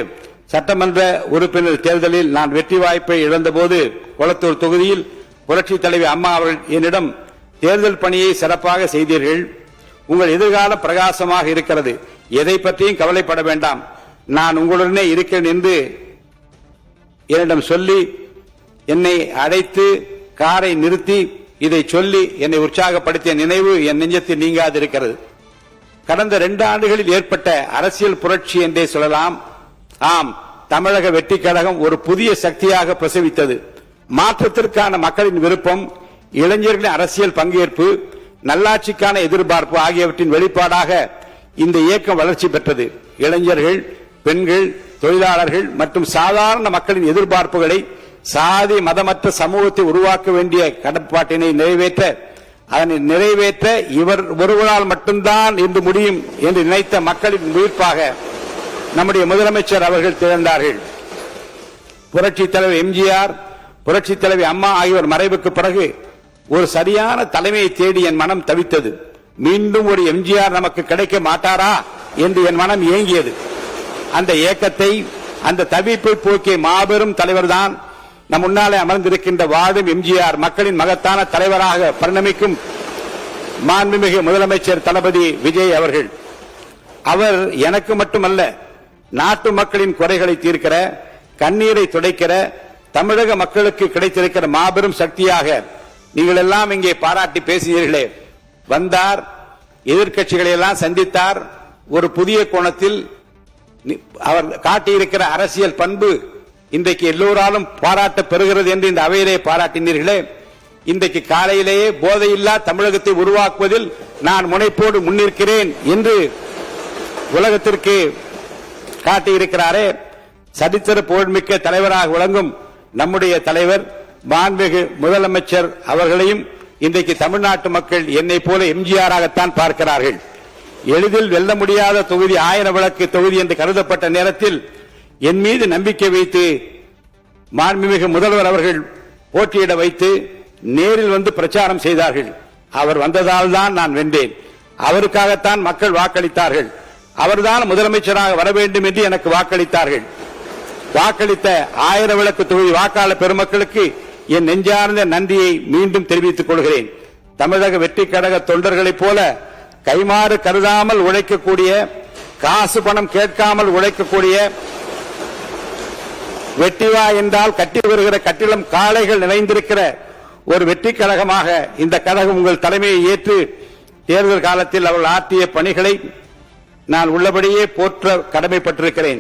சட்டமன்ற உறுப்பினர் தேர்தலில் நான் வெற்றி வாய்ப்பை இழந்தபோது கொளத்தூர் தொகுதியில் புரட்சித் தலைவி அம்மா அவர்கள் என்னிடம், தேர்தல் பணியை சிறப்பாக செய்தீர்கள், உங்கள் எதிர்காலம் பிரகாசமாக இருக்கிறது, எதை பற்றியும் கவலைப்பட வேண்டாம், நான் உங்களுடனே இருக்கிறேன் என்று என்னிடம் சொல்லி என்னை அழைத்து காரை நிறுத்தி இதை சொல்லி என்னை உற்சாகப்படுத்திய நினைவு என் நெஞ்சத்தில் நீங்காது இருக்கிறது. கடந்த 2 ஆண்டுகளில் ஏற்பட்ட அரசியல் புரட்சி என்றே சொல்லலாம். ஆம், தமிழக வெற்றி கழகம் ஒரு புதிய சக்தியாக பிரசவித்தது. மாற்றத்திற்கான மக்களின் விருப்பம், இளைஞர்களின் அரசியல் பங்கேற்பு, நல்லாட்சிக்கான எதிர்பார்ப்பு ஆகியவற்றின் வெளிப்பாடாக இந்த இயக்கம் வளர்ச்சி பெற்றது. இளைஞர்கள், பெண்கள், தொழிலாளர்கள் மற்றும் சாதாரண மக்களின் எதிர்பார்ப்புகளை, சாதி மதமற்ற சமூகத்தை உருவாக்க வேண்டிய கடப்பாட்டினை நிறைவேற்ற இவர் ஒருவரால் மட்டும்தான் இன்று முடியும் என்று நினைத்த மக்களின் உயிர்ப்பாக நம்முடைய முதலமைச்சர் அவர்கள் திகழ்ந்தார்கள். புரட்சித் தலைவர் எம்ஜிஆர், புரட்சித் தலைவி அம்மா ஆகியோர் மறைவுக்கு பிறகு ஒரு சரியான தலைமையை தேடி என் மனம் தவித்தது. மீண்டும் ஒரு எம்ஜிஆர் நமக்கு கிடைக்க மாட்டாரா என்று என் மனம் ஏங்கியது. அந்த ஏக்கத்தை, அந்த தவிப்பை போக்கிய மாபெரும் தலைவர்தான் நம் முன்னாலே அமர்ந்திருக்கின்ற வாழும் எம்ஜிஆர், மக்களின் மகத்தான தலைவராக பரிணமிக்கும் மாண்புமிகு முதலமைச்சர் தளபதி விஜய் அவர்கள். அவர் எனக்கு மட்டுமல்ல, நாட்டு மக்களின் குறைகளை தீர்க்கிற, கண்ணீரை துடைக்கிற, தமிழக மக்களுக்கு கிடைத்திருக்கிற மாபெரும் சக்தியாக நீங்கள் எல்லாம் இங்கே பாராட்டி பேசினீர்களே. வந்தார், எதிர்க்கட்சிகளை எல்லாம் சந்தித்தார். ஒரு புதிய கோணத்தில் அவர் காட்டியிருக்கிற அரசியல் பண்பு இன்றைக்கு எல்லோராலும் பாராட்ட பெறுகிறது என்று இந்த அவையிலே பாராட்டினீர்களே. இன்றைக்கு காலையிலேயே போதையில்லா தமிழகத்தை உருவாக்குவதில் நான் முனைப்போடு முன்னிற்கிறேன் என்று உலகத்திற்கு காட்டியிருக்கிறாரே. சரித்திர புகழ்மிக்க தலைவராக விளங்கும் நம்முடைய தலைவர் மாண்புமிகு முதலமைச்சர் அவர்களையும் இன்றைக்கு தமிழ்நாட்டு மக்கள் என்னை போல எம்ஜிஆராகத்தான் பார்க்கிறார்கள். எளிதில் வெல்ல முடியாத தொகுதி 1000 விளக்கு தொகுதி என்று கருதப்பட்ட நேரத்தில் என் மீது நம்பிக்கை வைத்து மாண்புமிகு முதல்வர் அவர்கள் போட்டியிட வைத்து நேரில் வந்து பிரச்சாரம் செய்தார்கள். அவர் வந்ததால் தான் நான் வென்றேன். அவருக்காகத்தான் மக்கள் வாக்களித்தார்கள். அவர்தான் முதலமைச்சராக வர வேண்டும் என்று எனக்கு வாக்களித்தார்கள். வாக்களித்த 1000 விளக்கு தொகுதி வாக்காளர் பெருமக்களுக்கு என் நெஞ்சார்ந்த நன்றியை மீண்டும் தெரிவித்துக் கொள்கிறேன். தமிழக வெற்றி கழக தொண்டர்களைப் போல கைமாறு கருதாமல் உழைக்கக்கூடிய, காசு பணம் கேட்காமல் உழைக்கக்கூடிய, வெட்டிவா என்றால் கட்டி வருகிற கட்டிடம் காளைகள் நிறைந்திருக்கிற ஒரு வெற்றி கழகமாக இந்த கழகம் உங்கள் தலைமையை ஏற்று தேர்தல் காலத்தில் அவர்கள் ஆற்றிய பணிகளை நான் உள்ளபடியே போற்ற கடமைப்பட்டிருக்கிறேன்.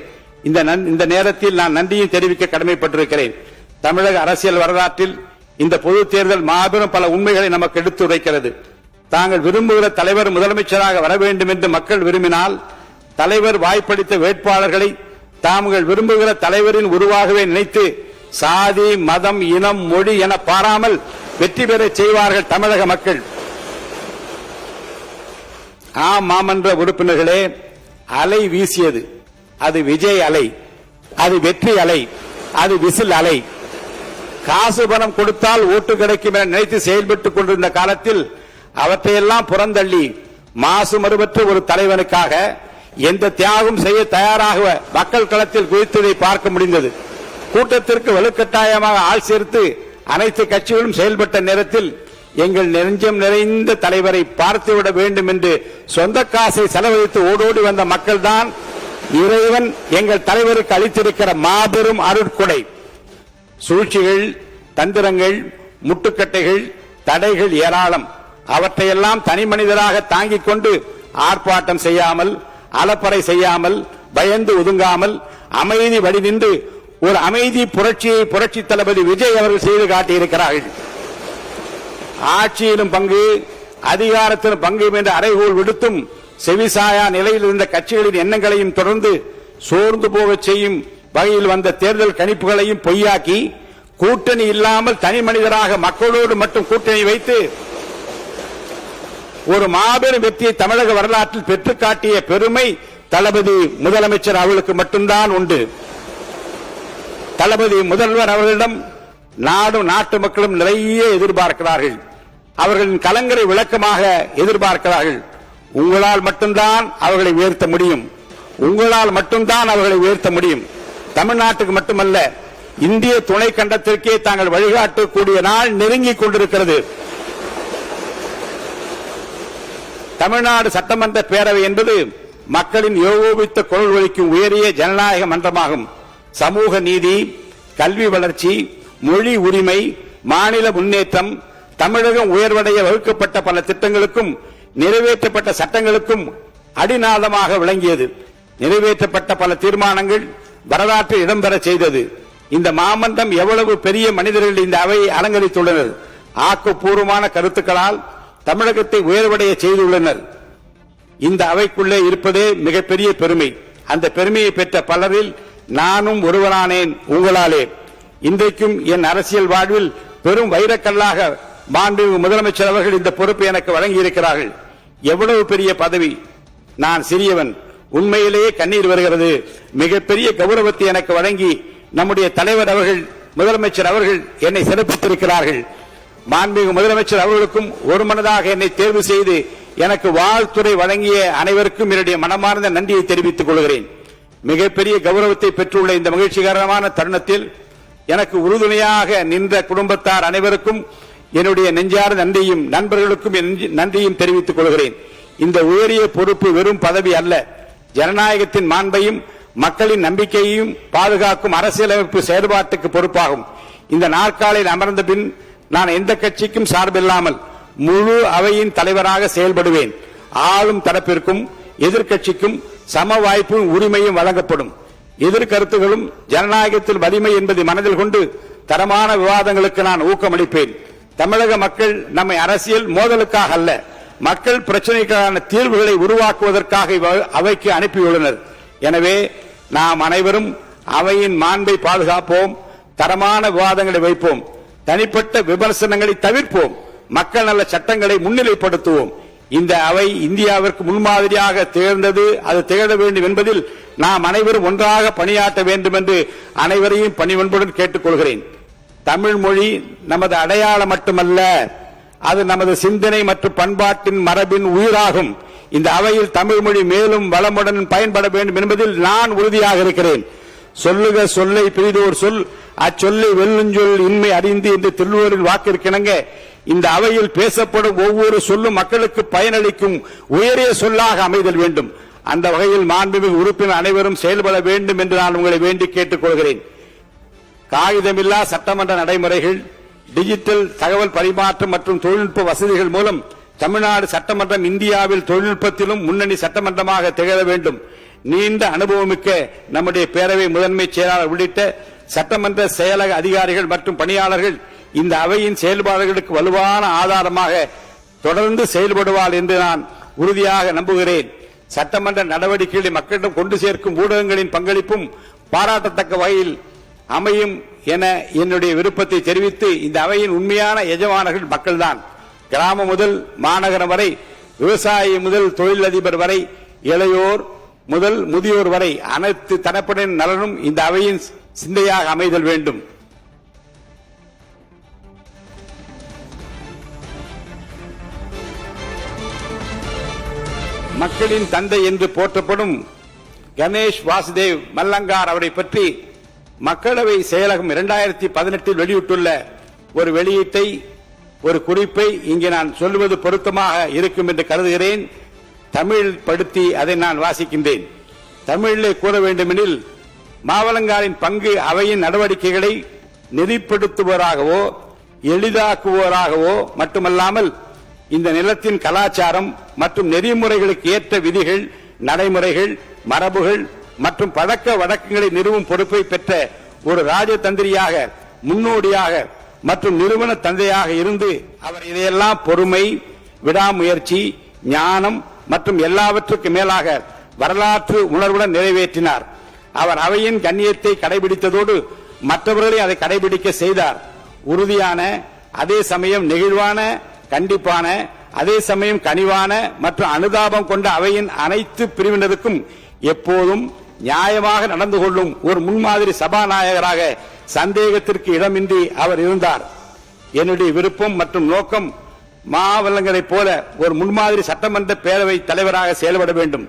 இந்த நேரத்தில் நான் நன்றியும் தெரிவிக்க கடமைப்பட்டிருக்கிறேன். தமிழக அரசியல் வரலாற்றில் இந்த பொது தேர்தல் மாபெரும் பல உண்மைகளை நமக்கு எடுத்துரைக்கிறது. தாங்கள் விரும்புகிற தலைவர் முதலமைச்சராக வர வேண்டும் என்று மக்கள் விரும்பினால் தலைவர் வாய்ப்பளித்த வேட்பாளர்களை தாங்கள் விரும்புகிற தலைவரின் உருவாகவே நினைத்து சாதி, மதம், இனம், மொழி என பாராமல் வெற்றி பெற செய்வார்கள் தமிழக மக்கள். மாமன்ற உறுப்பினர்களே, அலை வீசியது. அது விஜய் அலை, அது வெற்றி அலை, அது விசில் அலை. காசு பணம் கொடுத்தால் ஓட்டு கிடைக்கும் என நினைத்து செயல்பட்டுக் கொண்டிருந்த காலத்தில் அவற்றையெல்லாம் புறந்தள்ளி மாசு மறுபற்ற ஒரு தலைவனுக்காக எந்த தியாகம் செய்ய தயாராக மக்கள் களத்தில் குதித்ததை பார்க்க முடிந்தது. கூட்டத்திற்கு வலுக்கட்டாயமாக ஆள் சேர்த்து அனைத்து கட்சிகளும் செயல்பட்ட நேரத்தில் எங்கள் நெஞ்சம் நிறைந்த தலைவரை பார்த்துவிட வேண்டும் என்று சொந்த காசை செலவழித்து ஓடோடி வந்த மக்கள் தான் இறைவன் எங்கள் தலைவருக்கு அளித்திருக்கிற மாபெரும் அருட்கொடை. சூழ்ச்சிகள், தந்திரங்கள், முட்டுக்கட்டைகள், தடைகள் ஏராளம். அவற்றையெல்லாம் தனி மனிதராக தாங்கிக் கொண்டு ஆர்ப்பாட்டம் செய்யாமல், அலப்பறை செய்யாமல், பயந்து ஒதுங்காமல் அமைதி வழி நின்று ஒரு அமைதி புரட்சியை புரட்சி தளபதி விஜய் அவர்கள் செய்து காட்டியிருக்கிறார்கள். ஆட்சியிலும் பங்கு, அதிகாரத்திலும் பங்கு என்ற அறைகோல் விடுத்தும் செவிசாயா நிலையில் இருந்த கட்சிகளின் எண்ணங்களையும் தொடர்ந்து சோர்ந்து போக செய்யும் வகையில் வந்த தேர்தல் கணிப்புகளையும் பொய்யாக்கி கூட்டணி இல்லாமல் தனி மனிதராக மக்களோடு மட்டும் கூட்டணி வைத்து ஒரு மாபெரும் வெற்றியை தமிழக வரலாற்றில் பெற்று காட்டிய பெருமை தளபதி முதலமைச்சர் அவர்களுக்கு மட்டும்தான் உண்டு. தளபதி முதல்வர் அவர்களிடம் நாடும் நாட்டு மக்களும் நிறைய எதிர்பார்க்கிறார்கள். அவர்களின் கலங்கரை விளக்கமாக எதிர்பார்க்கிறார்கள். உங்களால் மட்டும்தான் அவர்களை உயர்த்த முடியும். உங்களால் மட்டும்தான் அவர்களை உயர்த்த முடியும். தமிழ்நாட்டுக்கு மட்டுமல்ல, இந்திய துணை கண்டத்திற்கே தாங்கள் வழிகாட்டக்கூடிய நாள் நெருங்கிக் கொண்டிருக்கிறது. தமிழ்நாடு சட்டமன்ற பேரவை என்பது மக்களின் ஏகோபித்த குரல் ஒலிக்கும் உயரிய ஜனநாயக மன்றமாகும். சமூக நீதி, கல்வி வளர்ச்சி, மொழி உரிமை, மாநில முன்னேற்றம், தமிழகம் உயர்வடைய வகுக்கப்பட்ட பல திட்டங்களுக்கும் நிறைவேற்றப்பட்ட சட்டங்களுக்கும் அடிநாதமாக விளங்கியது. நிறைவேற்றப்பட்ட பல தீர்மானங்கள் வரலாற்றில் இடம்பெற செய்தது. இந்த மாமன்றம் எவ்வளவு பெரிய மனிதர்கள் இந்த அவையை அலங்கரித்துள்ளனர். ஆக்கப்பூர்வமான கருத்துக்களால் தமிழகத்தை உயர்வடைய செய்துள்ளனர். இந்த அவைக்குள்ளே இருப்பதே மிகப்பெரிய பெருமை. அந்த பெருமையை பெற்ற பலரில் நானும் ஒருவரானேன் உங்களாலே. இன்றைக்கும் என் அரசியல் வாழ்வில் பெரும் வைரக்கல்லாக மாண்புமிகு முதலமைச்சர் அவர்கள் இந்த பொறுப்பை எனக்கு வழங்கியிருக்கிறார்கள். எவ்வளவு பெரிய பதவி. நான் சிறியவன், உண்மையிலேயே கண்ணீர் வருகிறது. மிகப்பெரிய கௌரவத்தை எனக்கு வழங்கி நம்முடைய தலைவர் அவர்கள், முதலமைச்சர் அவர்கள் என்னை சிறப்பித்திருக்கிறார்கள். மாண்புமிகு முதலமைச்சர் அவர்களுக்கும் ஒரு மனதாக என்னை தேர்வு செய்து எனக்கு வாழ்த்துறை வழங்கிய அனைவருக்கும் என்னுடைய மனமார்ந்த நன்றியை தெரிவித்துக் கொள்கிறேன். மிகப்பெரிய கௌரவத்தை பெற்றுள்ள இந்த மகிழ்ச்சிகரமான தருணத்தில் எனக்கு உறுதுணையாக நின்ற குடும்பத்தார் அனைவருக்கும் என்னுடைய நெஞ்சார்ந்த நன்றியும், நண்பர்களுக்கும் நன்றியும் தெரிவித்துக் கொள்கிறேன். இந்த உயரிய பொறுப்பு வெறும் பதவி அல்ல, ஜனநாயகத்தின் மாண்பையும் மக்களின் நம்பிக்கையையும் பாதுகாக்கும் அரசியலமைப்பு செயல்பாட்டுக்கு பொறுப்பாகும். இந்த நாற்காலில் அமர்ந்த பின் நான் எந்த கட்சிக்கும் சார்பில்லாமல் முழு அவையின் தலைவராக செயல்படுவேன். ஆளும் தரப்பிற்கும் எதிர்க்கட்சிக்கும் சம வாய்ப்பும் உரிமையும் வழங்கப்படும். எதிர்கருத்துகளும் ஜனநாயகத்தில் வலிமை என்பதை மனதில் கொண்டு தரமான விவாதங்களுக்கு நான் ஊக்கமளிப்பேன். தமிழக மக்கள் நம்மை அரசியல் மோதலுக்காக அல்ல, மக்கள் பிரச்சனைக்கான தீர்வுகளை உருவாக்குவதற்காக அவைக்கு அனுப்பியுள்ளனர். எனவே நாம் அனைவரும் அவையின் மாண்பை பாதுகாப்போம், தரமான விவாதங்களை வைப்போம், தனிப்பட்ட விமர்சனங்களை தவிர்ப்போம், மக்கள் நல சட்டங்களை முன்னிலைப்படுத்துவோம். இந்த அவை இந்தியாவிற்கு முன்மாதிரியாக திகழ்ந்தது, அது திகழ வேண்டும் என்பதில் நாம் அனைவரும் ஒன்றாக பணியாற்ற வேண்டும் என்று அனைவரையும் பணிவன்புடன் கேட்டுக்கொள்கிறேன். தமிழ் மொழி நமது அடையாளம் மட்டுமல்ல, அது நமது சிந்தனை மற்றும் பண்பாட்டின் மரபின் உயிராகும். இந்த அவையில் தமிழ் மொழி மேலும் வளமுடன் பயன்பட வேண்டும் என்பதில் நான் உறுதியாக இருக்கிறேன். சொல்லுக சொல்லை பிரிதோர் சொல், அச்சொல்லை வெல்லுஞ்சொல் இன்மை அறிந்து என்று திருவள்ளுவரின் வாக்கிற்கிணங்க இந்த அவையில் பேசப்படும் ஒவ்வொரு சொல்லும் மக்களுக்கு பயனளிக்கும் உயரிய சொல்லாக அமைதல் வேண்டும். அந்த வகையில் மாண்புமிகு உறுப்பினர் அனைவரும் செயல்பட வேண்டும் என்று நான் உங்களை வேண்டி கேட்டுக் கொள்கிறேன். காகிதமில்லா சட்டமன்ற நடைமுறைகள், டிஜிட்டல் தகவல் பரிமாற்றம் மற்றும் தொழில்நுட்ப வசதிகள் மூலம் தமிழ்நாடு சட்டமன்றம் இந்தியாவில் தொழில்நுட்பத்திலும் முன்னணி சட்டமன்றமாக திகழ வேண்டும். நீண்ட அனுபவமிக்க நம்முடைய பேரவை முதன்மை செயலாளர் உள்ளிட்ட சட்டமன்ற செயலக அதிகாரிகள் மற்றும் பணியாளர்கள் இந்த அவையின் செயல்பாடுகளுக்கு வலுவான ஆதாரமாக தொடர்ந்து செயல்படுவார் என்று நான் உறுதியாக நம்புகிறேன். சட்டமன்ற நடவடிக்கைகளை மக்களிடம் கொண்டு சேர்க்கும் ஊடகங்களின் பங்களிப்பும் பாராட்டத்தக்க வகையில் அமையும் என என்னுடைய விருப்பத்தை தெரிவித்து, இந்த அவையின் உண்மையான எஜமானர்கள் மக்கள்தான். கிராமம் முதல் மாநகரம் வரை, விவசாயி முதல் தொழிலதிபர் வரை, இளையோர் முதல் முதியோர் வரை அனைத்து தரப்பினரின் நலனும் இந்த அவையின் சிந்தையாக அமைதல் வேண்டும். மக்களின் தந்தை என்று போற்றப்படும் கணேஷ் வாசுதேவ் மல்லங்கார் அவரை பற்றி மக்களவை செயலகம் 2018 வெளியிட்டுள்ள ஒரு வெளியீட்டை, ஒரு குறிப்பை இங்கே நான் சொல்லுவது பொருத்தமாக இருக்கும் என்று கருதுகிறேன். தமிழ் படுத்தி அதை நான் வாசிக்கின்றேன். தமிழிலே கூற வேண்டுமெனில், மாவலங்காரின் பங்கு அவையின் நடவடிக்கைகளை நெறிப்படுத்துவோராகவோ எளிதாக்குவோராகவோ மட்டுமல்லாமல் இந்த நிலத்தின் கலாச்சாரம் மற்றும் நெறிமுறைகளுக்கு ஏற்ற விதிகள், நடைமுறைகள், மரபுகள் மற்றும் பழக்க வழக்கங்களை நிறுவும் பொறுப்பை பெற்ற ஒரு ராஜதந்திரியாக, முன்னோடியாக மற்றும் நிறுவன தந்தையாக இருந்து அவர் இதையெல்லாம் பொறுமை, விடாமுயற்சி, ஞானம் மற்றும் எல்லாவற்றுக்கும் மேலாக வரலாற்று உணர்வுடன் நிறைவேற்றினார். அவர் அவையின் கண்ணியத்தை கடைபிடித்ததோடு மற்றவர்களை அதை கடைபிடிக்க செய்தார். உறுதியான, அதே சமயம் நெகிழ்வான, கண்டிப்பான, அதே சமயம் கனிவான மற்றும் அனுதாபம் கொண்ட அவையின் அனைத்து பிரிவினருக்கும் எப்போதும் நியாயமாக நடந்து கொள்ளும் ஒரு முன்மாதிரி சபாநாயகராக சந்தேகத்திற்கு இடமின்றி அவர் இருந்தார். என்னுடைய விருப்பம் மற்றும் நோக்கம் மாவல்லங்கரை போல ஒரு முன்மாதிரி சட்டமன்ற பேரவை தலைவராக செயல்பட வேண்டும்.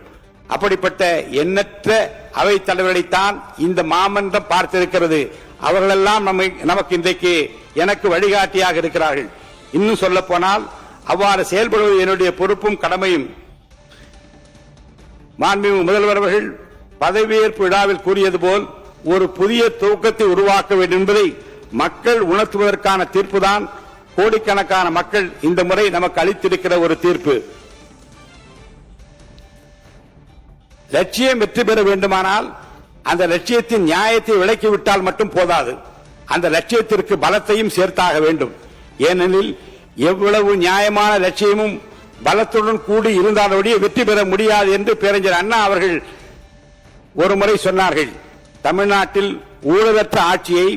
அப்படிப்பட்ட எண்ணற்ற அவை தலைவர்களைத்தான் இந்த மாமன்றம் பார்த்திருக்கிறது. அவர்களெல்லாம் நமக்கு இன்றைக்கு எனக்கு வழிகாட்டியாக இருக்கிறார்கள். இன்னும் சொல்ல போனால் அவ்வாறு செயல்படுவது என்னுடைய பொறுப்பும் கடமையும். மாண்புமிகு முதல்வர் அவர்கள் பதவியேற்பு விழாவில் கூறியது போல் ஒரு புதிய துவக்கத்தை உருவாக்க வேண்டும் என்பதை மக்கள் உணர்த்துவதற்கான தீர்ப்புதான் கோடிக்கணக்கான மக்கள் இந்த முறை நமக்கு அளித்திருக்கிற ஒரு தீர்ப்பு. லட்சியம் வெற்றி பெற வேண்டுமானால் அந்த லட்சியத்தின் நியாயத்தை விளக்கிவிட்டால் மட்டும் போதாது, அந்த லட்சியத்திற்கு பலத்தையும் சேர்த்தாக வேண்டும். ஏனெனில் எவ்வளவு நியாயமான லட்சியமும் பலத்துடன் கூடி இருந்தாலோடைய வெற்றி பெற முடியாது என்று பேரறிஞர் அண்ணா அவர்கள் ஒரு முறை சொன்னார்கள். தமிழ்நாட்டில் ஊழலற்ற ஆட்சியை,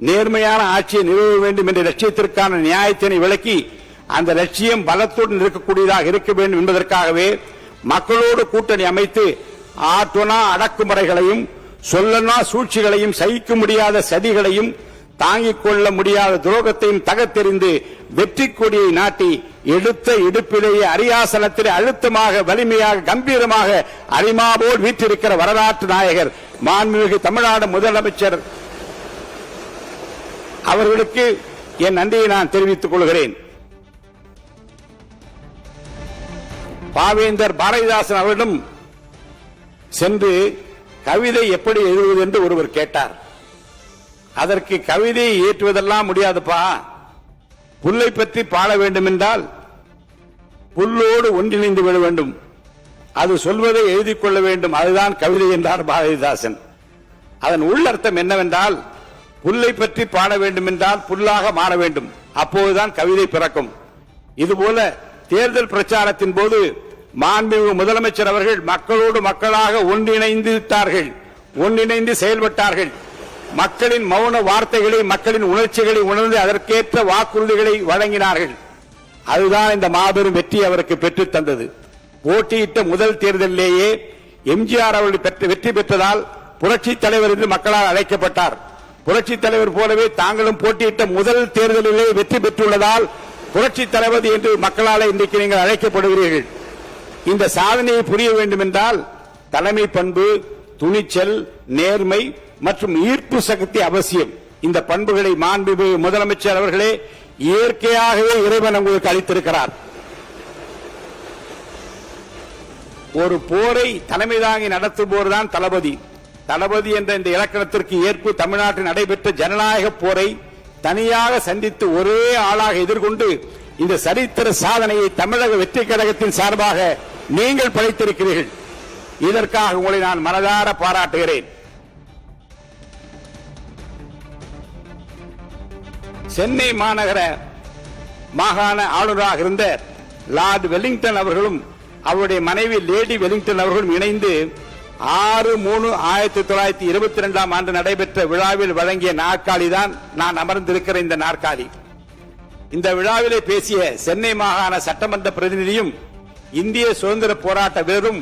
நேர்மையான ஆட்சியை நிறுவ வேண்டும் என்ற லட்சியத்திற்கான நியாயத்தினை விளக்கி அந்த லட்சியம் பலத்துடன் இருக்கக்கூடியதாக இருக்க வேண்டும் என்பதற்காகவே மக்களோடு கூட்டணி அமைத்து ஆற்றுனா அடக்குமுறைகளையும் சொல்லனா சூழ்ச்சிகளையும் சகிக்க முடியாத சதிகளையும் தாங்கிக் கொள்ள முடியாத துரோகத்தையும் தகர்த்தெறிந்து வெற்றி கொடியை நாட்டி எடுத்த இடுப்பிலேயே அரியாசனத்திலே அழுத்தமாக, வலிமையாக, கம்பீரமாக அரிமாபோல் வீற்றிருக்கிற வரலாற்று நாயகர் மாண்புமிகு தமிழ்நாடு முதலமைச்சர் அவர்களுக்கு என் நன்றியை நான் தெரிவித்துக் கொள்கிறேன். பாவேந்தர் பாரதிதாசன் அவரிடம் சென்று கவிதை எப்படி எழுதுவது என்று ஒருவர் கேட்டார். அதற்கு கவிதையை ஏற்றுவதெல்லாம் முடியாதுப்பா, புல்லை பற்றி பாட வேண்டும் என்றால் புல்லோடு ஒன்றிணைந்து விட வேண்டும், அது சொல்வதை எழுதி கொள்ள வேண்டும், அதுதான் கவிதை என்றார் பாரதிதாசன். அதன் உள்ளர்த்தம் என்னவென்றால், புல்லை பற்றி பாட வேண்டும் என்றால் புல்லாக மாற வேண்டும், அப்போதுதான் கவிதை பிறக்கும். இதுபோல தேர்தல் பிரச்சாரத்தின் போது மாண்புமிகு முதலமைச்சர் அவர்கள் மக்களோடு மக்களாக ஒன்றிணைந்து விட்டார்கள், ஒன்றிணைந்து செயல்பட்டார்கள். மக்களின் மௌன வார்த்தைகளை, மக்களின் உணர்ச்சிகளை உணர்ந்து அதற்கேற்ற வாக்குறுதிகளை வழங்கினார்கள். அதுதான் இந்த மாபெரும் வெற்றி அவருக்கு பெற்றுத் தந்தது. போட்டியிட்ட முதல் தேர்தலிலேயே எம்ஜிஆர் அவர்கள் வெற்றி பெற்றதால் புரட்சி தலைவர் என்று மக்களால் அழைக்கப்பட்டார். புரட்சி தலைவர் போலவே தாங்களும் போட்டியிட்ட முதல் தேர்தலிலே வெற்றி பெற்றுள்ளதால் புரட்சி தளபதி என்று மக்களால் இன்றைக்கு நீங்கள் அழைக்கப்படுகிறீர்கள். இந்த சாதனையை புரிய வேண்டும் என்றால் தலைமை பண்பு, துணிச்சல், நேர்மை மற்றும் ஈர்ப்பு சக்தி அவசியம். இந்த பண்புகளை மாண்புமிகு முதலமைச்சர் அவர்களே இயற்கையாகவே இறைவன் உங்களுக்கு அளித்திருக்கிறார். ஒரு போரை தலைமை தாங்கி நடத்துபோர்தான் தளபதி. தளபதி என்ற இந்த இலக்கணத்திற்கு ஏற்பு தமிழ்நாட்டில் நடைபெற்ற ஜனநாயக போரை தனியாக சந்தித்து ஒரே ஆளாக எதிர்கொண்டு இந்த சரித்திர சாதனையை தமிழக வெற்றி கழகத்தின் சார்பாக நீங்கள் படைத்திருக்கிறீர்கள். இதற்காக உங்களை நான் மனதார பாராட்டுகிறேன். சென்னை மாகாண ஆளுநராக இருந்த லார்ட் வெலிங்டன் அவர்களும் அவருடைய மனைவி லேடி வெலிங்டன் அவர்களும் இணைந்து 6/3/1922 நடைபெற்ற விழாவில் வழங்கிய நாற்காலி தான் நான் அமர்ந்திருக்கிற இந்த நாற்காலி. இந்த விழாவிலே பேசிய சென்னை மாகாண சட்டமன்ற பிரதிநிதியும் இந்திய சுதந்திர போராட்ட வீரரும்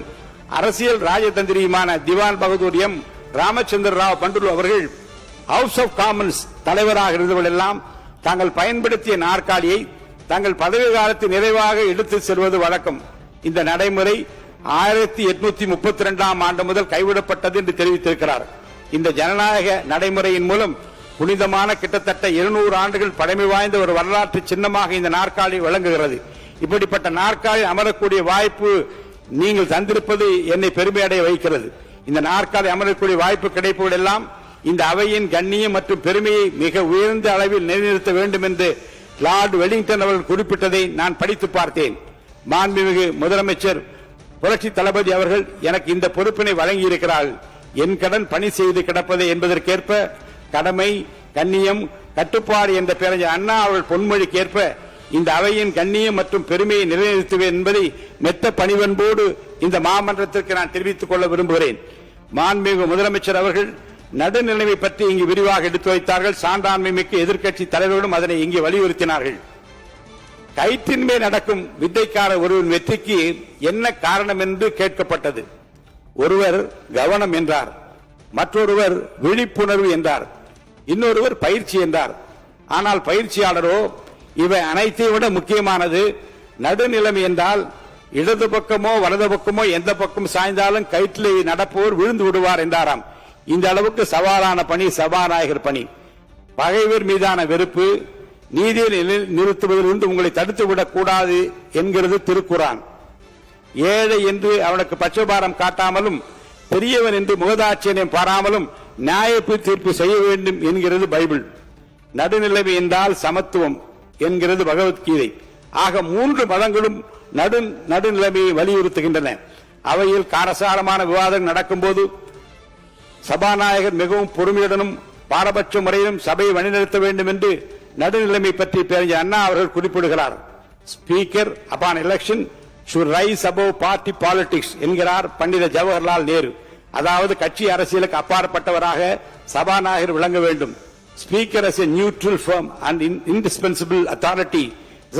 அரசியல் ராஜதந்திரியுமான திவான் பகதூர் எம் ராமச்சந்திர ராவ் பண்டுலு அவர்கள் ஹவுஸ் ஆஃப் காமன்ஸ் தலைவராக இருந்தவர்களெல்லாம் தாங்கள் பயன்படுத்திய நாற்காலியை தங்கள் பதவி காலத்தில் நிறைவாக எடுத்து செல்வது வழக்கம். இந்த நடைமுறை 1832 முதல் கைவிடப்பட்டது என்று தெரிவித்திருக்கிறார். இந்த ஜனநாயக நடைமுறையின் மூலம் புனிதமான கிட்டத்தட்ட 200 ஆண்டுகள் பழமை வாய்ந்த ஒரு வரலாற்று சின்னமாக இந்த நாற்காலி விளங்குகிறது. இப்படிப்பட்ட நாற்காலி அமரக்கூடிய வாய்ப்பு நீங்கள் தந்திருப்பது என்னை பெருமையடைய வைக்கிறது. இந்த நாற்காலி அமரக்கூடிய வாய்ப்பு கிடைப்பதெல்லாம் இந்த அவையின் கண்ணியம் மற்றும் பெருமையை மிக உயர்ந்த அளவில் நிலைநிறுத்த வேண்டும் என்று லார்ட் வெலிங்டன் அவர்கள் குறிப்பிட்டதை நான் படித்து பார்த்தேன். மாண்புமிகு முதலமைச்சர் புரட்சி தளபதி அவர்கள் எனக்கு இந்த பொறுப்பினை வழங்கியிருக்கிறார்கள். என் கடன் பணி செய்து கிடப்பது என்பதற்கேற்ப கடமை, கண்ணியம், கட்டுப்பாடு என்ற பேரறிஞர் அண்ணா அவர்கள் பொன்மொழிக்கேற்ப இந்த அவையின் கண்ணியம் மற்றும் பெருமையை நிலைநிறுத்துவேன் என்பதை மெத்த பணிவன்போடு இந்த மாமன்றத்திற்கு நான் தெரிவித்துக் கொள்ள விரும்புகிறேன். மாண்புமிகு முதலமைச்சர் அவர்கள் நடுநிலைமை பற்றி இங்கு விரிவாக எடுத்து வைத்தார்கள். சான்றாண்மை மிக்க எதிர்க்கட்சி தலைவர்களும் அதனை இங்கே வலியுறுத்தினார்கள். கயிற்றின் மேல் நடக்கும் வித்தைக்கார ஒருவன் வெற்றிக்கு என்ன காரணம் என்று கேட்கப்பட்டது. ஒருவர் கவனம் என்றார், மற்றொருவர் விழிப்புணர்வு என்றார், இன்னொருவர் பயிற்சி என்றார். ஆனால் பயிற்சியாளரோ இவை அனைத்தையும் விட முக்கியமானது நடுநிலைமை என்றால் இடது பக்கமோ வலது பக்கமோ எந்த பக்கம் சாய்ந்தாலும் கயிற்றிலே நடப்போர் விழுந்து விடுவார் என்றாராம். இந்த அளவுக்கு சவாலான பணி சபாநாயகர் பணி. பகைவர் மீதான வெறுப்பு நீதியை நிறுத்துவதிலிருந்து உங்களை தடுத்துவிடக் கூடாது என்கிறது திருக்குரான். ஏழை என்று அவனுக்கு பட்சபாரம் காட்டாமலும் பெரியவன் என்று முகதாட்சியம் பாராமலும் நியாய தீர்ப்பு செய்ய வேண்டும் என்கிறது பைபிள். நடுநிலைமை என்றால் சமத்துவம் என்கிறது பகவத்கீதை. ஆக 3 மதங்களும் நடுநிலைமையை வலியுறுத்துகின்றன. அவையில் காரசாரமான விவாதம் நடக்கும்போது சபாநாயகர் மிகவும் பொறுமையுடனும் பாரபட்ச முறையிலும் சபையை வழிநடத்த வேண்டும் என்று நடுநிலைமை பற்றி பேரறிஞர் அண்ணா அவர்கள் குறிப்பிடுகிறார். Speaker upon election should rise above party politics என்கிறார் பண்டித ஜவஹர்லால் நேரு. அதாவது கட்சி அரசியலுக்கு அப்பாற்பட்டவராக சபாநாயகர் விளங்க வேண்டும். Speaker as a neutral firm and indispensable authority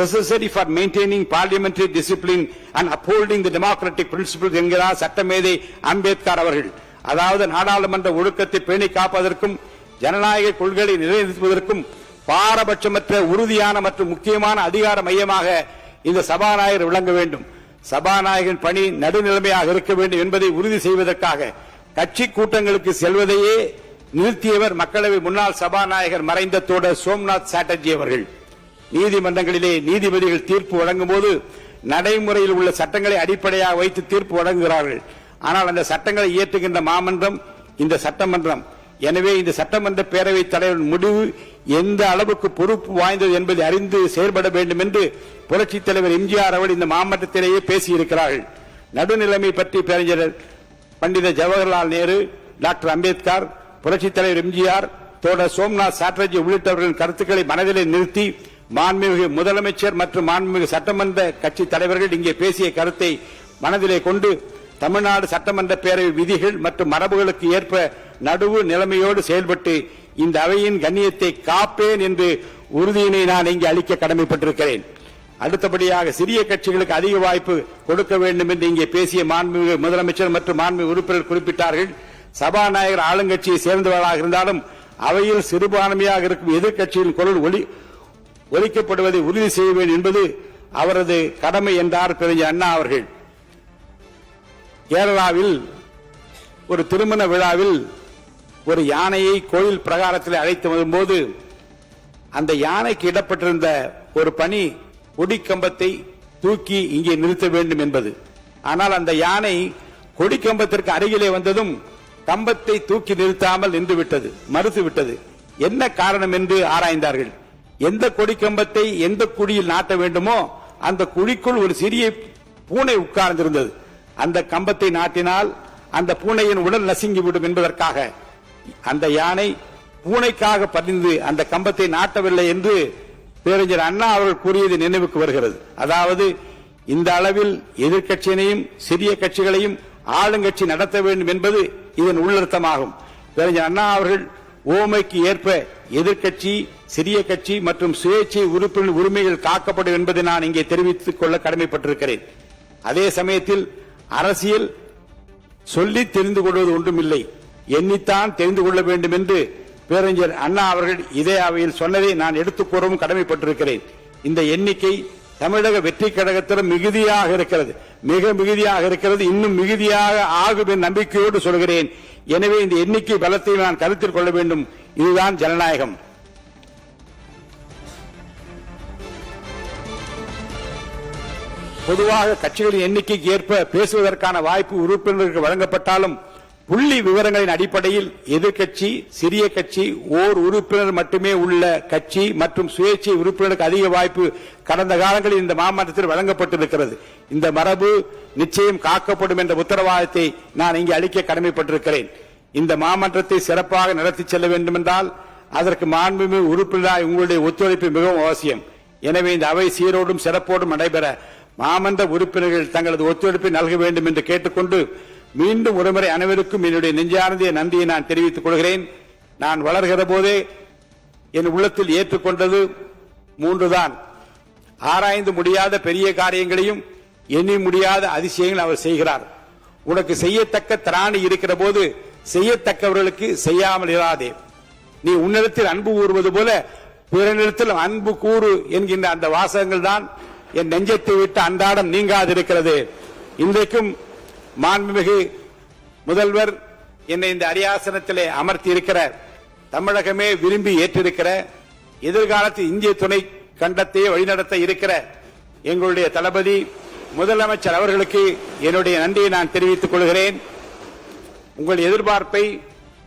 necessary for maintaining parliamentary discipline and upholding the democratic principles என்கிறார் சட்டமேதை அம்பேத்கர் அவர்கள். அதாவது நாடாளுமன்ற ஒழுக்கத்தை பேணி காப்பதற்கும் ஜனநாயக கொள்கைகளை நிலைநிறுத்துவதற்கும் பாரபட்சமற்ற உறுதியான மற்றும் முக்கியமான அதிகார மையமாக இந்த சபாநாயகர் விளங்க வேண்டும். சபாநாயகரின் பணி நடுநிலைமையாக இருக்க வேண்டும் என்பதை உறுதி செய்வதற்காக கட்சி கூட்டங்களுக்கு செல்வதையே நிறுத்தியவர் மக்களவை முன்னாள் சபாநாயகர் மறைந்த தோழர் சோம்நாத் சாட்டர்ஜி அவர்கள். நீதிமன்றங்களிலே நீதிபதிகள் தீர்ப்பு வழங்கும் போது நடைமுறையில் உள்ள சட்டங்களை அடிப்படையாக வைத்து தீர்ப்பு வழங்குகிறார்கள். ஆனால் அந்த சட்டங்களை இயற்றுகின்ற மாமன்றம் இந்த சட்டமன்றம். எனவே இந்த சட்டமன்ற பேரவைத் தலைவரின் முடிவு எந்த அளவுக்கு பொறுப்பு வாய்ந்தது என்பதை அறிந்து செயல்பட வேண்டும் என்று புரட்சித் தலைவர் எம்ஜிஆர் அவர்கள் இந்த மாமன்றத்திலேயே பேசியிருக்கிறார்கள். நடுநிலைமை பற்றி பேரறிஞர் பண்டித ஜவஹர்லால் நேரு, டாக்டர் அம்பேத்கர், புரட்சித் தலைவர் எம்ஜிஆர், தோழர் சோம்நாத் சாட்டர்ஜி உள்ளிட்டவர்களின் கருத்துக்களை மனதிலே நிறுத்தி மாண்புமிகு முதலமைச்சர் மற்றும் மாண்புமிகு சட்டமன்ற கட்சி தலைவர்கள் இங்கே பேசிய கருத்தை மனதிலே கொண்டு தமிழ்நாடு சட்டமன்ற பேரவை விதிகள் மற்றும் மரபுகளுக்கு ஏற்ப நடுவு நிலைமையோடு செயல்பட்டு இந்த அவையின் கண்ணியத்தை காப்பேன் என்று உறுதியினை நான் இங்கே அளிக்க கடமைப்பட்டிருக்கிறேன். அடுத்தபடியாக சிறிய கட்சிகளுக்கு அதிக வாய்ப்பு கொடுக்க வேண்டும் என்று இங்கே பேசிய மாண்புமிகு முதலமைச்சர் மற்றும் மாண்புமிகு உறுப்பினர் குறிப்பிட்டார்கள். சபாநாயகர் ஆளுங்கட்சியை சேர்ந்தவர்களாக இருந்தாலும் அவையில் சிறுபான்மையாக இருக்கும் எதிர்க்கட்சியின் குரல் ஒலிக்கப்படுவதை உறுதி செய்ய வேண்டும் என்பது அவரது கடமை என்றார் பேரறிஞர் அண்ணா அவர்கள். கேரளாவில் ஒரு திருமண விழாவில் ஒரு யானையை கோயில் பிரகாரத்தில் அழைத்து வரும்போது அந்த யானைக்கு இடப்பட்டிருந்த ஒரு பணி கொடிக்கம்பத்தை தூக்கி இங்கே நிறுத்த வேண்டும் என்பது. ஆனால் அந்த யானை கொடிக்கம்பத்திற்கு அருகிலே வந்ததும் கம்பத்தை தூக்கி நிறுத்தாமல் நின்று விட்டது, மறுத்து விட்டது. என்ன காரணம் என்று ஆராய்ந்தார்கள். எந்த கொடி கம்பத்தை எந்த குழியில் நாட்ட வேண்டுமோ அந்த குழிக்குள் ஒரு சிறிய பூனை உட்கார்ந்திருந்தது. அந்த கம்பத்தை நாட்டினால் அந்த பூனையின் உடல் நசுங்கிவிடும் என்பதற்காக அந்த யானை பூனைக்காக பறிந்து அந்த கம்பத்தை நாட்டவில்லை என்று பேரறிஞர் அண்ணா அவர்கள் கூறியது நினைவுக்கு வருகிறது. அதாவது இந்த அளவில் எதிர்க்கட்சியினையும் சிறிய கட்சிகளையும் ஆளுங்கட்சி நடத்த வேண்டும் என்பது இதன் உள்ளர்த்தமாகும். பேரறிஞர் அண்ணா அவர்கள் ஓமைக்கு ஏற்ப எதிர்க்கட்சி, சிறிய கட்சி மற்றும் சுயேட்சை உறுப்பினர் உரிமைகள் காக்கப்படும் என்பதை நான் இங்கே தெரிவித்துக் கொள்ள கடமைப்பட்டிருக்கிறேன். அதே சமயத்தில் அரசியல் சொல்லி தெரிந்து கொள்வது ஒன்றுமில்லை, எண்ணித்தான் தெரிந்து கொள்ள வேண்டும் என்று பேரறிஞர் அண்ணா அவர்கள் இதே அவையில் சொன்னதை நான் எடுத்துக் கூறவும் கடமைப்பட்டிருக்கிறேன். இந்த எண்ணிக்கை தமிழக வெற்றி கழகத்திலும் மிகுதியாக இருக்கிறது, மிக மிகுதியாக இருக்கிறது, இன்னும் மிகுதியாக ஆகும் என் நம்பிக்கையோடு சொல்கிறேன். எனவே இந்த எண்ணிக்கை பலத்தை நான் கருத்தில் கொள்ள வேண்டும். இதுதான் ஜனநாயகம். பொதுவாக கட்சிகளின் எண்ணிக்கைக்கு ஏற்ப பேசுவதற்கான வாய்ப்பு உறுப்பினருக்கு வழங்கப்பட்டாலும் புள்ளி விவரங்களின் அடிப்படையில் எதிர்க்கட்சி, சிறிய கட்சி, ஓர் உறுப்பினர் மட்டுமே உள்ள கட்சி மற்றும் சுயேட்சை உறுப்பினருக்கு அதிக வாய்ப்பு கடந்த காலங்களில் இந்த மாமன்றத்தில் வழங்கப்பட்டிருக்கிறது. இந்த மரபு நிச்சயம் காக்கப்படும் என்ற உத்தரவாதத்தை நான் இங்கே அளிக்க கடமைப்பட்டிருக்கிறேன். இந்த மாமன்றத்தை சிறப்பாக நடத்தி செல்ல வேண்டும் என்றால் அதற்கு மாண்புமிகு உறுப்பினராய் உங்களுடைய ஒத்துழைப்பு மிகவும் அவசியம். எனவே இந்த அவை சீரோடும் சிறப்போடும் நடைபெற மாமன்ற உறுப்பினர்கள் தங்களது ஒத்துழைப்பை நல்க வேண்டும் என்று கேட்டுக்கொண்டு மீண்டும் ஒருமுறை அனைவருக்கும் என்னுடைய நெஞ்சார்ந்த நன்றியை நான் தெரிவித்துக் கொள்கிறேன். நான் வளர்கிற போதே என் உள்ளத்தில் ஏற்றுக்கொண்டது 3 தான். ஆராய்ந்து முடியாத பெரிய காரியங்களையும் எண்ணி முடியாத அதிசயங்கள் அவர் செய்கிறார். உனக்கு செய்யத்தக்க திராணி இருக்கிற போது செய்யத்தக்கவர்களுக்கு செய்யாமல் இராதே. நீ உன்னிடத்தில் அன்பு கூறுவது போல பிறனிடத்தில் அன்பு கூறு என்கின்ற அந்த வாசகங்கள் தான் என் நெஞ்சத்தை விட்டு அன்றாடம் நீங்காதிருக்கிறது. இன்றைக்கும் மாண்புமிகு முதல்வர் என்னை இந்த அரியாசனத்திலே அமர்த்தி இருக்கிற, தமிழகமே விரும்பி ஏற்றிருக்கிற, எதிர்காலத்தில் இந்திய துணை கண்டத்தையே வழிநடத்த இருக்கிற எங்களுடைய தளபதி முதலமைச்சர் அவர்களுக்கு என்னுடைய நன்றியை நான் தெரிவித்துக் கொள்கிறேன். உங்கள் எதிர்பார்ப்பை,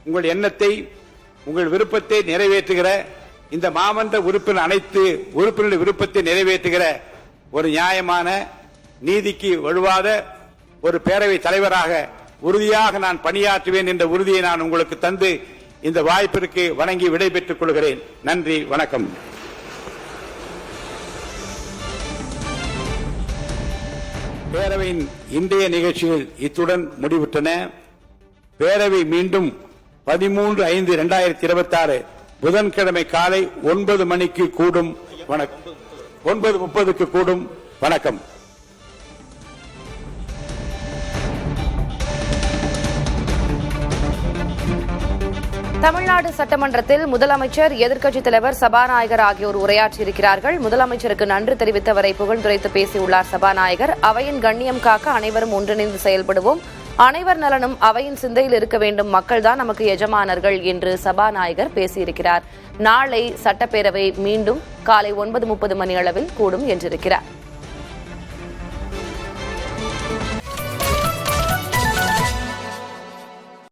உங்கள் எண்ணத்தை, உங்கள் விருப்பத்தை நிறைவேற்றுகிற இந்த மாமன்ற உறுப்பினர் அனைத்து உறுப்பினர்கள் விருப்பத்தை நிறைவேற்றுகிற ஒரு நியாயமான, நீதிக்கு வழுவாத ஒரு பேரவை தலைவராக உறுதியாக நான் பணியாற்றுவேன் என்ற உறுதியை நான் உங்களுக்கு தந்து இந்த வாய்ப்பிற்கு வணங்கி விடைபெற்றுக் கொள்கிறேன். நன்றி, வணக்கம். பேரவையின் இன்றைய நிகழ்ச்சிகள் இத்துடன் முடிவுற்றன. பேரவை மீண்டும் 13/5/2026 புதன்கிழமை காலை 9 மணிக்கு கூடும். 9:30 கூடும். வணக்கம். தமிழ்நாடு சட்டமன்றத்தில் முதலமைச்சர், எதிர்க்கட்சித் தலைவர், சபாநாயகர் ஆகியோர் உரையாற்றியிருக்கிறார்கள். முதலமைச்சருக்கு நன்றி தெரிவித்தவரை புகழ்ந்துரைத்து பேசியுள்ளார் சபாநாயகர். அவையின் கண்ணியம் காக்க அனைவரும் ஒன்றிணைந்து செயல்படுவோம், அனைவர் நலனும் அவையின் சிந்தையில் இருக்க வேண்டும், மக்கள்தான் நமக்கு எஜமானர்கள் என்று சபாநாயகர் பேசியிருக்கிறார். நாளை சட்டப்பேரவை மீண்டும் காலை 9:30 மணி அளவில் கூடும் என்றிருக்கிறார்.